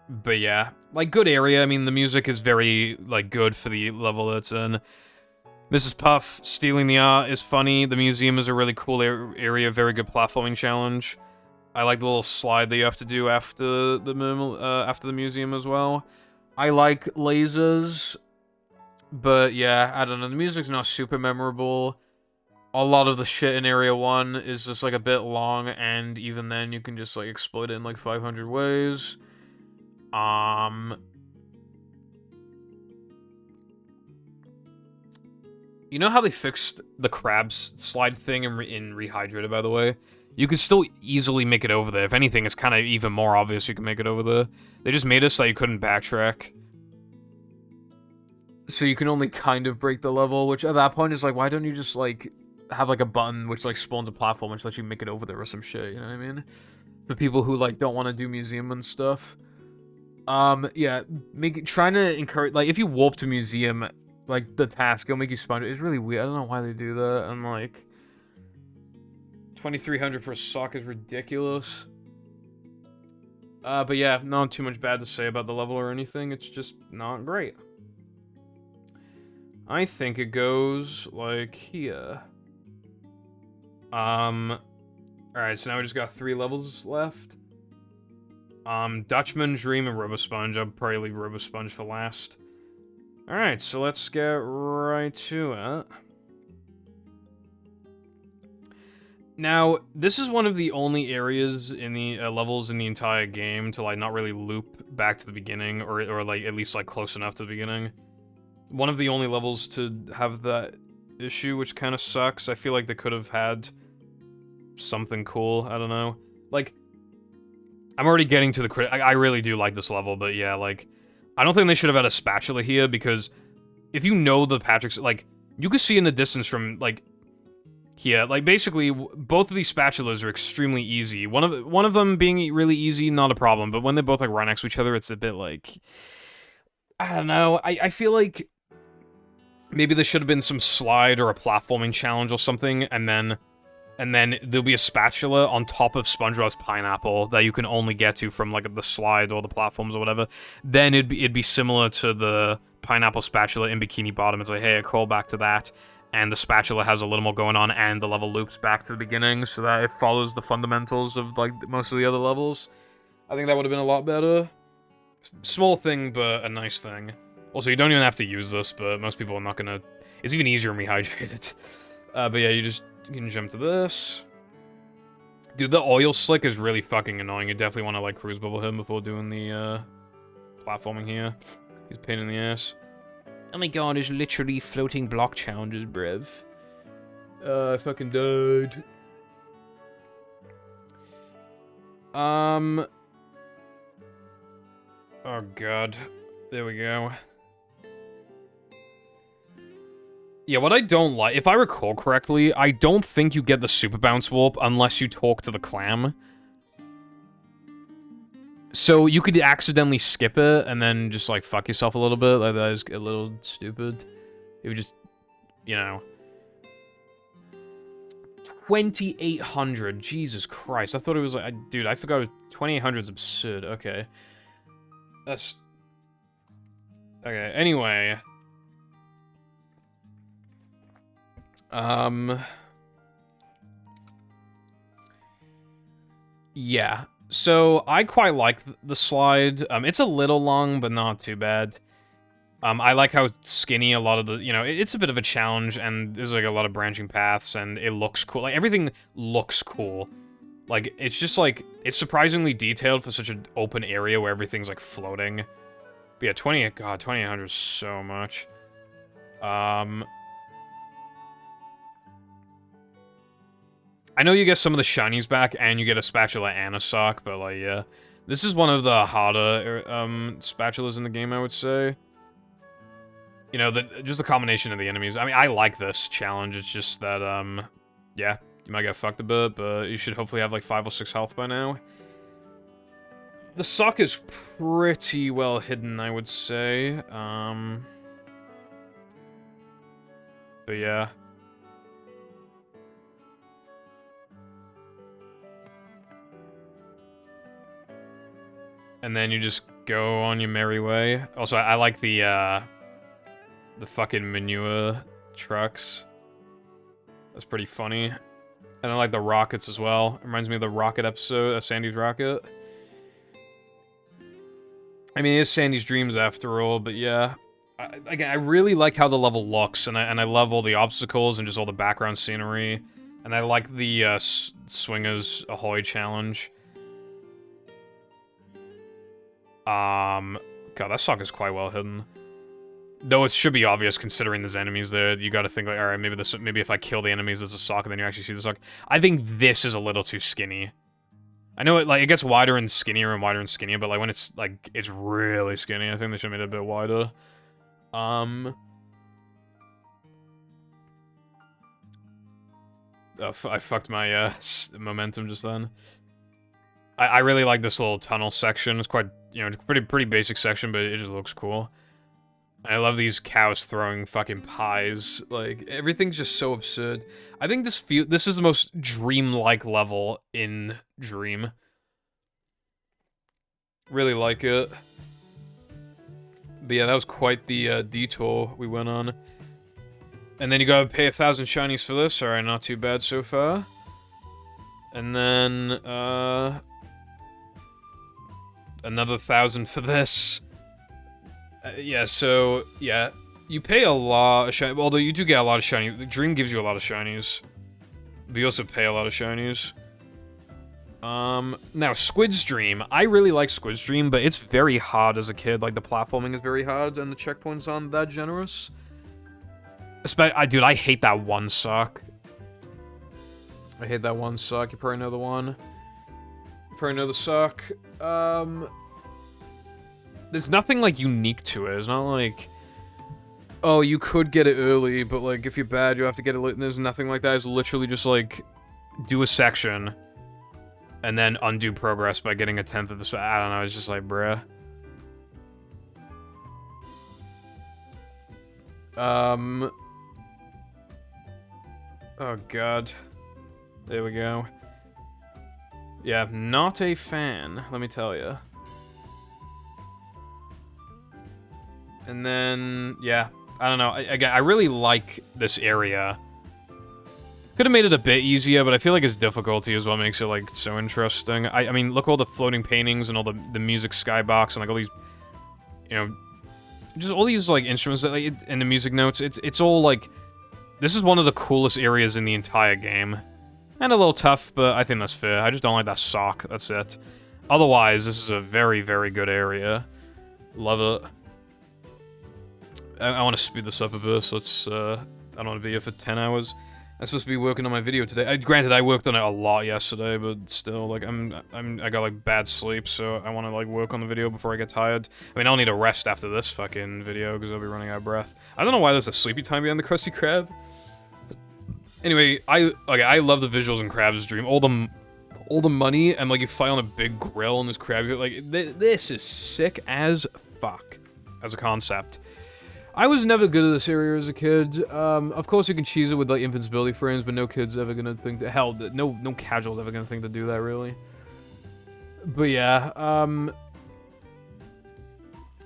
But yeah, like, good area. I mean, the music is very, like, good for the level it's in. Mrs. Puff stealing the art is funny. The museum is a really cool area, very good platforming challenge. I like the little slide that you have to do after the museum as well. I like lasers, but yeah, I don't know. The music's not super memorable. A lot of the shit in Area 1 is just, like, a bit long, and even then you can just, like, exploit it in, like, 500 ways. You know how they fixed the crabs slide thing in Rehydrated, by the way? You can still easily make it over there. If anything, it's kind of even more obvious you can make it over there. They just made it so you couldn't backtrack. So you can only kind of break the level, which at that point is like, why don't you just, like, have, like, a button which, like, spawns a platform which lets you make it over there or some shit, you know what I mean? For people who, like, don't want to do museum and stuff. Yeah, trying to encourage, like, if you warp to museum, like, the task, it'll make you sponge. It's really weird. I don't know why they do that. And, like, 2,300 for a sock is ridiculous. But yeah, not too much bad to say about the level or anything. It's just not great. I think it goes, like, here. Alright, so now we just got 3 levels left. Dutchman, Dream, and Robo-Sponge. I'll probably leave Robo-Sponge for last. Alright, so let's get right to it. Now, this is one of the only areas in the levels in the entire game to, like, not really loop back to the beginning, or like, at least, like, close enough to the beginning. One of the only levels to have that issue, which kind of sucks. I feel like they could have had something cool. I don't know. Like, I'm already getting to the I really do like this level, but yeah, like, I don't think they should have had a spatula here, because if you know the Patrick's, like, you can see in the distance from, like, here, like, basically, both of these spatulas are extremely easy. One of them being really easy, not a problem, but when they both, like, right next to each other, it's a bit, like, I don't know. I feel like maybe there should have been some slide or a platforming challenge or something, and then there'll be a spatula on top of SpongeBob's pineapple that you can only get to from, like, the slide or the platforms or whatever. Then it'd be similar to the pineapple spatula in Bikini Bottom. It's like, hey, a callback to that, and the spatula has a little more going on, and the level loops back to the beginning, so that it follows the fundamentals of, like, most of the other levels. I think that would have been a lot better. Small thing, but a nice thing. Also, you don't even have to use this, but most people are not gonna... It's even easier in Rehydrated. But yeah, you can jump to this. Dude, the oil slick is really fucking annoying. You definitely want to, like, cruise bubble him before doing the, platforming here. He's a pain in the ass. Oh my god, there's literally floating block challenges, brev. I fucking died. Oh god. There we go. Yeah, what I don't like, if I recall correctly, I don't think you get the Super Bounce Warp unless you talk to the clam. So you could accidentally skip it and then just, like, fuck yourself a little bit. Like, that is a little stupid. It would just, you know. 2,800. Jesus Christ. I thought it was like, dude, I forgot 2,800 is absurd. Okay. That's... Okay, anyway. Yeah. So, I quite like the slide. It's a little long, but not too bad. I like how skinny a lot of the, you know, it's a bit of a challenge, and there's like a lot of branching paths, and it looks cool. Like, everything looks cool. Like, it's just like, it's surprisingly detailed for such an open area where everything's like floating. But yeah, 2800 is so much. I know you get some of the shinies back, and you get a spatula and a sock, but like, yeah. This is one of the harder, spatulas in the game, I would say. You know, just the combination of the enemies. I mean, I like this challenge, it's just that, yeah, you might get fucked a bit, but you should hopefully have like 5 or 6 health by now. The sock is pretty well hidden, I would say, but yeah. And then you just go on your merry way. Also, I like the fucking manure trucks. That's pretty funny. And I like the rockets as well. It reminds me of the rocket episode, Sandy's Rocket. I mean, it is Sandy's Dreams after all, but yeah. Again, I really like how the level looks, and I love all the obstacles and just all the background scenery. And I like the Swingers Ahoy challenge. God, that sock is quite well hidden. Though it should be obvious considering there's enemies there. You gotta think like, alright, maybe if I kill the enemies there's a sock and then you actually see the sock. I think this is a little too skinny. I know it gets wider and skinnier, but like when it's like it's really skinny, I think they should have made it a bit wider. I fucked my momentum just then. I really like this little tunnel section. It's quite, you know, pretty basic section, but it just looks cool. I love these cows throwing fucking pies. Like, everything's just so absurd. I think this is the most dream-like level in Dream. Really like it. But yeah, that was quite the detour we went on. And then you gotta pay 1,000 shinies for this. Alright, not too bad so far. And then, another 1,000 for this. Yeah, so, yeah. You pay a lot of shinies, although you do get a lot of shinies. The Dream gives you a lot of shinies. But you also pay a lot of shinies. Now, Squid's Dream. I really like Squid's Dream, but it's very hard as a kid. Like, the platforming is very hard, and the checkpoints aren't that generous. Dude, I hate that one sock. I hate that one sock. You probably know the one. You probably know the sock. There's nothing, like, unique to it. It's not like, oh, you could get it early, but, like, if you're bad, you have to get it late. There's nothing like that. It's literally just, like, do a section, and then undo progress by getting a 10th of the... I don't know, it's just like, bruh. Oh, God. There we go. Yeah, not a fan, let me tell you. And then, yeah, I don't know. Again, I really like this area. Could have made it a bit easier, but I feel like its difficulty is what makes it, like, so interesting. I mean, look at all the floating paintings and all the music skybox and, like, all these, you know, just all these, like, instruments that, like, and the music notes. It's all, like, this is one of the coolest areas in the entire game. And a little tough, but I think that's fair. I just don't like that sock, that's it. Otherwise, this is a very, very good area. Love it. I want to speed this up a bit, so let's, I don't want to be here for 10 hours. I'm supposed to be working on my video today. Granted, I worked on it a lot yesterday, but still, like, I got, like, bad sleep, so I want to, like, work on the video before I get tired. I mean, I'll need a rest after this fucking video, because I'll be running out of breath. I don't know why there's a sleepy time behind the Krusty Krab. Anyway, I love the visuals in Krab's Dream. All the money, and, like, you fight on a big grill in this crab. Like, this is sick as fuck, as a concept. I was never good at this area as a kid. Of course you can cheese it with, like, invincibility frames, but no kid's ever gonna think to... Hell, no casual's ever gonna think to do that, really. But yeah,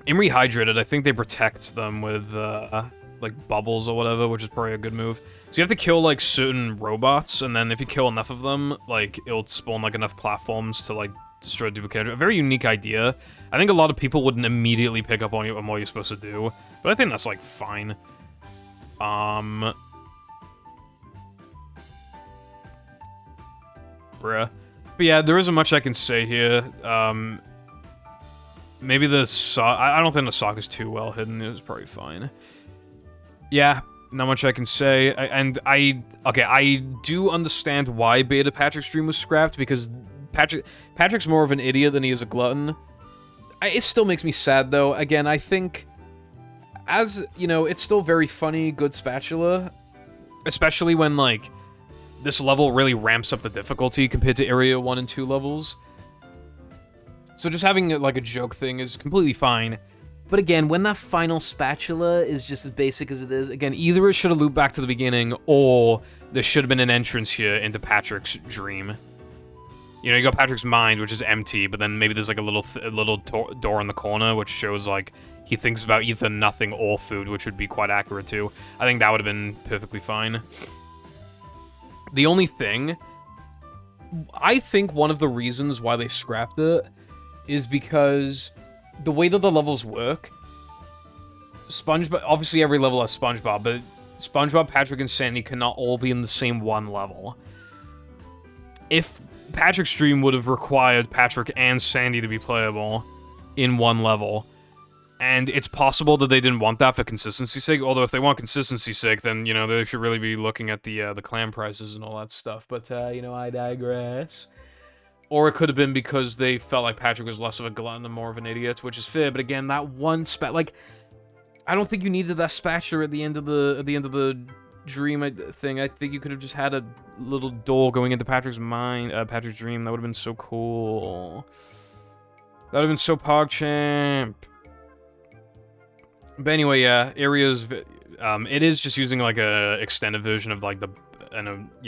in Rehydrated, I think they protect them with, like, bubbles or whatever, which is probably a good move. So you have to kill, like, certain robots, and then if you kill enough of them, like, it'll spawn, like, enough platforms to, like, destroy duplicate. A very unique idea. I think a lot of people wouldn't immediately pick up on what you're supposed to do, but I think that's, like, fine. Bruh. But yeah, there isn't much I can say here. Maybe the sock... I don't think the sock is too well hidden. It's probably fine. Yeah, not much I can say. Okay, I do understand why Beta Patrick's dream was scrapped, because Patrick's more of an idiot than he is a glutton. It still makes me sad, though. Again, I think, as, you know, it's still very funny, good spatula. Especially when, like, this level really ramps up the difficulty compared to Area 1 and 2 levels. So just having, like, a joke thing is completely fine. But again, when that final spatula is just as basic as it is, again, either it should have looped back to the beginning, or there should have been an entrance here into Patrick's dream. You know, you got Patrick's mind, which is empty, but then maybe there's, like, a little door in the corner, which shows, like, he thinks about either nothing or food, which would be quite accurate, too. I think that would have been perfectly fine. The only thing... I think one of the reasons why they scrapped it is because the way that the levels work... SpongeBob... Obviously, every level has SpongeBob, but SpongeBob, Patrick, and Sandy cannot all be in the same one level. If Patrick's dream would have required Patrick and Sandy to be playable in one level... And it's possible that they didn't want that for consistency's sake, although if they want consistency's sake, then, you know, they should really be looking at the clam prices and all that stuff. But, you know, I digress. Or it could have been because they felt like Patrick was less of a glutton and more of an idiot, which is fair. But again, that one like, I don't think you needed that spatula at the end of the dream thing. I think you could have just had a little door going into Patrick's mind, Patrick's dream. That would have been so cool. That would have been so PogChamp. But anyway, yeah, areas, it is just using, like, a extended version of, like,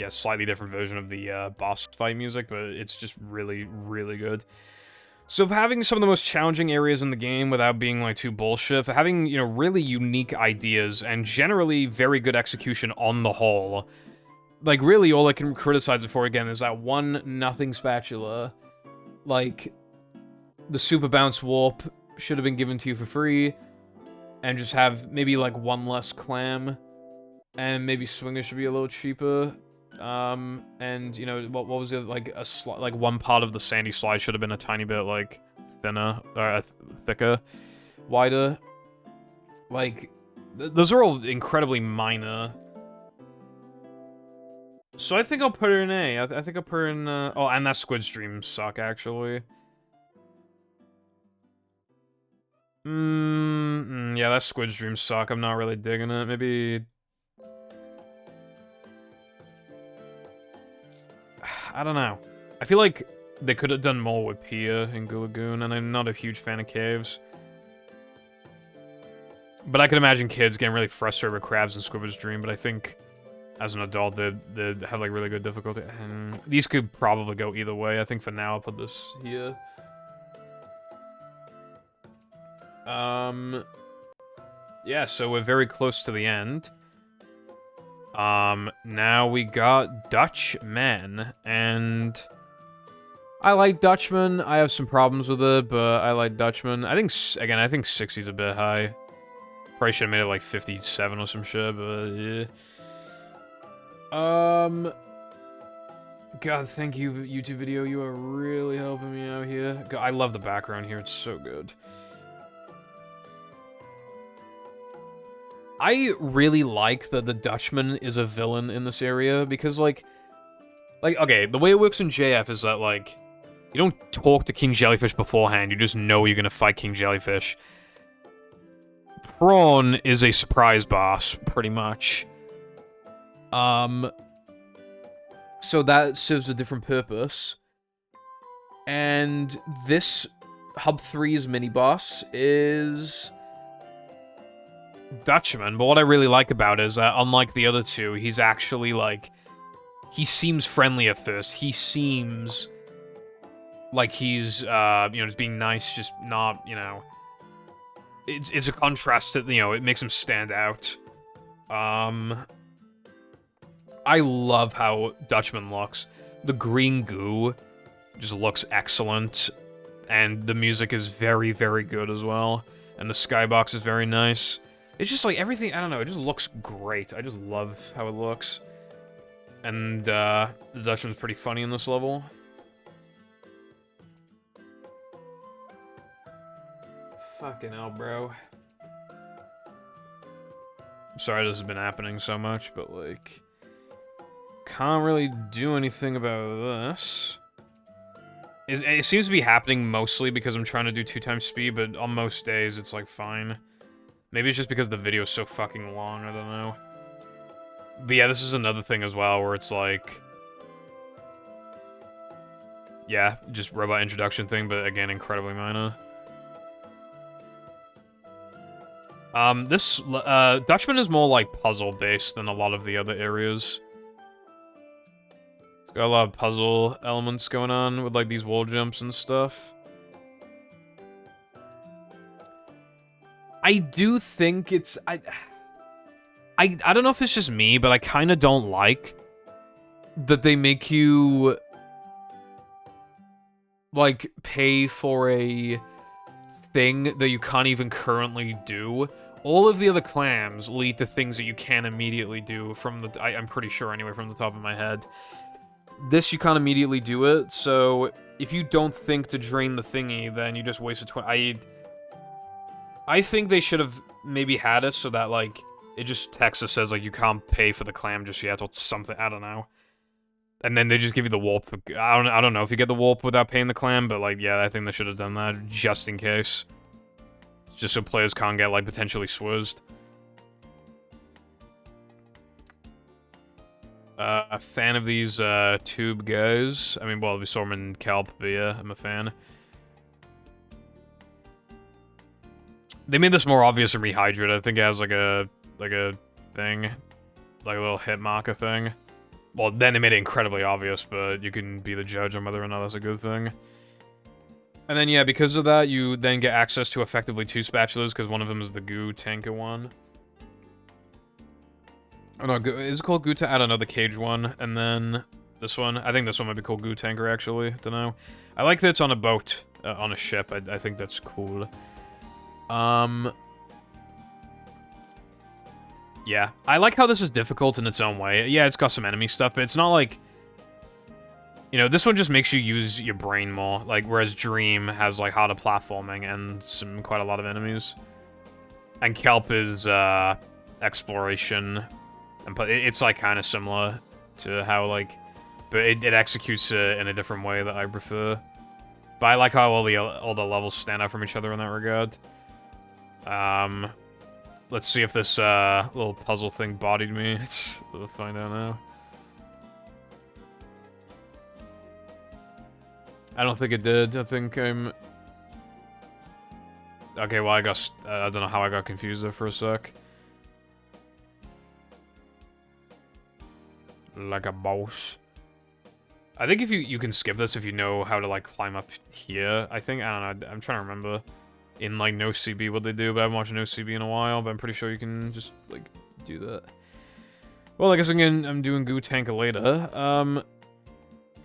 slightly different version of the, boss fight music, but it's just really, really good. So, for having some of the most challenging areas in the game without being, like, too bullshit, for having, you know, really unique ideas, and generally very good execution on the whole, like, really all I can criticize it for, again, is that one nothing spatula. Like, the Super Bounce Warp should have been given to you for free. And just have maybe, like, one less clam. And maybe Swinger should be a little cheaper. And, you know, what was it? Like, like one part of the Sandy slide should have been a tiny bit, like, thinner. Or thicker. Wider. Like, those are all incredibly minor. So I think I'll put her in A. I think I'll put her in... oh, and that Squid Streams suck, actually. Yeah, that Squid Dream suck. I'm not really digging it. Maybe... I don't know. I feel like they could have done more with Pia and Goo Lagoon, and I'm not a huge fan of caves. But I could imagine kids getting really frustrated with crabs and Squidward's Dream, but I think as an adult, they'd have, like, really good difficulty. And these could probably go either way. I think for now, I'll put this here. Yeah, so we're very close to the end. Now we got Dutchman, and I like Dutchman. I have some problems with it, but I like Dutchman. I think, again, I think 60's a bit high. Probably should have made it like 57 or some shit, but yeah. God, thank you, YouTube video. You are really helping me out here. God, I love the background here. It's so good. I really like that the Dutchman is a villain in this area, because, like, okay, the way it works in JF is that, like, you don't talk to King Jellyfish beforehand, you just know you're gonna fight King Jellyfish. Prawn is a surprise boss, pretty much. So that serves a different purpose. And this Hub 3's mini-boss is Dutchman, but what I really like about it is that, unlike the other two, he's actually, like, he seems friendly at first. He seems like he's, you know, just being nice, just not, you know... It's a contrast that, you know, it makes him stand out. I love how Dutchman looks. The green goo just looks excellent. And the music is very, very good as well. And the skybox is very nice. It's just like everything, I don't know, it just looks great. I just love how it looks. And the Dutchman's pretty funny in this level. Fucking hell, bro. I'm sorry this has been happening so much, but like... Can't really do anything about this. It seems to be happening mostly because I'm trying to do 2 times speed, but on most days it's like fine. Maybe it's just because the video is so fucking long, I don't know. But yeah, this is another thing as well where it's like... Yeah, just robot introduction thing, but again, incredibly minor. This Dutchman is more like puzzle-based than a lot of the other areas. It's got a lot of puzzle elements going on with like these wall jumps and stuff. I do think it's I don't know if it's just me, but I kind of don't like that they make you like pay for a thing that you can't even currently do. All of the other clams lead to things that you can immediately do from the... I'm pretty sure anyway, from the top of my head. This, you can't immediately do it, so if you don't think to drain the thingy, then you just wasted 20... I think they should have maybe had it so that, like, it just text that says, like, you can't pay for the clam just yet, or something, I don't know. And then they just give you the warp for... I don't know if you get the warp without paying the clam, but, like, yeah, I think they should have done that, just in case. Just so players can't get, like, potentially swizzed. A fan of these, tube guys. I mean, well, we saw them in Kelp, but yeah, I'm a fan. They made this more obvious in Rehydrated. I think it has, like a thing. Like a little hit marker thing. Well, then they made it incredibly obvious, but you can be the judge on whether or not that's a good thing. And then, yeah, because of that, you then get access to effectively 2 spatulas, because one of them is the goo tanker one. Oh, no, is it called goo tanker? I don't know, the cage one. And then this one. I think this one might be called goo tanker, actually. Don't know. I like that it's on a boat, on a ship. I think that's cool. Yeah. I like how this is difficult in its own way. Yeah, it's got some enemy stuff, but it's not like... You know, this one just makes you use your brain more, like, whereas Dream has, like, harder platforming and quite a lot of enemies. And Kelp is, exploration. But it's, like, kind of similar to how, like... But it executes it in a different way that I prefer. But I like how all the levels stand out from each other in that regard. Let's see if this, little puzzle thing bodied me. We'll find out now. I don't think it did. I think I'm... Okay, well, I don't know how I got confused there for a sec. Like a boss. I think if you can skip this if you know how to, like, climb up here. I think, I don't know, I'm trying to remember in, like, No CB what they do, but I haven't watched No CB in a while, but I'm pretty sure you can just, like, do that. Well, I guess I'm doing Goo Tanker later.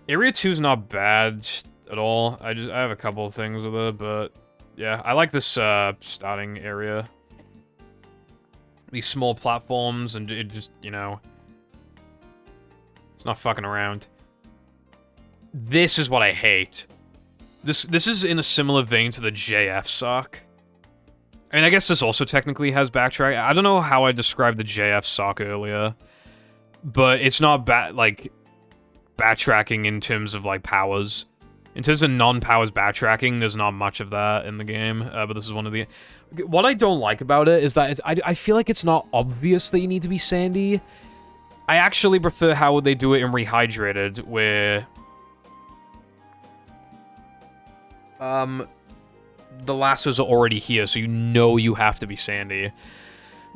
Area 2's not bad at all. I have a couple of things with it, but yeah, I like this starting area. These small platforms, and it just, you know, it's not fucking around. This is what I hate. This is in a similar vein to the JF sock. I mean, I guess this also technically has backtrack. I don't know how I described the JF sock earlier, but it's not like backtracking in terms of like powers. In terms of non-powers backtracking, there's not much of that in the game, but this is one of the... What I don't like about it is that I feel like it's not obvious that you need to be Sandy. I actually prefer how they do it in Rehydrated, where... the lassos are already here, so you know you have to be Sandy.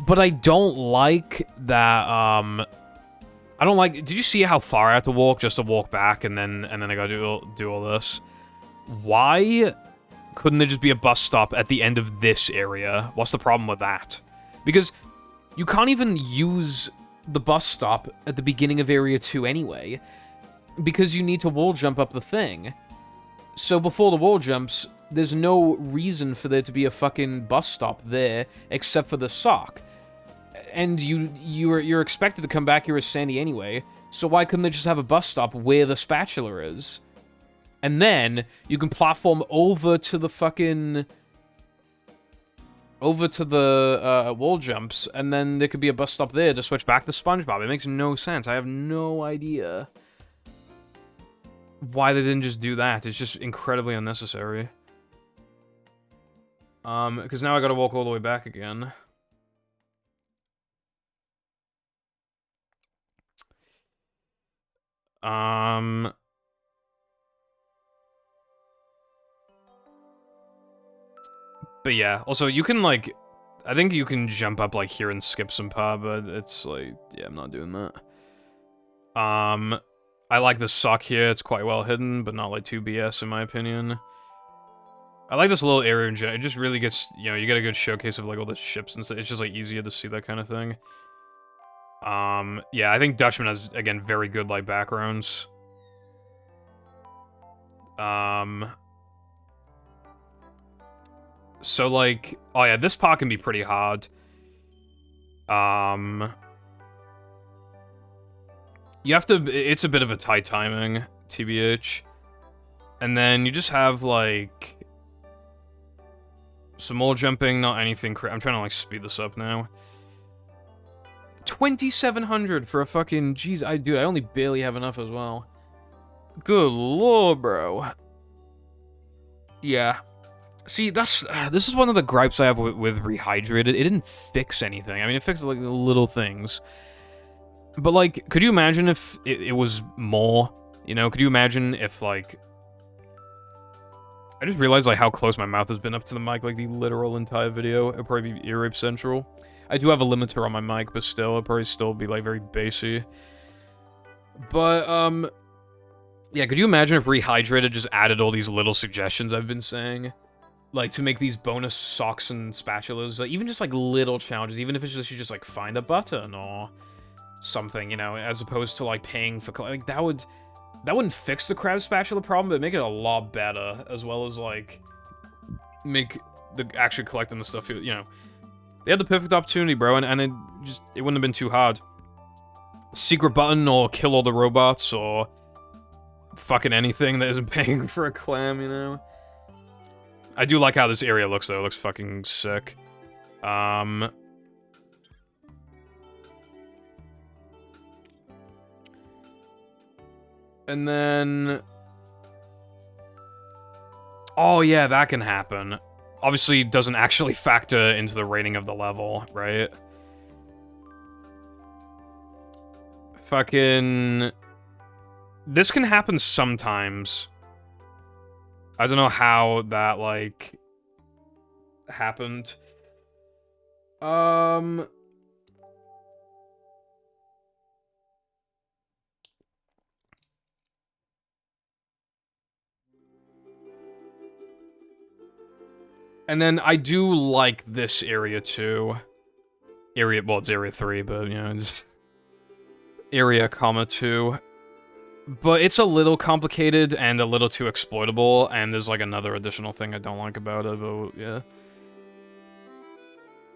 But I don't like that, I don't like... Did you see how far I have to walk just to walk back, and then I gotta do all this? Why couldn't there just be a bus stop at the end of this area? What's the problem with that? Because you can't even use the bus stop at the beginning of Area 2 anyway, because you need to wall jump up the thing. So before the wall jumps, there's no reason for there to be a fucking bus stop there except for the sock. And you're expected to come back here as Sandy anyway, so why couldn't they just have a bus stop where the spatula is? And then you can platform over to the fucking... over to the wall jumps, and then there could be a bus stop there to switch back to SpongeBob. It makes no sense. I have no idea why they didn't just do that. It's just incredibly unnecessary. Because now I gotta walk all the way back again. But yeah, also you can like, I think you can jump up like here and skip some part, but it's like, yeah, I'm not doing that. I like the sock here, it's quite well hidden, but not like too BS in my opinion. I like this little area in general, it just really gets, you know, you get a good showcase of like all the ships and stuff, it's just like easier to see that kind of thing. Yeah, I think Dutchman has, again, very good like backgrounds. So like, oh yeah, this part can be pretty hard. You have to, it's a bit of a tight timing, TBH. And then you just have, like, some more jumping, not anything I'm trying to, like, speed this up now. 2,700 for a fucking, jeez, dude, I only barely have enough as well. Good lord, bro. Yeah. See, this is one of the gripes I have with Rehydrated. It didn't fix anything. I mean, it fixed, like, little things. But, like, could you imagine if it was more? You know, could you imagine if, like... I just realized, like, how close my mouth has been up to the mic, like, the literal entire video. It'd probably be ear rape central. I do have a limiter on my mic, but still, it'd probably still be, like, very bassy. But, yeah, could you imagine if Rehydrated just added all these little suggestions I've been saying? Like, to make these bonus socks and spatulas, like, even just, like, little challenges, even if it's just, you just, like, find a button, or... something, you know, as opposed to, like, paying for... like, that wouldn't fix the crab spatula problem, but make it a lot better, as well as, like, make the actually collecting the stuff, you know. They had the perfect opportunity, bro, and it wouldn't have been too hard. Secret button, or kill all the robots, or fucking anything that isn't paying for a clam, you know? I do like how this area looks, though. It looks fucking sick. And then... oh, yeah, that can happen. Obviously, it doesn't actually factor into the rating of the level, right? Fucking... this can happen sometimes. I don't know how that, like... happened. And then I do like this area too. Well, it's area 3, but, you know, it's... area, comma, 2. But it's a little complicated and a little too exploitable, and there's, like, another additional thing I don't like about it, but, yeah.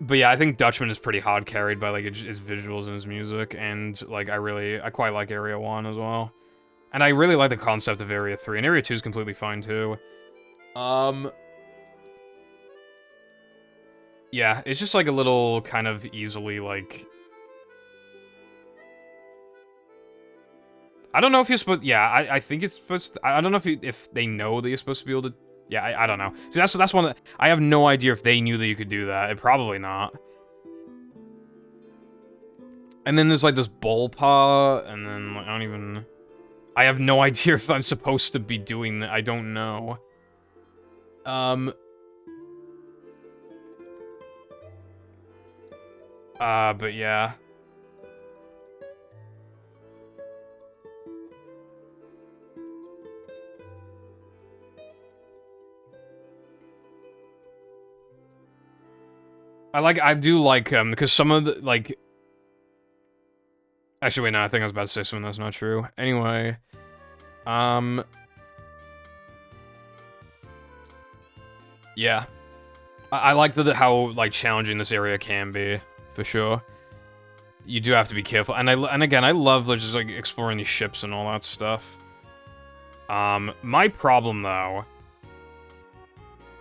But yeah, I think Dutchman is pretty hard carried by, like, his visuals and his music, and, like, I quite like Area 1 as well. And I really like the concept of Area 3, and Area 2 is completely fine, too. Yeah, it's just, like, a little kind of easily, like... I don't know if you're supposed... yeah, I think it's supposed to... I don't know if they know that you're supposed to be able to... yeah, I don't know. See, that's one that... I have no idea if they knew that you could do that. Probably not. And then there's, like, this bowl part, and then, like, I don't even... I have no idea if I'm supposed to be doing that. I don't know. But yeah. I do like, because some of the, like... actually, wait, no, I think I was about to say something that's not true. Anyway. Yeah. I like how, like, challenging this area can be, for sure. You do have to be careful. And again, I love, like, just, like, exploring these ships and all that stuff. My problem, though...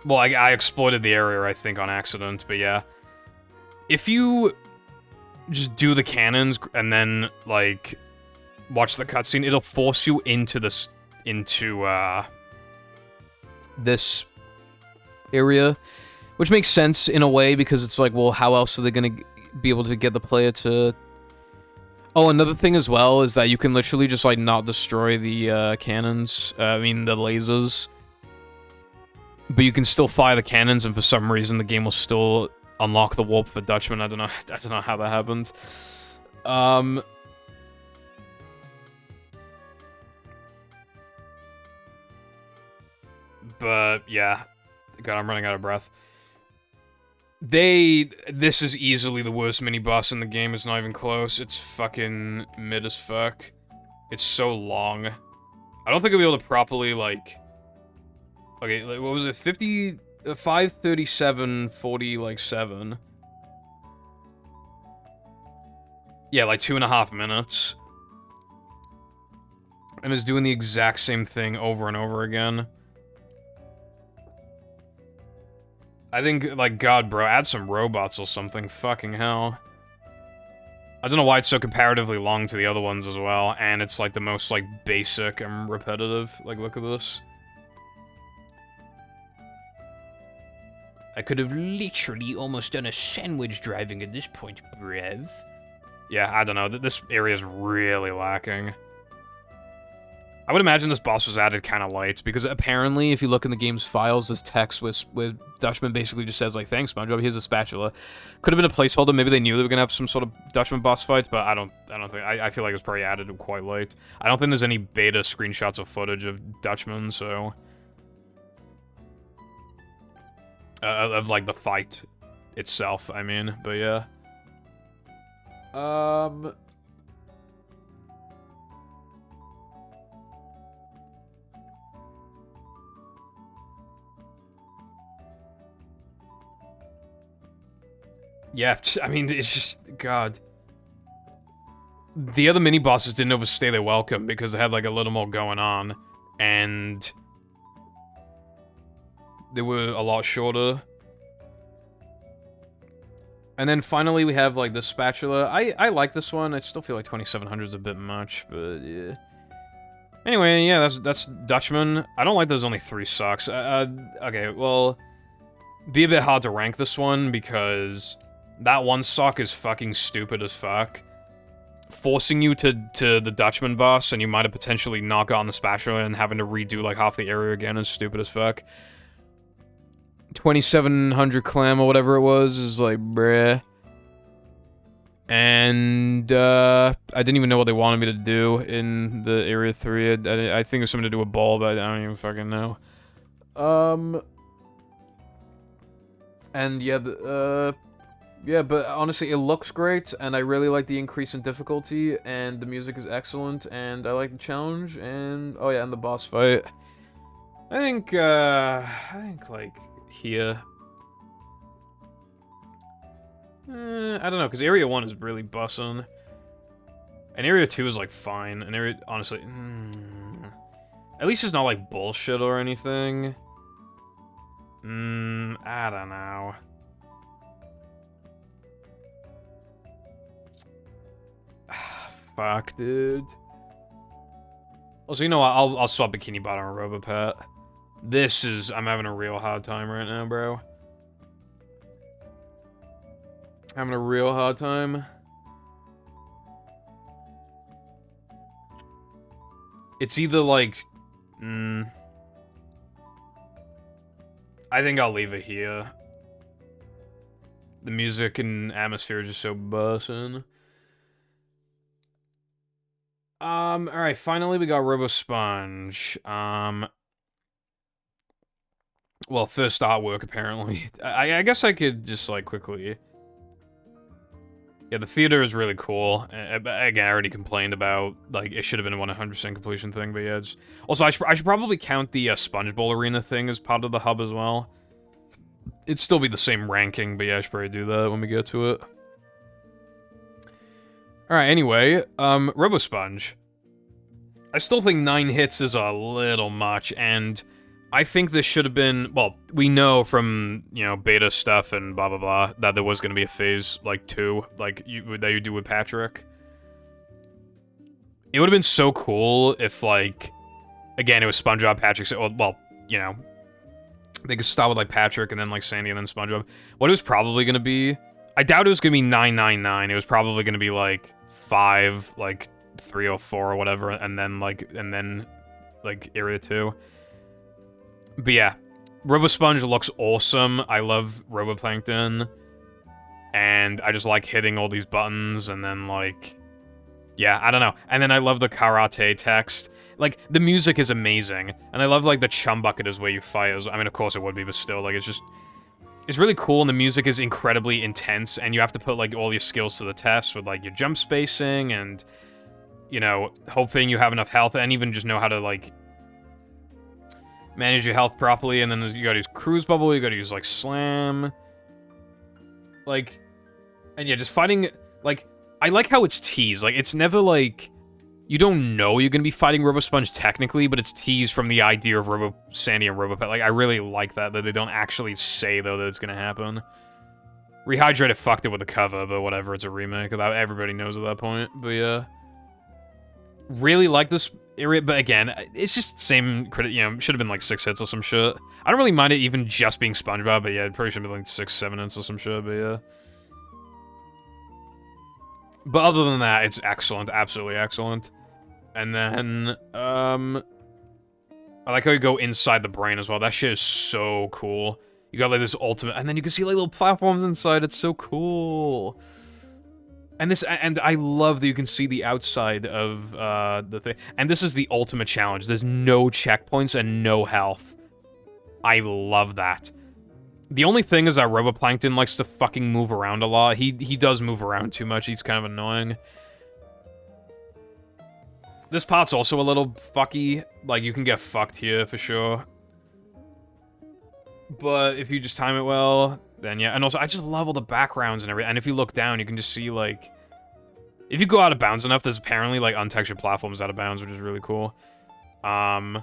Well, I exploited the area, I think, on accident, but yeah. If you just do the cannons and then, like, watch the cutscene, it'll force you into this area, which makes sense in a way, because it's like, well, how else are they gonna be able to get the player to... Oh, another thing as well is that you can literally just, like, not destroy the cannons, the lasers. But you can still fire the cannons, and for some reason the game will still unlock the warp for Dutchman. I don't know how that happened. But yeah, God, I'm running out of breath. This is easily the worst mini-boss in the game. It's not even close. It's fucking mid as fuck. It's so long. I don't think I'll be able to properly, like... Okay, like, what was it? 537, 40, like, 7. Yeah, like 2.5 minutes. And it's doing the exact same thing over and over again. I think, like, God, bro, add some robots or something. Fucking hell. I don't know why it's so comparatively long to the other ones as well, and it's, like, the most, like, basic and repetitive. Like, look at this. I could have literally almost done a sandwich driving at this point, brev. Yeah, I don't know. This area is really lacking. I would imagine this boss was added kind of late, because apparently, if you look in the game's files, this text with Dutchman basically just says, like, thanks, SpongeBob, here's a spatula. Could have been a placeholder. Maybe they knew they were gonna have some sort of Dutchman boss fights, but I don't think... I feel like it was probably added quite late. I don't think there's any beta screenshots or footage of Dutchman, so... of, like, the fight itself, I mean, but yeah. Yeah, I mean, it's just... God. The other mini-bosses didn't overstay their welcome, because they had, like, a little more going on, and... they were a lot shorter. And then finally we have, like, the spatula. I like this one. I still feel like 2700 is a bit much, but yeah. Anyway, yeah, that's Dutchman. I don't like there's only 3 sucks. Okay, well... Be a bit hard to rank this one, because... that one suck is fucking stupid as fuck. Forcing you to the Dutchman boss, and you might have potentially not gotten the spatula and having to redo, like, half the area again is stupid as fuck. 2700 clam or whatever it was is like, bruh. And, I didn't even know what they wanted me to do in the Area 3. I think it was something to do with ball, but I don't even fucking know. And yeah, yeah, but honestly, it looks great, and I really like the increase in difficulty, and the music is excellent, and I like the challenge, and, oh yeah, and the boss fight. I think, like, here. I don't know, because Area 1 is really bussin'. And Area 2 is, like, fine, and Area, honestly, at least it's not, like, bullshit or anything. I don't know. Fuck, dude. Also, you know what? I'll swap Bikini Bot on Robopat. This is... I'm having a real hard time right now, bro. Having a real hard time. It's either, like... I think I'll leave it here. The music and atmosphere is just so bussin'. Alright, finally we got Robo-Sponge. Well, first artwork, apparently. I guess I could just, like, quickly... Yeah, the theater is really cool. Again, I already complained about, like, it should have been a 100% completion thing, but yeah, it's... Also, I should probably count the Sponge Bowl Arena thing as part of the hub as well. It'd still be the same ranking, but yeah, I should probably do that when we get to it. Alright, anyway, Robosponge. I still think 9 hits is a little much, and I think this should have been, well, we know from, you know, beta stuff and blah blah blah, that there was gonna be a phase, like, 2, like, that you do with Patrick. It would have been so cool if, like, again, it was SpongeBob, Patrick, well, you know, they could start with, like, Patrick, and then, like, Sandy, and then SpongeBob. What it was probably gonna be, I doubt it was gonna be 999, it was probably gonna be, like, 5, like, 304 or whatever, and then, like, Area 2. But yeah, Robosponge looks awesome. I love Roboplankton. And I just like hitting all these buttons, and then, like... Yeah, I don't know. And then I love the karate text. Like, the music is amazing. And I love, like, the chum bucket is where you fight. I mean, of course it would be, but still, like, it's just... It's really cool, and the music is incredibly intense, and you have to put, like, all your skills to the test with, like, your jump spacing, and... You know, hoping you have enough health, and even just know how to, like... manage your health properly, and then you gotta use Cruise Bubble, you gotta use, like, Slam. Like... And yeah, just fighting... Like, I like how it's teased. Like, it's never, like... You don't know you're gonna be fighting Robosponge technically, but it's teased from the idea of Sandy and Robopet. Like, I really like that they don't actually say, though, that it's gonna happen. Rehydrated fucked it with the cover, but whatever, it's a remake. Everybody knows at that point, but yeah. Really like this area, but again, it's just the same credit, you know, should have been like 6 hits or some shit. I don't really mind it even just being SpongeBob, but yeah, it probably should have been like 6, 7 hits or some shit, but yeah. But other than that, it's excellent, absolutely excellent. And then, I like how you go inside the brain as well. That shit is so cool. You got like this ultimate, and then you can see like little platforms inside, it's so cool. And I love that you can see the outside of the thing. And this is the ultimate challenge. There's no checkpoints and no health. I love that. The only thing is that Roboplankton likes to fucking move around a lot. He does move around too much. He's kind of annoying. This part's also a little fucky. Like, you can get fucked here for sure. But if you just time it well, then yeah. And also, I just love all the backgrounds and everything. And if you look down, you can just see, like... If you go out of bounds enough, there's apparently, like, untextured platforms out of bounds, which is really cool. I've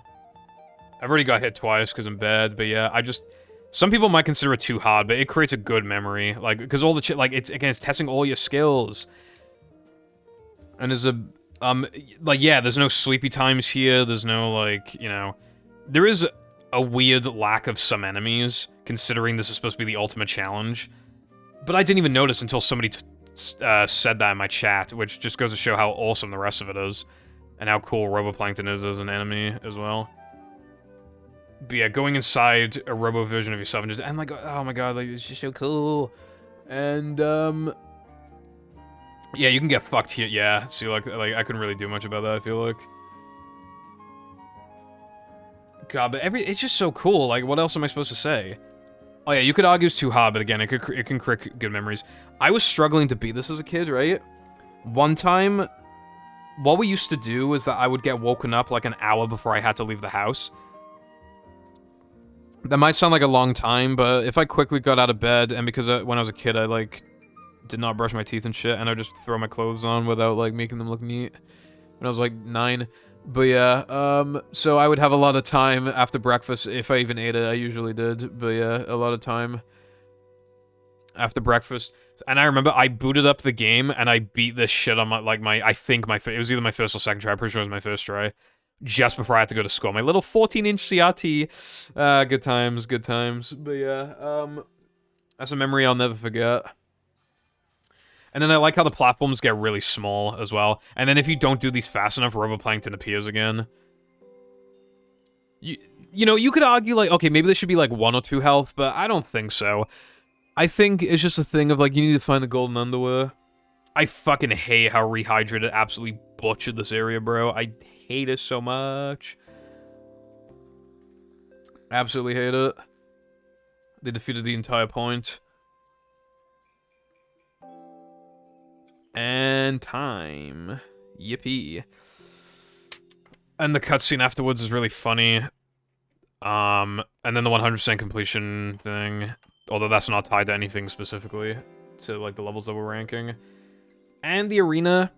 already got hit twice because I'm bad, but yeah, I just... Some people might consider it too hard, but it creates a good memory. Like, because all the shit, like, it's testing all your skills. And there's a... like, yeah, there's no sleepy times here. There's no, like, you know... There is a weird lack of some enemies, considering this is supposed to be the ultimate challenge. But I didn't even notice until somebody said that in my chat, which just goes to show how awesome the rest of it is. And how cool Roboplankton is as an enemy, as well. But yeah, going inside a robo version of yourself and just... And like, oh my god, like, it's just so cool. And, yeah, you can get fucked here, yeah. See, like, I couldn't really do much about that, I feel like. God, but it's just so cool. Like, what else am I supposed to say? Oh yeah, you could argue it's too hard, but again, it can create good memories. I was struggling to beat this as a kid, right? One time, what we used to do is that I would get woken up like an hour before I had to leave the house. That might sound like a long time, but if I quickly got out of bed, and because when I was a kid, I, like, did not brush my teeth and shit, and I'd just throw my clothes on without, like, making them look neat. When I was, like, 9. But yeah, so I would have a lot of time after breakfast, if I even ate it, I usually did, but yeah, a lot of time after breakfast. And I remember I booted up the game, and I beat this shit on I think it was either my first or second try, I'm pretty sure it was my first try, just before I had to go to school. My little 14-inch CRT, good times, good times, but yeah, that's a memory I'll never forget. And then I like how the platforms get really small as well. And then if you don't do these fast enough, Roboplankton appears again. You know, you could argue, like, okay, maybe there should be, like, 1 or 2 health, but I don't think so. I think it's just a thing of, like, you need to find the golden underwear. I fucking hate how Rehydrated absolutely butchered this area, bro. I hate it so much. Absolutely hate it. They defeated the entire point. And time. Yippee. And the cutscene afterwards is really funny. And then the 100% completion thing. Although that's not tied to anything specifically, to like the levels that we're ranking. And the arena.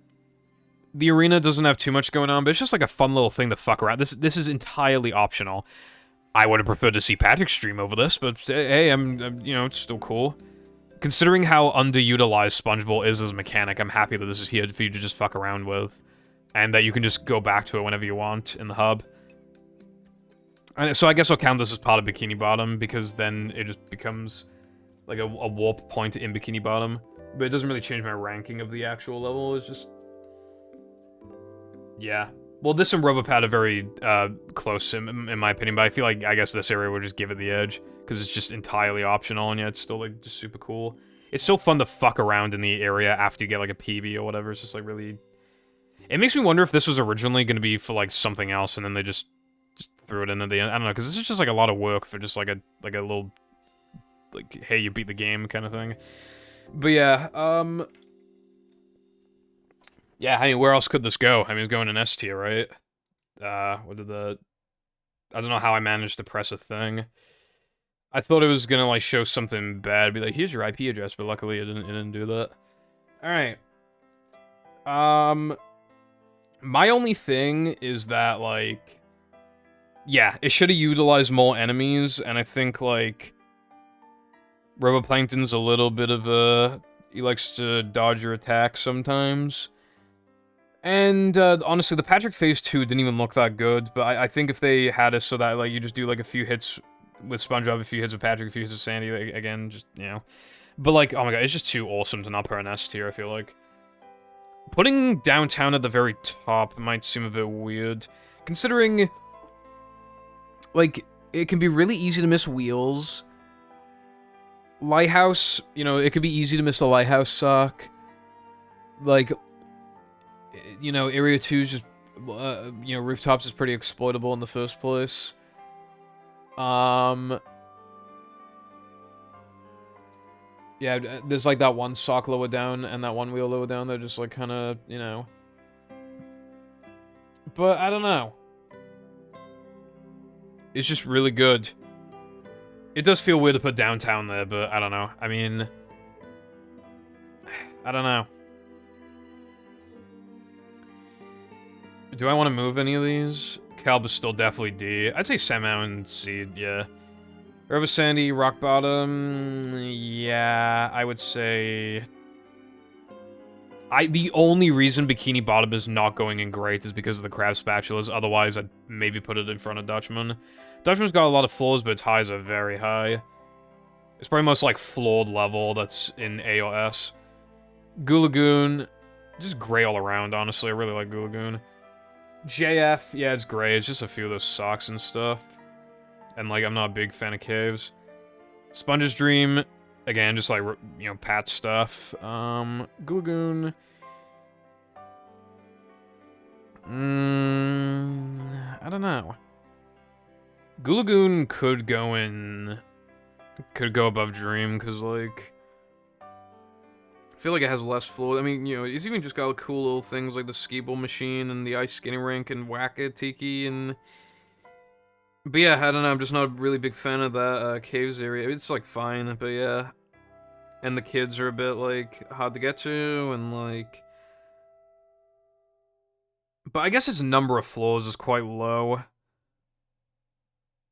The arena doesn't have too much going on, but it's just like a fun little thing to fuck around. This is entirely optional. I would have preferred to see Patrick's stream over this, but hey, I'm you know, it's still cool. Considering how underutilized SpongeBob is as a mechanic, I'm happy that this is here for you to just fuck around with. And that you can just go back to it whenever you want in the hub. And so I guess I'll count this as part of Bikini Bottom, because then it just becomes like a warp point in Bikini Bottom. But it doesn't really change my ranking of the actual level, it's just... Yeah. Well, this and Robopad are very close, in my opinion, but I feel like, I guess this area would just give it the edge, because it's just entirely optional, and yeah, it's still, like, just super cool. It's so fun to fuck around in the area after you get, like, a PB or whatever. It's just, like, really... It makes me wonder if this was originally going to be for, like, something else, and then they just threw it in at the end. I don't know, because this is just, like, a lot of work for just, like, a little, like, hey, you beat the game kind of thing. But, yeah, yeah, I mean, where else could this go? I mean, it's going in S tier, right? What did the... I don't know how I managed to press a thing. I thought it was gonna, like, show something bad, be like, here's your IP address, but luckily it didn't do that. Alright. My only thing is that, like... Yeah, it should have utilized more enemies, and I think, like... Roboplankton's a little bit of a... He likes to dodge your attacks sometimes. And, honestly, the Patrick Phase 2 didn't even look that good, but I think if they had it so that, like, you just do, like, a few hits with SpongeBob, a few hits with Patrick, a few hits with Sandy, like, again, just, you know. But, like, oh my god, it's just too awesome to not put an S tier, I feel like. Putting Downtown at the very top might seem a bit weird, considering, like, it can be really easy to miss Wheels. Lighthouse, you know, it could be easy to miss the Lighthouse sock. Like... You know, Area 2 is just, you know, Rooftops is pretty exploitable in the first place. Yeah, there's like that one sock lower down and that one wheel lower down. They're just like kind of, you know. But I don't know. It's just really good. It does feel weird to put Downtown there, but I don't know. I mean, I don't know. Do I want to move any of these? Calb is still definitely D. I'd say Sandmound and Seed, yeah. Robo Sandy, Rock Bottom, yeah, I would say... The only reason Bikini Bottom is not going in great is because of the crab spatulas, otherwise I'd maybe put it in front of Dutchman. Dutchman's got a lot of flaws, but its highs are very high. It's probably most, like, flawed level that's in A or S. Goo Lagoon, just gray all around, honestly, I really like Goo Lagoon. JF, yeah, it's gray. It's just a few of those socks and stuff. And, like, I'm not a big fan of caves. Sponge's Dream, again, just, like, you know, Pat stuff. Gulagoon. I don't know. Gulagoon could go in... Could go above Dream, because, like... I feel like it has less flow. I mean, you know, it's even just got cool little things like the skee-ball machine and the ice skating rink and Whack-A-Tiki and... But yeah, I don't know, I'm just not a really big fan of that caves area. It's, like, fine, but yeah. And the kids are a bit, like, hard to get to, and, like... But I guess its number of floors is quite low.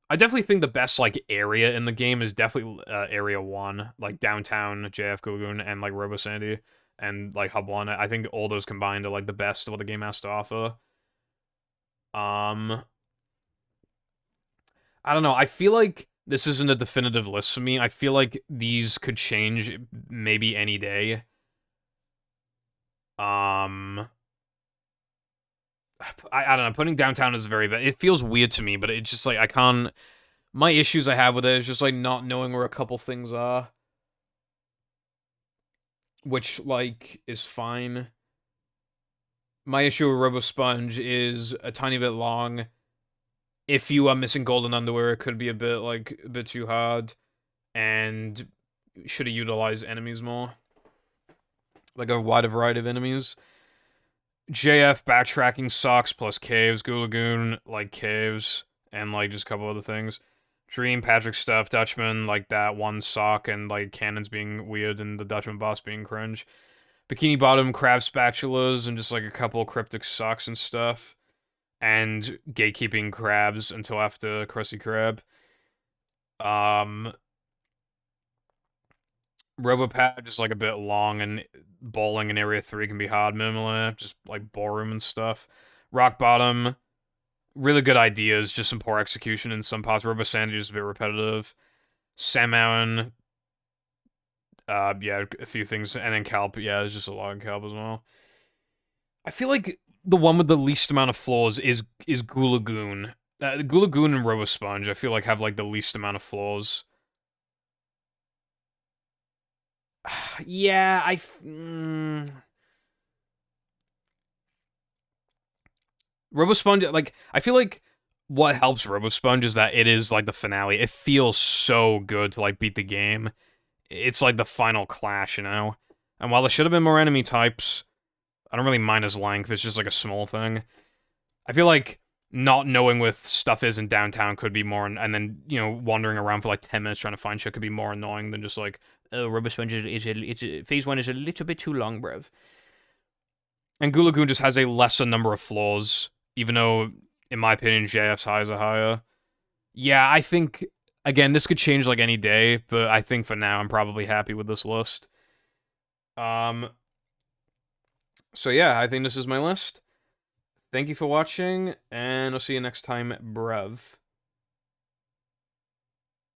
I definitely think the best, like, area in the game is definitely Area 1. Like, Downtown, JF Lagoon, and, like, Robo Sandy. And, like, Hub 1. I think all those combined are, like, the best of what the game has to offer. I don't know. I feel like this isn't a definitive list for me. I feel like these could change maybe any day. I don't know, putting Downtown is very bad. It feels weird to me, but it's just, like, I can't... My issues I have with it is just, like, not knowing where a couple things are. Which, like, is fine. My issue with RoboSponge is a tiny bit long. If you are missing golden underwear, it could be a bit too hard. And should have utilized enemies more. Like, a wider variety of enemies. JF backtracking sucks, plus caves. Goo Lagoon, like caves, and like just a couple other things. Dream, Patrick stuff, Dutchman, like that one sock, and like cannons being weird, and the Dutchman boss being cringe. Bikini Bottom, crab spatulas, and just like a couple cryptic socks and stuff. And gatekeeping crabs until after Krusty Krab. Um, Robopad, just like a bit long, and bowling in Area 3 can be hard minimally, just like ballroom and stuff. Rock Bottom, really good ideas, just some poor execution in some parts. Robo Sandy is a bit repetitive. Sam Mountain, yeah, a few things, and then Calp, yeah, there's just a lot in Calp as well. I feel like the one with the least amount of flaws is Gulagoon. Gulagoon and Robo Sponge, I feel like have like the least amount of flaws. Yeah, RoboSponge, like, I feel like what helps RoboSponge is that it is like the finale. It feels so good to like beat the game. It's like the final clash, you know? And while there should have been more enemy types, I don't really mind his length. It's just like a small thing. I feel like not knowing where stuff is in downtown could be more, and then, you know, wandering around for like 10 minutes trying to find shit could be more annoying than just like, oh, RoboSponge phase 1 is a little bit too long, bruv. And Gulagoon just has a lesser number of flaws, even though, in my opinion, JF's highs are higher. Yeah, I think, again, this could change like any day, but I think for now I'm probably happy with this list. Um, so yeah, I think this is my list. Thank you for watching, and I'll see you next time, bruv.